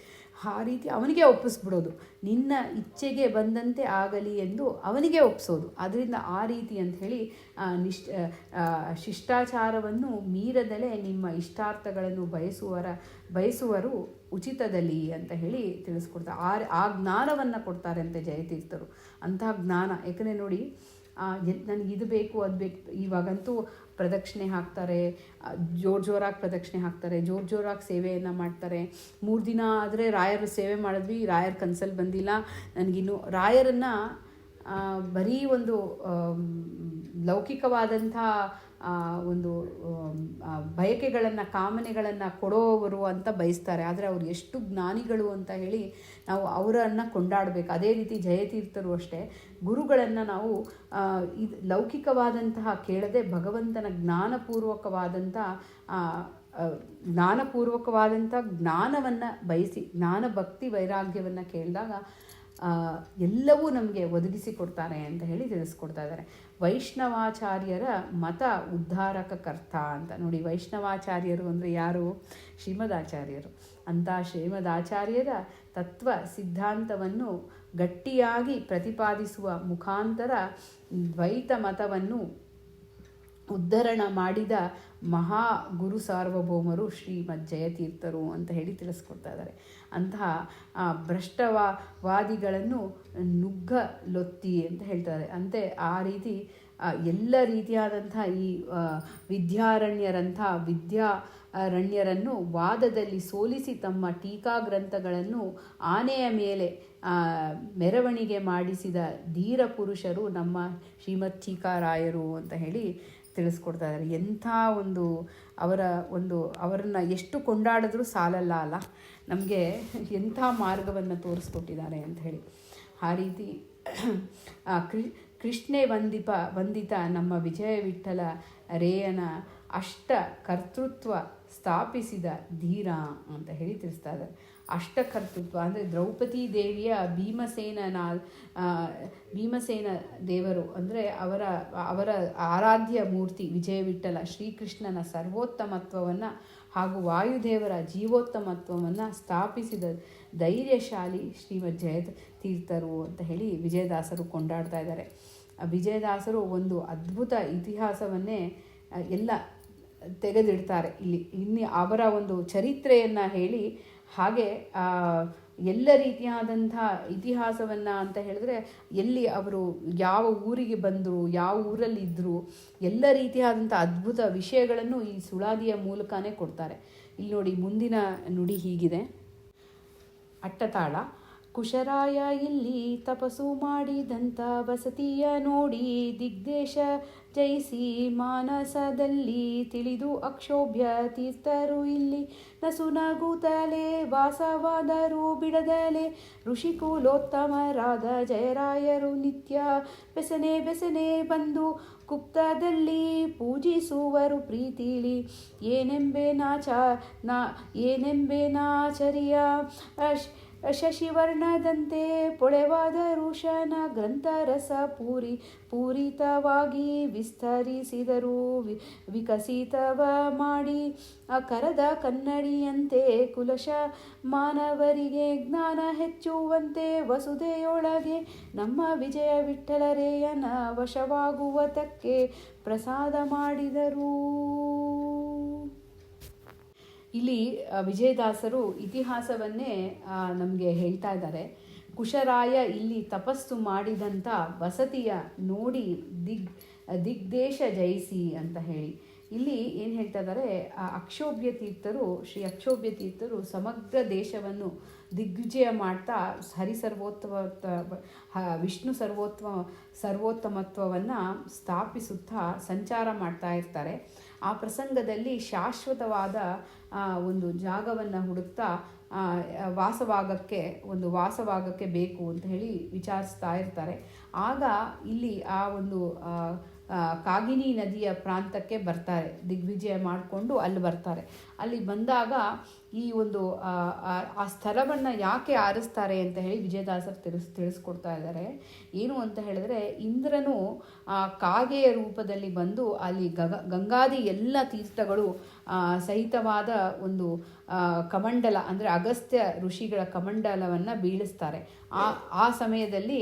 ಆ ರೀತಿ ಅವನಿಗೆ ಒಪ್ಪಿಸ್ಬಿಡೋದು, ನಿನ್ನ ಇಚ್ಛೆಗೆ ಬಂದಂತೆ ಆಗಲಿ ಎಂದು ಅವನಿಗೆ ಒಪ್ಪಿಸೋದು. ಅದರಿಂದ ಆ ರೀತಿ ಅಂತ ಹೇಳಿ ಶಿಷ್ಟಾಚಾರವನ್ನು ಮೀರದಲೇ ನಿಮ್ಮ ಇಷ್ಟಾರ್ಥಗಳನ್ನು ಬಯಸುವರು ಉಚಿತದಲ್ಲಿ ಅಂತ ಹೇಳಿ ತಿಳಿಸ್ಕೊಡ್ತಾರೆ. ಆ ಜ್ಞಾನವನ್ನು ಕೊಡ್ತಾರೆ ಅಂತೆ ಜಯತೀರ್ಥರು. ಅಂತಹ ಜ್ಞಾನ, ಯಾಕಂದರೆ ನೋಡಿ, ನನಗೆ ಇದು ಬೇಕು ಅದು ಬೇಕು. ಇವಾಗಂತೂ ಪ್ರದಕ್ಷಿಣೆ ಹಾಕ್ತಾರೆ, ಜೋರಾಗಿ ಪ್ರದಕ್ಷಿಣೆ ಹಾಕ್ತಾರೆ, ಜೋರಾಗಿ ಸೇವೆಯನ್ನು ಮಾಡ್ತಾರೆ. 3 ದಿನ ಆದರೆ ರಾಯರ ಸೇವೆ ಮಾಡಿದ್ವಿ, ರಾಯರ ಕನ್ಸಲ್ಲಿ ಬಂದಿಲ್ಲ ನನಗಿನ್ನು. ರಾಯರನ್ನು ಬರೀ ಒಂದು ಲೌಕಿಕವಾದಂಥ ಒಂದು ಬಯಕೆಗಳನ್ನು, ಕಾಮನೆಗಳನ್ನು ಕೊಡೋವರು ಅಂತ ಬಯಸ್ತಾರೆ. ಆದರೆ ಅವರು ಎಷ್ಟು ಜ್ಞಾನಿಗಳು ಅಂತ ಹೇಳಿ ನಾವು ಅವರನ್ನು ಕೊಂಡಾಡಬೇಕು. ಅದೇ ರೀತಿ ಜಯತೀರ್ಥರು ಅಷ್ಟೇ, ಗುರುಗಳನ್ನು ನಾವು ಇದು ಲೌಕಿಕವಾದಂತಹ ಕೇಳದೆ ಭಗವಂತನ ಜ್ಞಾನಪೂರ್ವಕವಾದಂಥ ಜ್ಞಾನವನ್ನು ಬಯಸಿ, ಜ್ಞಾನ ಭಕ್ತಿ ವೈರಾಗ್ಯವನ್ನು ಕೇಳಿದಾಗ ಎಲ್ಲವೂ ನಮಗೆ ಒದಗಿಸಿಕೊಡ್ತಾನೆ ಅಂತ ಹೇಳಿ ತಿಳಿಸ್ಕೊಡ್ತಾ ಇದ್ದಾರೆ. ವೈಷ್ಣವಾಚಾರ್ಯರ ಮತ ಉದ್ಧಾರಕ ಕರ್ತ ಅಂತ ನೋಡಿ. ವೈಷ್ಣವಾಚಾರ್ಯರು ಅಂದರೆ ಯಾರು? ಶ್ರೀಮದಾಚಾರ್ಯರು. ಅಂಥ ಶ್ರೀಮದಾಚಾರ್ಯರ ತತ್ವ ಸಿದ್ಧಾಂತವನ್ನು ಗಟ್ಟಿಯಾಗಿ ಪ್ರತಿಪಾದಿಸುವ ಮುಖಾಂತರ ದ್ವೈತ ಮತವನ್ನು ಉದ್ಧರಣ ಮಾಡಿದ ಮಹಾ ಗುರು ಸಾರ್ವಭೌಮರು ಶ್ರೀಮದ್ ಜಯತೀರ್ಥರು ಅಂತ ಹೇಳಿ ತಿಳಿಸ್ಕೊಡ್ತಾ ಇದ್ದಾರೆ. ಅಂತಹ ಭ್ರಷ್ಟವಾದಿಗಳನ್ನು ನುಗ್ಗಲೊತ್ತಿ ಅಂತ ಹೇಳ್ತಾರೆ. ಅಂತೆ ಆ ರೀತಿ ಎಲ್ಲ ರೀತಿಯಾದಂಥ ಈ ವಿದ್ಯಾರಣ್ಯರನ್ನು ವಾದದಲ್ಲಿ ಸೋಲಿಸಿ ತಮ್ಮ ಟೀಕಾ ಗ್ರಂಥಗಳನ್ನು ಆನೆಯ ಮೇಲೆ ಮೆರವಣಿಗೆ ಮಾಡಿಸಿದ ಧೀರ ಪುರುಷರು ನಮ್ಮ ಶ್ರೀಮದ್ ಟೀಕಾರಾಯರು ಅಂತ ಹೇಳಿ ತಿಳಿಸ್ಕೊಡ್ತಾ ಇದ್ದಾರೆ. ಎಂಥ ಅವರನ್ನು ಎಷ್ಟು ಕೊಂಡಾಡಿದ್ರೂ ಸಾಲಲ್ಲ ಅಲ್ಲ, ನಮಗೆ ಎಂಥ ಮಾರ್ಗವನ್ನು ತೋರಿಸ್ಕೊಟ್ಟಿದ್ದಾರೆ ಅಂತ ಹೇಳಿ. ಆ ರೀತಿ ಕೃಷ್ಣೇ ವಂದಿತ ನಮ್ಮ ವಿಜಯ ವಿಠಲ ರೇಯನ ಅಷ್ಟ ಕರ್ತೃತ್ವ ಸ್ಥಾಪಿಸಿದ ಧೀರ ಅಂತ ಹೇಳಿ ತಿಳಿಸ್ತಾ ಇದ್ದಾರೆ. ಅಷ್ಟಕರ್ತೃತ್ವ ಅಂದರೆ ದ್ರೌಪದಿ ದೇವಿಯ ಭೀಮಸೇನ ದೇವರು ಅಂದರೆ ಅವರ ಆರಾಧ್ಯ ಮೂರ್ತಿ ವಿಜಯ ವಿಠಲ ಶ್ರೀಕೃಷ್ಣನ ಸರ್ವೋತ್ತಮತ್ವವನ್ನು ಹಾಗೂ ವಾಯುದೇವರ ಜೀವೋತ್ತಮತ್ವವನ್ನು ಸ್ಥಾಪಿಸಿದ ಧೈರ್ಯಶಾಲಿ ಶ್ರೀಮದ್ ಜಯತ ತೀರ್ಥರು ಅಂತ ಹೇಳಿ ವಿಜಯದಾಸರು ಕೊಂಡಾಡ್ತಾ ಇದ್ದಾರೆ. ವಿಜಯದಾಸರು ಒಂದು ಅದ್ಭುತ ಇತಿಹಾಸವನ್ನೇ ಎಲ್ಲ ತೆಗೆದಿಡ್ತಾರೆ. ಇಲ್ಲಿ ಅವರ ಒಂದು ಚರಿತ್ರೆಯನ್ನು ಹೇಳಿ, ಹಾಗೆ ಎಲ್ಲ ರೀತಿಯಾದಂಥ ಇತಿಹಾಸವನ್ನು ಅಂತ ಹೇಳಿದ್ರೆ ಎಲ್ಲಿ ಅವರು ಯಾವ ಊರಿಗೆ ಬಂದರು, ಯಾವ ಊರಲ್ಲಿ ಇದ್ದರು, ಎಲ್ಲ ರೀತಿಯಾದಂಥ ಅದ್ಭುತ ವಿಷಯಗಳನ್ನು ಈ ಸುಳಾದಿಯ ಮೂಲಕನೇ ಕೊಡ್ತಾರೆ. ಇಲ್ಲಿ ನೋಡಿ, ಮುಂದಿನ ನುಡಿ ಹೀಗಿದೆ. ಅಟ್ಟತಾಳ. ಕುಶರಾಯ ಇಲ್ಲಿ ತಪಸ್ಸು ಮಾಡಿದಂಥ ವಸತಿಯ ನೋಡಿ ದಿಗ್ದೇಶ ಜಯಿಸಿ ಮಾನಸದಲ್ಲಿ ತಿಳಿದು ಅಕ್ಷೋಭ್ಯ ತೀರ್ಥರು ಇಲ್ಲಿ ನಸುನಗುತ್ತಲೇ ವಾಸವಾದರು ಬಿಡದಲೆ ಋಷಿಕುಲೋತ್ತಮರಾದ ಜಯರಾಯರು ನಿತ್ಯ ಬೆಸನೆ ಬಂದು ಗುಪ್ತದಲ್ಲಿ ಪೂಜಿಸುವರು ಪ್ರೀತಿಲಿ ಏನೆಂಬೆನಾಚರ್ಯ ಶಶಿವರ್ಣದಂತೆ ಪೊಳೆವಾದ ಋಷನ ಗ್ರಂಥರಸ ಪೂರಿತವಾಗಿ ವಿಸ್ತರಿಸಿದರು ವಿಕಸಿತವ ಮಾಡಿ ಕರದ ಕನ್ನಡಿಯಂತೆ ಕುಲಶ ಮಾನವರಿಗೆ ಜ್ಞಾನ ಹೆಚ್ಚುವಂತೆ ವಸುದೆಯೊಳಗೆ ನಮ್ಮ ವಿಜಯ ವಿಠಲರೇಯನ ವಶವಾಗುವತಕ್ಕೆ ಪ್ರಸಾದ ಮಾಡಿದರು. ಇಲ್ಲಿ ವಿಜಯದಾಸರು ಇತಿಹಾಸವನ್ನೇ ನಮಗೆ ಹೇಳ್ತಾ ಇದ್ದಾರೆ. ಕುಶರಾಯ ಇಲ್ಲಿ ತಪಸ್ಸು ಮಾಡಿದಂಥ ವಸತಿಯ ನೋಡಿ ದಿಗ್ದೇಶ ಜಯಿಸಿ ಅಂತ ಹೇಳಿ ಇಲ್ಲಿ ಏನು ಹೇಳ್ತಾ ಇದ್ದಾರೆ, ಅಕ್ಷೋಭ್ಯ ತೀರ್ಥರು, ಶ್ರೀ ಅಕ್ಷೋಭ್ಯ ತೀರ್ಥರು ಸಮಗ್ರ ದೇಶವನ್ನು ದಿಗ್ವಿಜಯ ಮಾಡ್ತಾ ವಿಷ್ಣು ಸರ್ವೋತ್ತಮತ್ವವನ್ನು ಸ್ಥಾಪಿಸುತ್ತಾ ಸಂಚಾರ ಮಾಡ್ತಾ ಇರ್ತಾರೆ. ಆ ಪ್ರಸಂಗದಲ್ಲಿ ಶಾಶ್ವತವಾದ ಒಂದು ಜಾಗವನ್ನು ಹುಡುಕ್ತಾ ವಾಸವಾಗಕ್ಕೆ ಬೇಕು ಅಂತ ಹೇಳಿ ವಿಚಾರಿಸ್ತಾ ಇರ್ತಾರೆ. ಆಗ ಇಲ್ಲಿ ಆ ಒಂದು ಕಾಗಿನಿ ನದಿಯ ಪ್ರಾಂತಕ್ಕೆ ಬರ್ತಾರೆ. ದಿಗ್ವಿಜಯ ಮಾಡಿಕೊಂಡು ಅಲ್ಲಿ ಬರ್ತಾರೆ. ಅಲ್ಲಿ ಬಂದಾಗ ಈ ಒಂದು ಆ ಸ್ಥಳವನ್ನು ಯಾಕೆ ಆರಿಸ್ತಾರೆ ಅಂತ ಹೇಳಿ ವಿಜಯದಾಸರು ತಿಳಿಸ್ಕೊಡ್ತಾ ಇದ್ದಾರೆ. ಏನು ಅಂತ ಹೇಳಿದ್ರೆ, ಇಂದ್ರನು ಕಾಗೆಯ ರೂಪದಲ್ಲಿ ಬಂದು ಅಲ್ಲಿ ಗಂಗಾದಿ ಎಲ್ಲ ತೀರ್ಥಗಳು ಸಹಿತವಾದ ಒಂದು ಕಮಂಡಲ ಅಂದರೆ ಅಗಸ್ತ್ಯ ಋಷಿಗಳ ಕಮಂಡಲವನ್ನು ಬೀಳಿಸ್ತಾರೆ. ಆ ಸಮಯದಲ್ಲಿ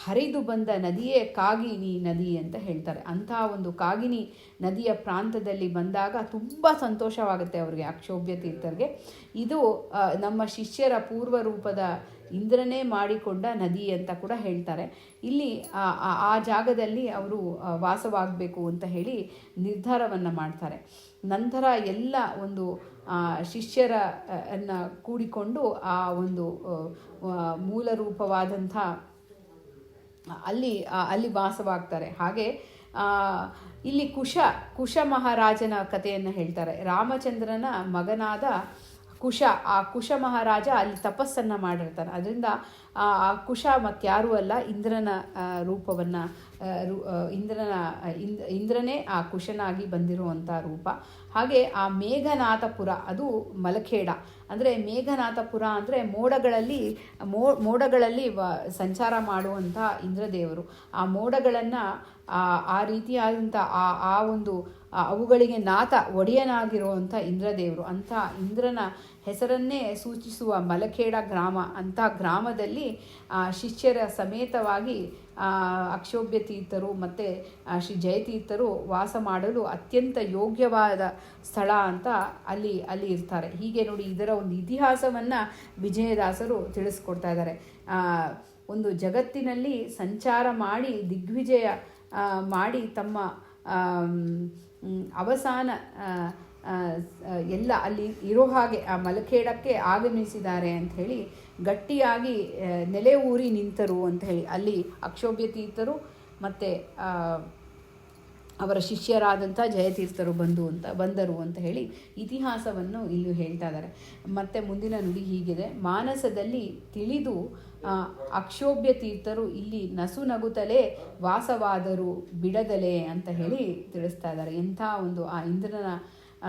ಹರಿದು ಬಂದ ನದಿಯೇ ಕಾಗಿನಿ ನದಿ ಅಂತ ಹೇಳ್ತಾರೆ. ಅಂಥ ಒಂದು ಕಾಗಿನಿ ನದಿಯ ಪ್ರಾಂತದಲ್ಲಿ ಬಂದಾಗ ತುಂಬ ಸಂತೋಷವಾಗುತ್ತೆ ಅವರಿಗೆ, ಅಕ್ಷೋಭ್ಯ ತೀರ್ಥರಿಗೆ. ಇದು ನಮ್ಮ ಶಿಷ್ಯರ ಪೂರ್ವ ರೂಪದ ಇಂದ್ರನೇ ಮಾಡಿಕೊಂಡ ನದಿ ಅಂತ ಕೂಡ ಹೇಳ್ತಾರೆ. ಇಲ್ಲಿ ಆ ಜಾಗದಲ್ಲಿ ಅವರು ವಾಸವಾಗಬೇಕು ಅಂತ ಹೇಳಿ ನಿರ್ಧಾರವನ್ನು ಮಾಡ್ತಾರೆ. ನಂತರ ಎಲ್ಲ ಒಂದು ಶಿಷ್ಯರನ್ನು ಕೂಡಿಕೊಂಡು ಆ ಒಂದು ಮೂಲ ರೂಪವಾದಂಥ ಅಲ್ಲಿ ವಾಸವಾಗ್ತಾರೆ. ಹಾಗೆ ಇಲ್ಲಿ ಕುಶ ಮಹಾರಾಜನ ಕಥೆಯನ್ನು ಹೇಳ್ತಾರೆ. ರಾಮಚಂದ್ರನ ಮಗನಾದ ಆ ಕುಶ ಮಹಾರಾಜ ಅಲ್ಲಿ ತಪಸ್ಸನ್ನು ಮಾಡಿರ್ತಾನೆ. ಅದರಿಂದ ಆ ಕುಶ ಮತ್ತಾರೂ ಅಲ್ಲ, ಇಂದ್ರನ ರೂಪವನ್ನು ಇಂದ್ರನೇ ಆ ಕುಶನಾಗಿ ಬಂದಿರುವಂಥ ರೂಪ. ಹಾಗೆ ಆ ಮೇಘನಾಥಪುರ, ಅದು ಮಲಖೇಡ. ಅಂದರೆ ಮೇಘನಾಥಪುರ ಅಂದರೆ ಮೋಡಗಳಲ್ಲಿ ಸಂಚಾರ ಮಾಡುವಂಥ ಇಂದ್ರದೇವರು. ಆ ಮೋಡಗಳನ್ನು ಆ ರೀತಿಯಾದಂಥ ಆ ಒಂದು ಅವುಗಳಿಗೆ ಒಡೆಯನಾಗಿರುವಂಥ ಇಂದ್ರದೇವರು. ಅಂಥ ಇಂದ್ರನ ಹೆಸರನ್ನೇ ಸೂಚಿಸುವ ಮಲಖೇಡ ಗ್ರಾಮ. ಅಂಥ ಗ್ರಾಮದಲ್ಲಿ ಶಿಷ್ಯರ ಸಮೇತವಾಗಿ ಅಕ್ಷೋಭ್ಯ ತೀರ್ಥರು ಮತ್ತು ಶ್ರೀ ಜಯತೀರ್ಥರು ವಾಸ ಮಾಡಲು ಅತ್ಯಂತ ಯೋಗ್ಯವಾದ ಸ್ಥಳ ಅಂತ ಅಲ್ಲಿ ಇರ್ತಾರೆ. ಹೀಗೆ ನೋಡಿ, ಇದರ ಒಂದು ಇತಿಹಾಸವನ್ನು ವಿಜಯದಾಸರು ತಿಳಿಸ್ಕೊಡ್ತಾ ಇದ್ದಾರೆ. ಒಂದು ಜಗತ್ತಿನಲ್ಲಿ ಸಂಚಾರ ಮಾಡಿ ದಿಗ್ವಿಜಯ ಮಾಡಿ ತಮ್ಮ ಅವಸಾನ ಎಲ್ಲ ಅಲ್ಲಿ ಇರೋ ಹಾಗೆ ಆ ಮಲಖೇಡಕ್ಕೆ ಆಗಮಿಸಿದ್ದಾರೆ ಅಂಥೇಳಿ ಗಟ್ಟಿಯಾಗಿ ನೆಲೆ ಊರಿ ನಿಂತರು ಅಂತ ಹೇಳಿ ಅಲ್ಲಿ ಅಕ್ಷೋಭ್ಯ ತೀರ್ಥರು ಮತ್ತು ಅವರ ಶಿಷ್ಯರಾದಂಥ ಜಯತೀರ್ಥರು ಬಂದರು ಅಂತ ಹೇಳಿ ಇತಿಹಾಸವನ್ನು ಇಲ್ಲಿ ಹೇಳ್ತಾ ಇದ್ದಾರೆ. ಮತ್ತು ಮುಂದಿನ ನುಡಿ ಹೀಗಿದೆ. ಮಾನಸದಲ್ಲಿ ತಿಳಿದು ಅಕ್ಷೋಭ್ಯ ತೀರ್ಥರು ಇಲ್ಲಿ ನಸು ನಗುತ್ತಲೇ ವಾಸವಾದರು ಬಿಡದಲೆ ಅಂತ ಹೇಳಿ ತಿಳಿಸ್ತಾ ಇದ್ದಾರೆ. ಎಂಥ ಒಂದು ಆ ಇಂದ್ರನ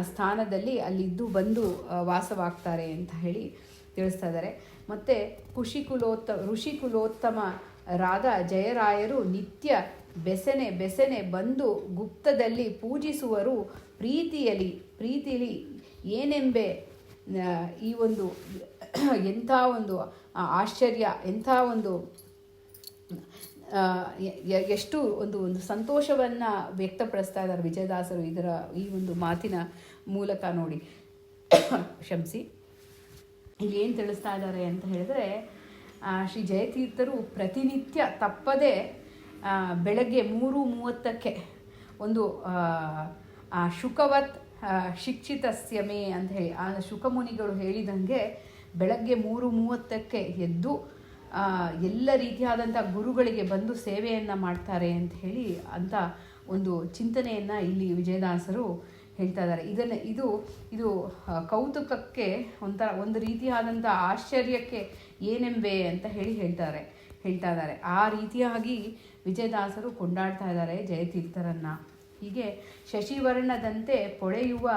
ಸ್ಥಾನದಲ್ಲಿ ಅಲ್ಲಿದ್ದು ಬಂದು ವಾಸವಾಗ್ತಾರೆ ಅಂತ ಹೇಳಿ ತಿಳಿಸ್ತಾ ಇದ್ದಾರೆ. ಮತ್ತು ಋಷಿಕುಲೋತ್ತಮರಾದ ಜಯರಾಯರು ನಿತ್ಯ ಬೆಸೆನೆ ಬಂದು ಗುಪ್ತದಲ್ಲಿ ಪೂಜಿಸುವರು ಪ್ರೀತಿಲಿ ಏನೆಂಬೆ. ಈ ಒಂದು ಎಂಥ ಒಂದು ಆಶ್ಚರ್ಯ, ಎಂಥ ಒಂದು ಎಷ್ಟು ಒಂದು ಸಂತೋಷವನ್ನು ವ್ಯಕ್ತಪಡಿಸ್ತಾ ಇದ್ದಾರೆ ವಿಜಯದಾಸರು ಈ ಒಂದು ಮಾತಿನ ಮೂಲಕ. ನೋಡಿ, ಕ್ಷಮಿಸಿ, ಇಲ್ಲಿ ಏನು ತಿಳಿಸ್ತಾ ಇದ್ದಾರೆ ಅಂತ ಹೇಳಿದ್ರೆ, ಶ್ರೀ ಜಯತೀರ್ಥರು ಪ್ರತಿನಿತ್ಯ ತಪ್ಪದೆ ಬೆಳಗ್ಗೆ 3:30 ಒಂದು ಶುಕವತ್ ಶಿಕ್ಷಿತಸ್ಯಮೇ ಅಂತ ಹೇಳಿ ಆ ಶುಕಮುನಿಗಳು ಹೇಳಿದಂಗೆ ಬೆಳಗ್ಗೆ 3:30 ಎದ್ದು ಎಲ್ಲ ರೀತಿಯಾದಂಥ ಗುರುಗಳಿಗೆ ಬಂದು ಸೇವೆಯನ್ನು ಮಾಡ್ತಾರೆ ಅಂತ ಹೇಳಿ ಅಂತ ಒಂದು ಚಿಂತನೆಯನ್ನು ಇಲ್ಲಿ ವಿಜಯದಾಸರು ಹೇಳ್ತಾ ಇದ್ದಾರೆ. ಇದು ಕೌತುಕಕ್ಕೆ ಒಂದು ರೀತಿಯಾದಂಥ ಆಶ್ಚರ್ಯಕ್ಕೆ ಏನೆಂಬೆ ಅಂತ ಹೇಳಿ ಹೇಳ್ತಾ ಇದ್ದಾರೆ. ಆ ರೀತಿಯಾಗಿ ವಿಜಯದಾಸರು ಕೊಂಡಾಡ್ತಾ ಇದ್ದಾರೆ ಜಯತೀರ್ಥರನ್ನು. ಹೀಗೆ ಶಶಿವರ್ಣದಂತೆ ಪೊಳೆಯುವ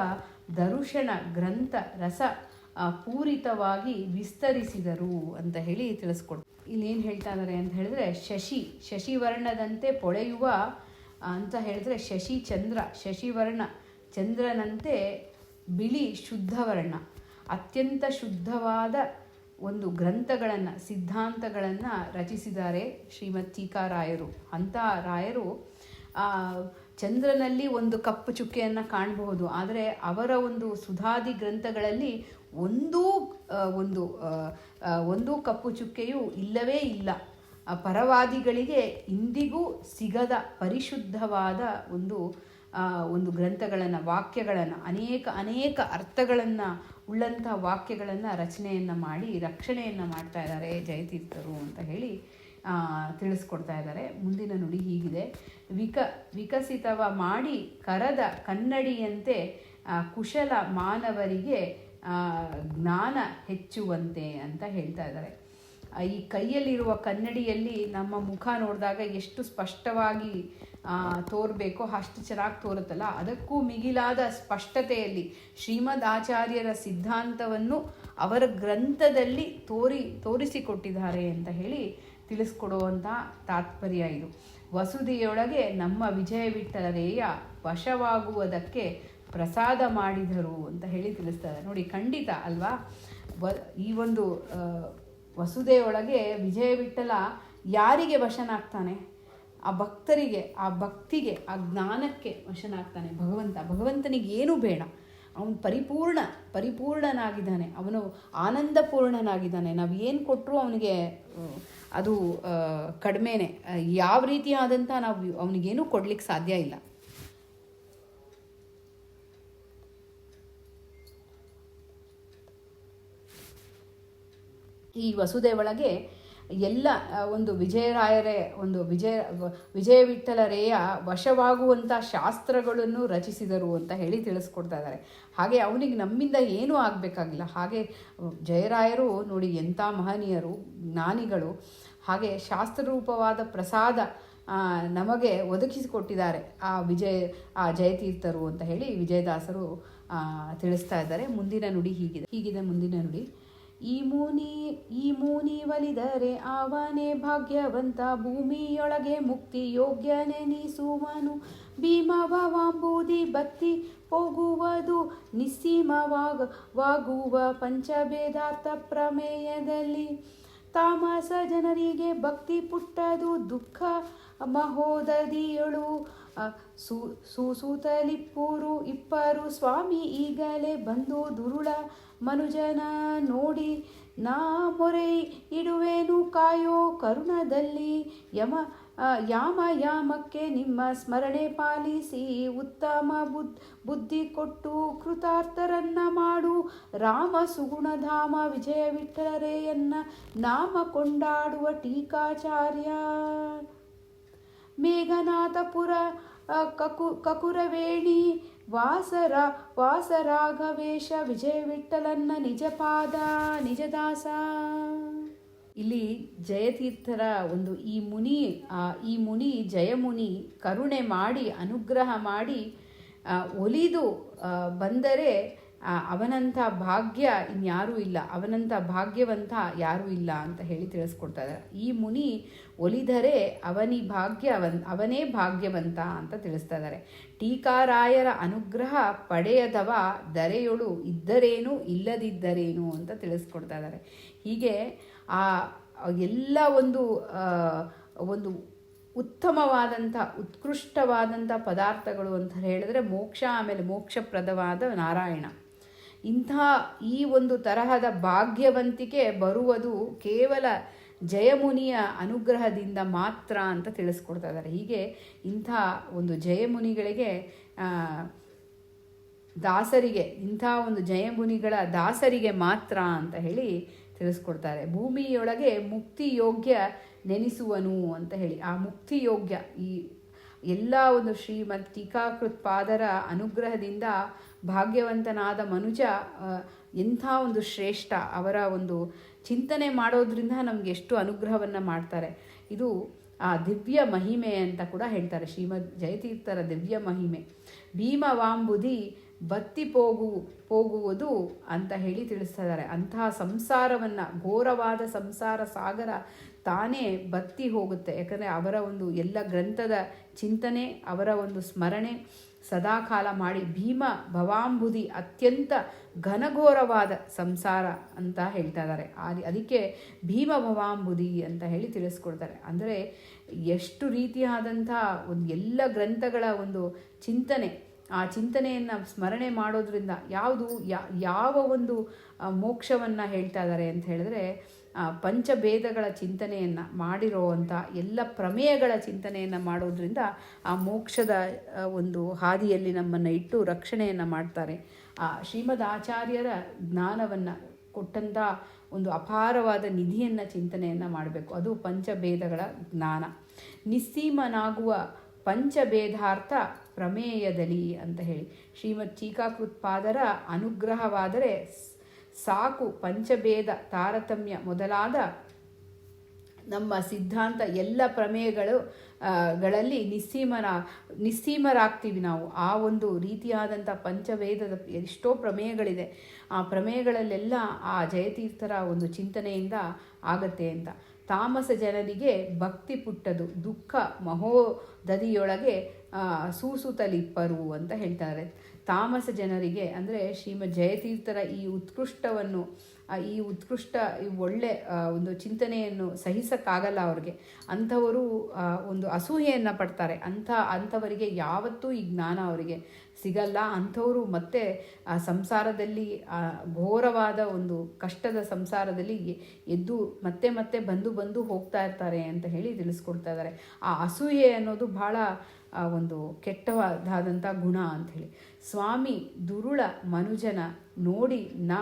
ದರುಶನ ಗ್ರಂಥ ರಸ ಪೂರಿತವಾಗಿ ವಿಸ್ತರಿಸಿದರು ಅಂತ ಹೇಳಿ ತಿಳಿಸ್ಕೊಡ್ತಾರೆ. ಇಲ್ಲಿ ಏನು ಹೇಳ್ತಾ ಇದ್ದಾರೆ ಅಂತ ಹೇಳಿದ್ರೆ, ಶಶಿವರ್ಣದಂತೆ ಪೊಳೆಯುವ ಅಂತ ಹೇಳಿದ್ರೆ ಶಶಿವರ್ಣ ಚಂದ್ರನಂತೆ ಬಿಳಿ ಶುದ್ಧವರ್ಣ, ಅತ್ಯಂತ ಶುದ್ಧವಾದ ಒಂದು ಗ್ರಂಥಗಳನ್ನು ಸಿದ್ಧಾಂತಗಳನ್ನು ರಚಿಸಿದ್ದಾರೆ ಶ್ರೀಮದ್ ಟೀಕಾರಾಯರು. ಅಂಥ ರಾಯರು ಚಂದ್ರನಲ್ಲಿ ಒಂದು ಕಪ್ಪು ಚುಕ್ಕೆಯನ್ನು ಕಾಣಬಹುದು, ಆದರೆ ಅವರ ಒಂದು ಸುಧಾದಿ ಗ್ರಂಥಗಳಲ್ಲಿ ಒಂದು ಕಪ್ಪು ಚುಕ್ಕೆಯೂ ಇಲ್ಲವೇ ಇಲ್ಲ. ಪರವಾದಿಗಳಿಗೆ ಇಂದಿಗೂ ಸಿಗದ ಪರಿಶುದ್ಧವಾದ ಒಂದು ಗ್ರಂಥಗಳನ್ನು, ವಾಕ್ಯಗಳನ್ನು, ಅನೇಕ ಅರ್ಥಗಳನ್ನು ಉಳ್ಳಂಥ ವಾಕ್ಯಗಳನ್ನು ರಚನೆಯನ್ನು ಮಾಡಿ ರಕ್ಷಣೆಯನ್ನು ಮಾಡ್ತಾ ಇದ್ದಾರೆ ಜಯತೀರ್ಥರು ಅಂತ ಹೇಳಿ ತಿಳಿಸ್ಕೊಡ್ತಾ ಇದ್ದಾರೆ. ಮುಂದಿನ ನುಡಿ ಹೀಗಿದೆ: ವಿಕಸಿತವ ಮಾಡಿ ಕರದ ಕನ್ನಡಿಯಂತೆ ಕುಶಲ ಮಾನವರಿಗೆ ಜ್ಞಾನ ಹೆಚ್ಚುವಂತೆ ಅಂತ ಹೇಳ್ತಾ ಇದ್ದಾರೆ. ಈ ಕೈಯಲ್ಲಿರುವ ಕನ್ನಡಿಯಲ್ಲಿ ನಮ್ಮ ಮುಖ ನೋಡಿದಾಗ ಎಷ್ಟು ಸ್ಪಷ್ಟವಾಗಿ ತೋರಬೇಕೋ ಅಷ್ಟು ಚೆನ್ನಾಗಿ ತೋರುತ್ತಲ್ಲ, ಅದಕ್ಕೂ ಮಿಗಿಲಾದ ಸ್ಪಷ್ಟತೆಯಲ್ಲಿ ಶ್ರೀಮದ್ ಆಚಾರ್ಯರ ಸಿದ್ಧಾಂತವನ್ನು ಅವರ ಗ್ರಂಥದಲ್ಲಿ ತೋರಿಸಿಕೊಟ್ಟಿದ್ದಾರೆ ಅಂತ ಹೇಳಿ ತಿಳಿಸ್ಕೊಡುವಂಥ ತಾತ್ಪರ್ಯ ಇದು. ವಸುದೆಯೊಳಗೆ ನಮ್ಮ ವಿಜಯ ವಿಠಲರೇಯ ವಶವಾಗುವುದಕ್ಕೆ ಪ್ರಸಾದ ಮಾಡಿದರು ಅಂತ ಹೇಳಿ ತಿಳಿಸ್ತಾರೆ. ನೋಡಿ, ಖಂಡಿತ ಅಲ್ವಾ, ಈ ಒಂದು ವಸುದೆಯೊಳಗೆ ವಿಜಯ ವಿಠಲ ಯಾರಿಗೆ ವಶನಾಗ್ತಾನೆ? ಆ ಭಕ್ತರಿಗೆ, ಆ ಭಕ್ತಿಗೆ, ಆ ಜ್ಞಾನಕ್ಕೆ ವಶನಾಗ್ತಾನೆ ಭಗವಂತನಿಗೆ ಏನೂ ಬೇಡ. ಅವನು ಪರಿಪೂರ್ಣನಾಗಿದ್ದಾನೆ, ಅವನು ಆನಂದಪೂರ್ಣನಾಗಿದ್ದಾನೆ. ನಾವು ಏನು ಕೊಟ್ಟರೂ ಅವನಿಗೆ ಅದು ಕಡಿಮೆನೇ. ಯಾವ ರೀತಿಯಾದಂಥ ನಾವು ಅವನಿಗೇನೂ ಕೊಡ್ಲಿಕ್ಕೆ ಸಾಧ್ಯ ಇಲ್ಲ. ಈ ವಸುದೆ ಒಳಗೆ ಎಲ್ಲ ಒಂದು ವಿಜಯರಾಯರೇ ವಿಜಯ ವಿಠಲರೇಯ ವಶವಾಗುವಂಥ ಶಾಸ್ತ್ರಗಳನ್ನು ರಚಿಸಿದರು ಅಂತ ಹೇಳಿ ತಿಳಿಸ್ಕೊಡ್ತಾ ಇದ್ದಾರೆ. ಹಾಗೆ ಅವನಿಗೆ ನಮ್ಮಿಂದ ಏನೂ ಆಗಬೇಕಾಗಿಲ್ಲ. ಹಾಗೆ ಜಯರಾಯರು ನೋಡಿ ಎಂಥ ಮಹನೀಯರು, ಜ್ಞಾನಿಗಳು. ಹಾಗೆ ಶಾಸ್ತ್ರರೂಪವಾದ ಪ್ರಸಾದ ನಮಗೆ ಒದಗಿಸಿಕೊಟ್ಟಿದ್ದಾರೆ ಆ ಜಯತೀರ್ಥರು ಅಂತ ಹೇಳಿ ವಿಜಯದಾಸರು ತಿಳಿಸ್ತಾ ಇದ್ದಾರೆ. ಮುಂದಿನ ನುಡಿ ಹೀಗಿದೆ ಮುಂದಿನ ನುಡಿ: ಈ ಮೂನಿ ಒಲಿದರೆ ಅವನೇ ಭಾಗ್ಯವಂತ, ಭೂಮಿಯೊಳಗೆ ಮುಕ್ತಿ ಯೋಗ್ಯನೆನಿಸುವನು. ಭೀಮವಾಂಬುದಿ ಬತ್ತಿ ಹೋಗುವುದು ನಿಸ್ಸೀಮವಾಗುವ ಪಂಚಭೇದಾರ್ಥ ಪ್ರಮೇಯದಲ್ಲಿ. ತಾಮಸ ಜನರಿಗೆ ಭಕ್ತಿ ಪುಟ್ಟದು ದುಃಖ ಮಹೋದದಿಯಳು. ಸೂತಲಿಪ್ಪರು ಇಪ್ಪರು ಸ್ವಾಮಿ ಈಗಲೇ ಬಂದು ದುರುಳ ಮನುಜನ ನೋಡಿ. ನಾ ಮೊರೆ ಇಡುವೆನು ಕಾಯೋ ಕರುಣದಲ್ಲಿ. ಯಾಮಕ್ಕೆ ನಿಮ್ಮ ಸ್ಮರಣೆ ಪಾಲಿಸಿ ಉತ್ತಮ ಬುದ್ಧಿ ಕೊಟ್ಟು ಕೃತಾರ್ಥರನ್ನ ಮಾಡು. ರಾಮ ಸುಗುಣಧಾಮ ವಿಜಯ ವಿಠಲರೇಯನ್ನ ನಾಮ ಕೊಂಡಾಡುವ ಟೀಕಾಚಾರ್ಯ. ಮೇಘನಾಥಪುರ ಕಕುರವೇಣಿ ವಾಸರಾಘವೇಶ ವಿಜಯ ವಿಠಲನ್ನ ನಿಜಪಾದ ನಿಜದಾಸ. ಇಲ್ಲಿ ಜಯತೀರ್ಥರ ಒಂದು ಈ ಮುನಿ ಜಯಮುನಿ ಕರುಣೆ ಮಾಡಿ ಅನುಗ್ರಹ ಮಾಡಿ ಒಲಿದು ಬಂದರೆ ಅವನಂಥ ಭಾಗ್ಯ ಇನ್ಯಾರೂ ಇಲ್ಲ, ಅವನಂಥ ಭಾಗ್ಯವಂತ ಯಾರೂ ಇಲ್ಲ ಅಂತ ಹೇಳಿ ತಿಳಿಸ್ಕೊಡ್ತಾ ಇದ್ದಾರೆ. ಈ ಮುನಿ ಒಲಿದರೆ ಅವನೇ ಭಾಗ್ಯವಂತ ಅಂತ ತಿಳಿಸ್ತಾ ಇದ್ದಾರೆ. ಟೀಕಾರಾಯರ ಅನುಗ್ರಹ ಪಡೆಯದವ ದರೆಯೊಳು ಇದ್ದರೇನು ಇಲ್ಲದಿದ್ದರೇನು ಅಂತ ತಿಳಿಸ್ಕೊಡ್ತಾ ಇದ್ದಾರೆ. ಹೀಗೆ ಆ ಎಲ್ಲ ಒಂದು ಉತ್ತಮವಾದಂಥ ಉತ್ಕೃಷ್ಟವಾದಂಥ ಪದಾರ್ಥಗಳು ಅಂತ ಹೇಳಿದ್ರೆ ಮೋಕ್ಷ, ಆಮೇಲೆ ಮೋಕ್ಷಪ್ರದವಾದ ನಾರಾಯಣ. ಈ ಒಂದು ತರಹದ ಭಾಗ್ಯವಂತಿಕೆ ಬರುವುದು ಕೇವಲ ಜಯಮುನಿಯ ಅನುಗ್ರಹದಿಂದ ಮಾತ್ರ ಅಂತ ತಿಳಿಸ್ಕೊಡ್ತಾ ಇದ್ದಾರೆ. ಹೀಗೆ ಇಂಥ ಒಂದು ಜಯಮುನಿಗಳಿಗೆ ದಾಸರಿಗೆ, ಇಂಥ ಒಂದು ಜಯಮುನಿಗಳ ದಾಸರಿಗೆ ಮಾತ್ರ ಅಂತ ಹೇಳಿ ತಿಳಿಸ್ಕೊಡ್ತಾರೆ. ಭೂಮಿಯೊಳಗೆ ಮುಕ್ತಿ ಯೋಗ್ಯ ನೆನೆಸುವನು ಅಂತ ಹೇಳಿ, ಆ ಮುಕ್ತಿ ಯೋಗ್ಯ ಈ ಎಲ್ಲ ಒಂದು ಶ್ರೀಮದ್ ಟೀಕಾಕೃತ್ಪಾದರ ಅನುಗ್ರಹದಿಂದ ಭಾಗ್ಯವಂತನಾದ ಮನುಜ ಎಂಥ ಒಂದು ಶ್ರೇಷ್ಠ, ಅವರ ಒಂದು ಚಿಂತನೆ ಮಾಡೋದ್ರಿಂದ ನಮಗೆ ಎಷ್ಟು ಅನುಗ್ರಹವನ್ನು ಮಾಡ್ತಾರೆ. ಇದು ಆ ದಿವ್ಯ ಮಹಿಮೆ ಅಂತ ಕೂಡ ಹೇಳ್ತಾರೆ, ಶ್ರೀಮದ್ ಜಯತೀರ್ಥರ ದಿವ್ಯ ಮಹಿಮೆ. ಭೀಮವಾಂಬುದಿ ಬತ್ತಿ ಹೋಗುವುದು ಅಂತ ಹೇಳಿ ತಿಳಿಸ್ತಾ ಇದ್ದಾರೆ. ಅಂತಹ ಸಂಸಾರವನ್ನು, ಘೋರವಾದ ಸಂಸಾರ ಸಾಗರ ತಾನೇ ಬತ್ತಿ ಹೋಗುತ್ತೆ. ಯಾಕಂದರೆ ಅವರ ಒಂದು ಎಲ್ಲ ಗ್ರಂಥದ ಚಿಂತನೆ, ಅವರ ಒಂದು ಸ್ಮರಣೆ ಸದಾಕಾಲ ಮಾಡಿ ಭೀಮ ಭವಾಂಬುದಿ ಅತ್ಯಂತ ಘನಘೋರವಾದ ಸಂಸಾರ ಅಂತ ಹೇಳ್ತಾ ಇದ್ದಾರೆ. ಅದಕ್ಕೆ ಭೀಮ ಭವಾಂಬುದಿ ಅಂತ ಹೇಳಿ ತಿಳಿಸ್ಕೊಡ್ತಾರೆ. ಅಂದರೆ ಎಷ್ಟು ರೀತಿಯಾದಂಥ ಒಂದು ಎಲ್ಲ ಗ್ರಂಥಗಳ ಒಂದು ಚಿಂತನೆ, ಆ ಚಿಂತನೆಯನ್ನು ಸ್ಮರಣೆ ಮಾಡೋದ್ರಿಂದ ಯಾವ ಒಂದು ಮೋಕ್ಷವನ್ನು ಹೇಳ್ತಾ ಇದ್ದಾರೆ ಅಂತ ಹೇಳಿದ್ರೆ, ಪಂಚಭೇದಗಳ ಚಿಂತನೆಯನ್ನು ಮಾಡಿರೋವಂಥ ಎಲ್ಲ ಪ್ರಮೇಯಗಳ ಚಿಂತನೆಯನ್ನು ಮಾಡೋದ್ರಿಂದ ಆ ಮೋಕ್ಷದ ಒಂದು ಹಾದಿಯಲ್ಲಿ ನಮ್ಮನ್ನು ಇಟ್ಟು ರಕ್ಷಣೆಯನ್ನು ಮಾಡ್ತಾರೆ. ಆ ಶ್ರೀಮದ್ ಆಚಾರ್ಯರ ಜ್ಞಾನವನ್ನು ಕೊಟ್ಟಂಥ ಒಂದು ಅಪಾರವಾದ ನಿಧಿಯನ್ನು ಚಿಂತನೆಯನ್ನು ಮಾಡಬೇಕು. ಅದು ಪಂಚಭೇದಗಳ ಜ್ಞಾನ. ನಿಸ್ಸೀಮನಾಗುವ ಪಂಚಭೇದಾರ್ಥ ಪ್ರಮೇಯದಲ್ಲಿ ಅಂತ ಹೇಳಿ ಶ್ರೀಮದ್ ಟೀಕಾಕೃತ್ಪಾದರ ಅನುಗ್ರಹವಾದರೆ ಸಾಕು, ಪಂಚಭೇದ ತಾರತಮ್ಯ ಮೊದಲಾದ ನಮ್ಮ ಸಿದ್ಧಾಂತ ಎಲ್ಲ ಗಳಲ್ಲಿ ನಿಸ್ಸೀಮರಾಗ್ತೀವಿ ನಾವು. ಆ ಒಂದು ರೀತಿಯಾದಂಥ ಪಂಚಭೇದದ ಎಷ್ಟೋ ಪ್ರಮೇಯಗಳಿದೆ, ಆ ಪ್ರಮೇಯಗಳಲ್ಲೆಲ್ಲ ಆ ಜಯತೀರ್ಥರ ಒಂದು ಚಿಂತನೆಯಿಂದ ಆಗತ್ತೆ ಅಂತ. ತಾಮಸ ಜನರಿಗೆ ಭಕ್ತಿ ಪುಟ್ಟದು, ದುಃಖ ಮಹೋದದಿಯೊಳಗೆ ಸೂಸುತ್ತಲಿಪ್ಪರು ಅಂತ ಹೇಳ್ತಾರೆ. ತಾಮಸ ಜನರಿಗೆ ಅಂದರೆ ಶ್ರೀಮದ್ ಜಯತೀರ್ಥರ ಈ ಒಳ್ಳೆ ಒಂದು ಚಿಂತನೆಯನ್ನು ಸಹಿಸಕ್ಕಾಗಲ್ಲ ಅವ್ರಿಗೆ. ಅಂಥವರು ಒಂದು ಅಸೂಯೆಯನ್ನು ಪಡ್ತಾರೆ. ಅಂಥವರಿಗೆ ಯಾವತ್ತೂ ಈ ಜ್ಞಾನ ಅವರಿಗೆ ಸಿಗಲ್ಲ. ಅಂಥವರು ಮತ್ತೆ ಆ ಸಂಸಾರದಲ್ಲಿ, ಘೋರವಾದ ಒಂದು ಕಷ್ಟದ ಸಂಸಾರದಲ್ಲಿ ಎದ್ದು ಮತ್ತೆ ಮತ್ತೆ ಬಂದು ಹೋಗ್ತಾ ಇರ್ತಾರೆ ಅಂತ ಹೇಳಿ ತಿಳಿಸ್ಕೊಡ್ತಾ ಇದ್ದಾರೆ. ಆ ಅಸೂಯೆ ಅನ್ನೋದು ಬಹಳ ಒಂದು ಕೆಟ್ಟವಾದಂಥ ಗುಣ ಅಂಥೇಳಿ. ಸ್ವಾಮಿ ದುರುಳ ಮನುಜನ ನೋಡಿ ನಾ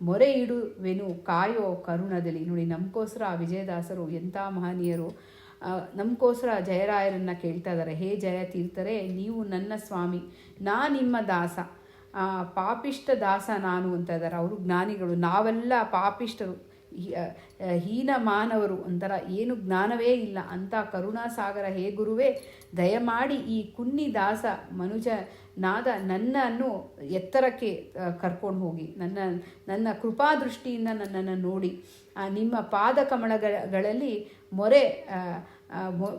ಮೊರೆ ಇಡುವೆನು ಕಾಯೋ ಕರುಣದಲ್ಲಿ. ನೋಡಿ, ನಮಗೋಸ್ಕರ ವಿಜಯದಾಸರು ಎಂಥ ಮಹನೀಯರು, ನಮಗೋಸ್ಕರ ಜಯರಾಯರನ್ನು ಕೇಳ್ತಾ ಇದ್ದಾರೆ. ಹೇ ಜಯತೀರ್ಥರೇ, ನೀವು ನನ್ನ ಸ್ವಾಮಿ, ನಾ ನಿಮ್ಮ ದಾಸ, ಪಾಪಿಷ್ಟ ದಾಸ ನಾನು ಅಂತ ಇದ್ದಾರೆ. ಅವರು ಜ್ಞಾನಿಗಳು, ನಾವೆಲ್ಲ ಪಾಪಿಷ್ಟರು, ಹೀನ ಮಾನವರು, ಒಂಥರ ಏನು ಜ್ಞಾನವೇ ಇಲ್ಲ ಅಂತ ಕರುಣಾಸಾಗರ ಹೇ ಗುರುವೇ, ದಯಮಾಡಿ ಈ ಕುನ್ನಿ ದಾಸ ಮನುಜನಾದ ನನ್ನನ್ನು ಎತ್ತರಕ್ಕೆ ಕರ್ಕೊಂಡು ಹೋಗಿ, ನನ್ನ ಕೃಪಾದೃಷ್ಟಿಯಿಂದ ನನ್ನನ್ನು ನೋಡಿ ನಿಮ್ಮ ಪಾದ ಕಮಲಗಳಲ್ಲಿ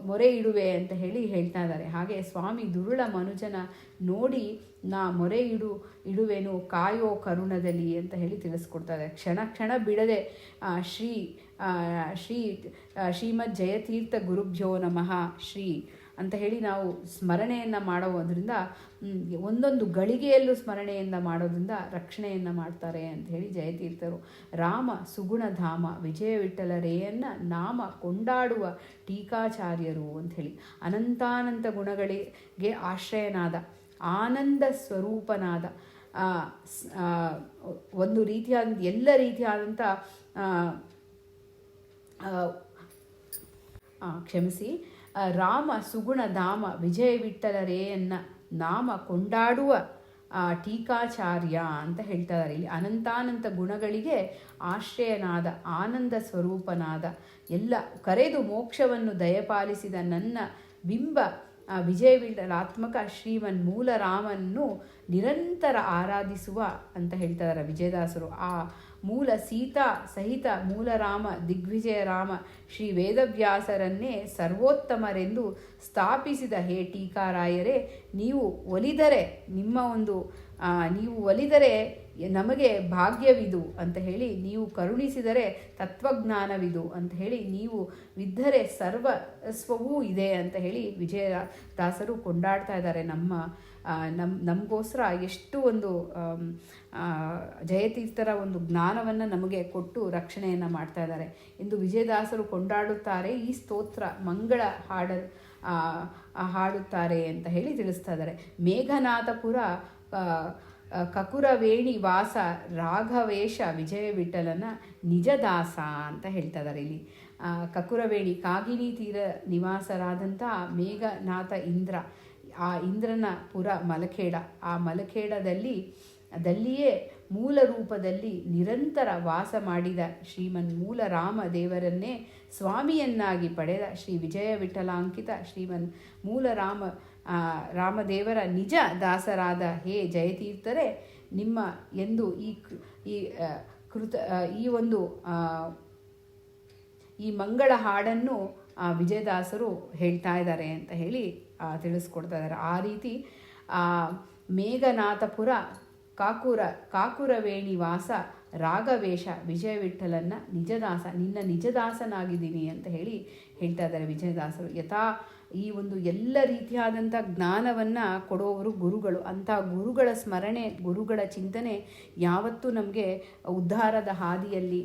ಮೊರೆ ಇಡುವೆ ಅಂತ ಹೇಳ್ತಾ ಇದ್ದಾರೆ. ಹಾಗೆ ಸ್ವಾಮಿ ದುರುಳ ಮನುಜನ ನೋಡಿ ನಾ ಮೊರೆ ಇಡುವೆನು ಕಾಯೋ ಕರುಣದಲ್ಲಿ ಅಂತ ಹೇಳಿ ತಿಳಿಸ್ಕೊಡ್ತಾ ಇದ್ದಾರೆ. ಕ್ಷಣ ಬಿಡದೆ ಶ್ರೀಮದ್ ಜಯತೀರ್ಥ ಗುರುಭ್ಯೋ ನಮಃ ಶ್ರೀ ಅಂತ ಹೇಳಿ ನಾವು ಸ್ಮರಣೆಯನ್ನು ಮಾಡೋದ್ರಿಂದ, ಒಂದೊಂದು ಗಳಿಗೆಯಲ್ಲೂ ಸ್ಮರಣೆಯನ್ನು ಮಾಡೋದ್ರಿಂದ ರಕ್ಷಣೆಯನ್ನು ಮಾಡ್ತಾರೆ ಅಂತ ಹೇಳಿ ಜಯತೀರ್ಥರು. ರಾಮ ಸುಗುಣಧಾಮ ವಿಜಯ ವಿಠಲರೇಯನ್ನ ನಾಮ ಕೊಂಡಾಡುವ ಟೀಕಾಚಾರ್ಯರು ಅಂಥೇಳಿ, ಅನಂತಾನಂತ ಗುಣಗಳಿಗೆ ಆಶ್ರಯನಾದ ಆನಂದ ಸ್ವರೂಪನಾದ ಒಂದು ರೀತಿಯಾದ ಎಲ್ಲ ರೀತಿಯಾದಂಥ ರಾಮ ಸುಗುಣಧಾಮ ವಿಜಯ ವಿಠಲರೇಯನ್ನ ನಾಮ ಕೊಂಡಾಡುವ ಟೀಕಾಚಾರ್ಯ ಅಂತ ಹೇಳ್ತಾ ಇದ್ದಾರೆ. ಇಲ್ಲಿ ಅನಂತಾನಂತ ಗುಣಗಳಿಗೆ ಆಶ್ರಯನಾದ ಆನಂದ ಸ್ವರೂಪನಾದ ಎಲ್ಲ ಕರೆದು ಮೋಕ್ಷವನ್ನು ದಯಪಾಲಿಸಿದ ನನ್ನ ಬಿಂಬ ವಿಜಯವಿಠಲಾತ್ಮಕ ಶ್ರೀಮನ್ ಮೂಲರಾಮನ್ನು ನಿರಂತರ ಆರಾಧಿಸುವ ಅಂತ ಹೇಳ್ತಾ ಇದ್ದಾರೆ ವಿಜಯದಾಸರು. ಆ ಮೂಲ ಸೀತಾ ಸಹಿತ ಮೂಲರಾಮ ದಿಗ್ವಿಜಯರಾಮ ಶ್ರೀ ವೇದವ್ಯಾಸರನ್ನೇ ಸರ್ವೋತ್ತಮರೆಂದು ಸ್ಥಾಪಿಸಿದ ಹೇ ಟೀಕಾರಾಯರೇ, ನೀವು ಒಲಿದರೆ ನೀವು ಒಲಿದರೆ ನಮಗೆ ಭಾಗ್ಯವಿದು ಅಂತ ಹೇಳಿ, ನೀವು ಕರುಣಿಸಿದರೆ ತತ್ವಜ್ಞಾನವಿದು ಅಂತ ಹೇಳಿ, ನೀವು ವಿದ್ದರೆ ಸರ್ವಸ್ವವೂ ಇದೆ ಅಂತ ಹೇಳಿ ವಿಜಯದಾಸರು ಕೊಂಡಾಡ್ತಾ ಇದ್ದಾರೆ. ನಮಗೋಸ್ಕರ ಎಷ್ಟು ಒಂದು ಜಯತೀರ್ಥರ ಒಂದು ಜ್ಞಾನವನ್ನು ನಮಗೆ ಕೊಟ್ಟು ರಕ್ಷಣೆಯನ್ನು ಮಾಡ್ತಾ ಇದ್ದಾರೆ ಎಂದು ವಿಜಯದಾಸರು ಕೊಂಡಾಡುತ್ತಾರೆ. ಈ ಸ್ತೋತ್ರ ಮಂಗಳ ಹಾಡುತ್ತಾರೆ ಅಂತ ಹೇಳಿ ತಿಳಿಸ್ತಾ ಇದ್ದಾರೆ. ಮೇಘನಾಥಪುರ ಕಕುರವೇಣಿ ವಾಸ ರಾಘವೇಶ ವಿಜಯ ವಿಠಲನ ನಿಜದಾಸ ಅಂತ ಹೇಳ್ತಾ ಇದ್ದಾರೆ. ಇಲ್ಲಿ ಕಕುರವೇಣಿ ಕಾಗಿನಿ ತೀರ ನಿವಾಸರಾದಂಥ ಮೇಘನಾಥ ಇಂದ್ರ, ಆ ಇಂದ್ರನ ಪುರ ಮಲಖೇಡ, ಆ ಮಲಖೇಡದಲ್ಲಿಯೇ ಮೂಲ ರೂಪದಲ್ಲಿ ನಿರಂತರ ವಾಸ ಮಾಡಿದ ಶ್ರೀಮನ್ ಮೂಲ ರಾಮ ದೇವರನ್ನೇ ಸ್ವಾಮಿಯನ್ನಾಗಿ ಪಡೆದ ಶ್ರೀ ವಿಜಯ ವಿಠಲಾಂಕಿತ ಶ್ರೀಮನ್ ಮೂಲ ರಾಮದೇವರ ನಿಜ ದಾಸರಾದ ಹೇ ಜಯತೀರ್ಥರೇ, ನಿಮ್ಮ ಎಂದು ಈ ಮಂಗಳ ಹಾಡನ್ನು ವಿಜಯದಾಸರು ಹೇಳ್ತಾ ಇದ್ದಾರೆ ಅಂತ ಹೇಳಿ ತಿಳಿಸ್ಕೊಡ್ತಾ ಇದ್ದಾರೆ. ಆ ರೀತಿ ಮೇಘನಾಥಪುರ ಕಾಕುರವೇಣಿ ವಾಸ ರಾಘವೇಶ ವಿಜಯ ವಿಠಲನ್ನ ನಿಜದಾಸ, ನಿನ್ನ ನಿಜದಾಸನಾಗಿದ್ದೀನಿ ಅಂತ ಹೇಳಿ ಹೇಳ್ತಾ ಇದ್ದಾರೆ ವಿಜಯದಾಸರು. ಈ ಒಂದು ಎಲ್ಲ ರೀತಿಯಾದಂಥ ಜ್ಞಾನವನ್ನು ಕೊಡುವವರು ಗುರುಗಳು. ಅಂಥ ಗುರುಗಳ ಸ್ಮರಣೆ, ಗುರುಗಳ ಚಿಂತನೆ ಯಾವತ್ತೂ ನಮಗೆ ಉದ್ಧಾರದ ಹಾದಿಯಲ್ಲಿ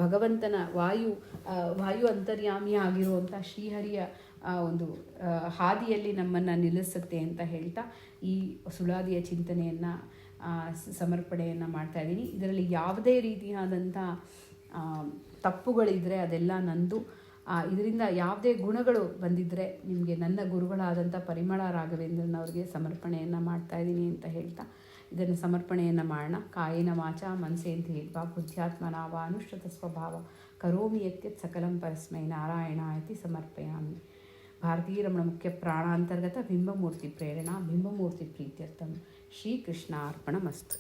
ಭಗವಂತನ ವಾಯು ಅಂತರ್ಯಾಮಿ ಆಗಿರುವಂಥ ಶ್ರೀಹರಿಯ ಒಂದು ಹಾದಿಯಲ್ಲಿ ನಮ್ಮನ್ನು ನಿಲ್ಲಿಸುತ್ತೆ ಅಂತ ಹೇಳ್ತಾ ಈ ಸುಳಾದಿಯ ಚಿಂತನೆಯನ್ನು ಸಮರ್ಪಣೆಯನ್ನು ಮಾಡ್ತಾ ಇದ್ದೀನಿ. ಇದರಲ್ಲಿ ಯಾವುದೇ ರೀತಿಯಾದಂಥ ತಪ್ಪುಗಳಿದ್ದರೆ ಅದೆಲ್ಲ ನಂದು. ಇದರಿಂದ ಯಾವುದೇ ಗುಣಗಳು ಬಂದಿದ್ದರೆ ನಿಮಗೆ ನನ್ನ ಗುರುಗಳಾದಂಥ ಪರಿಮಳ ರಾಘವೇಂದ್ರನವ್ರಿಗೆ ಸಮರ್ಪಣೆಯನ್ನು ಮಾಡ್ತಾಯಿದ್ದೀನಿ ಅಂತ ಹೇಳ್ತಾ ಇದನ್ನು ಸಮರ್ಪಣೆಯನ್ನು ಮಾಡೋಣ. ಕಾಯಿನ ವಾಚ ಮನಸೇಂದ್ರಿಯರ್ವಾ ಬುದ್ಧ್ಯಾತ್ಮನಾ ವಾ ಅನುಶ್ರುತ ಸ್ವಭಾವ ಕರೋಮಿ ಯತ್ಯತ್ ಸಕಲಂ ಪರಸ್ಮೈ ನಾರಾಯಣಾಯತಿ ಸಮರ್ಪಯಾಮಿ. ಭಾರತೀಯ ರಮಣ ಮುಖ್ಯ ಪ್ರಾಣಾಂತರ್ಗತ ಬಿಂಬಮೂರ್ತಿ ಪ್ರೇರಣಾ ಬಿಂಬಮೂರ್ತಿ ಪ್ರೀತ್ಯರ್ಥಂ ಶ್ರೀಕೃಷ್ಣ ಅರ್ಪಣಮಸ್ತು.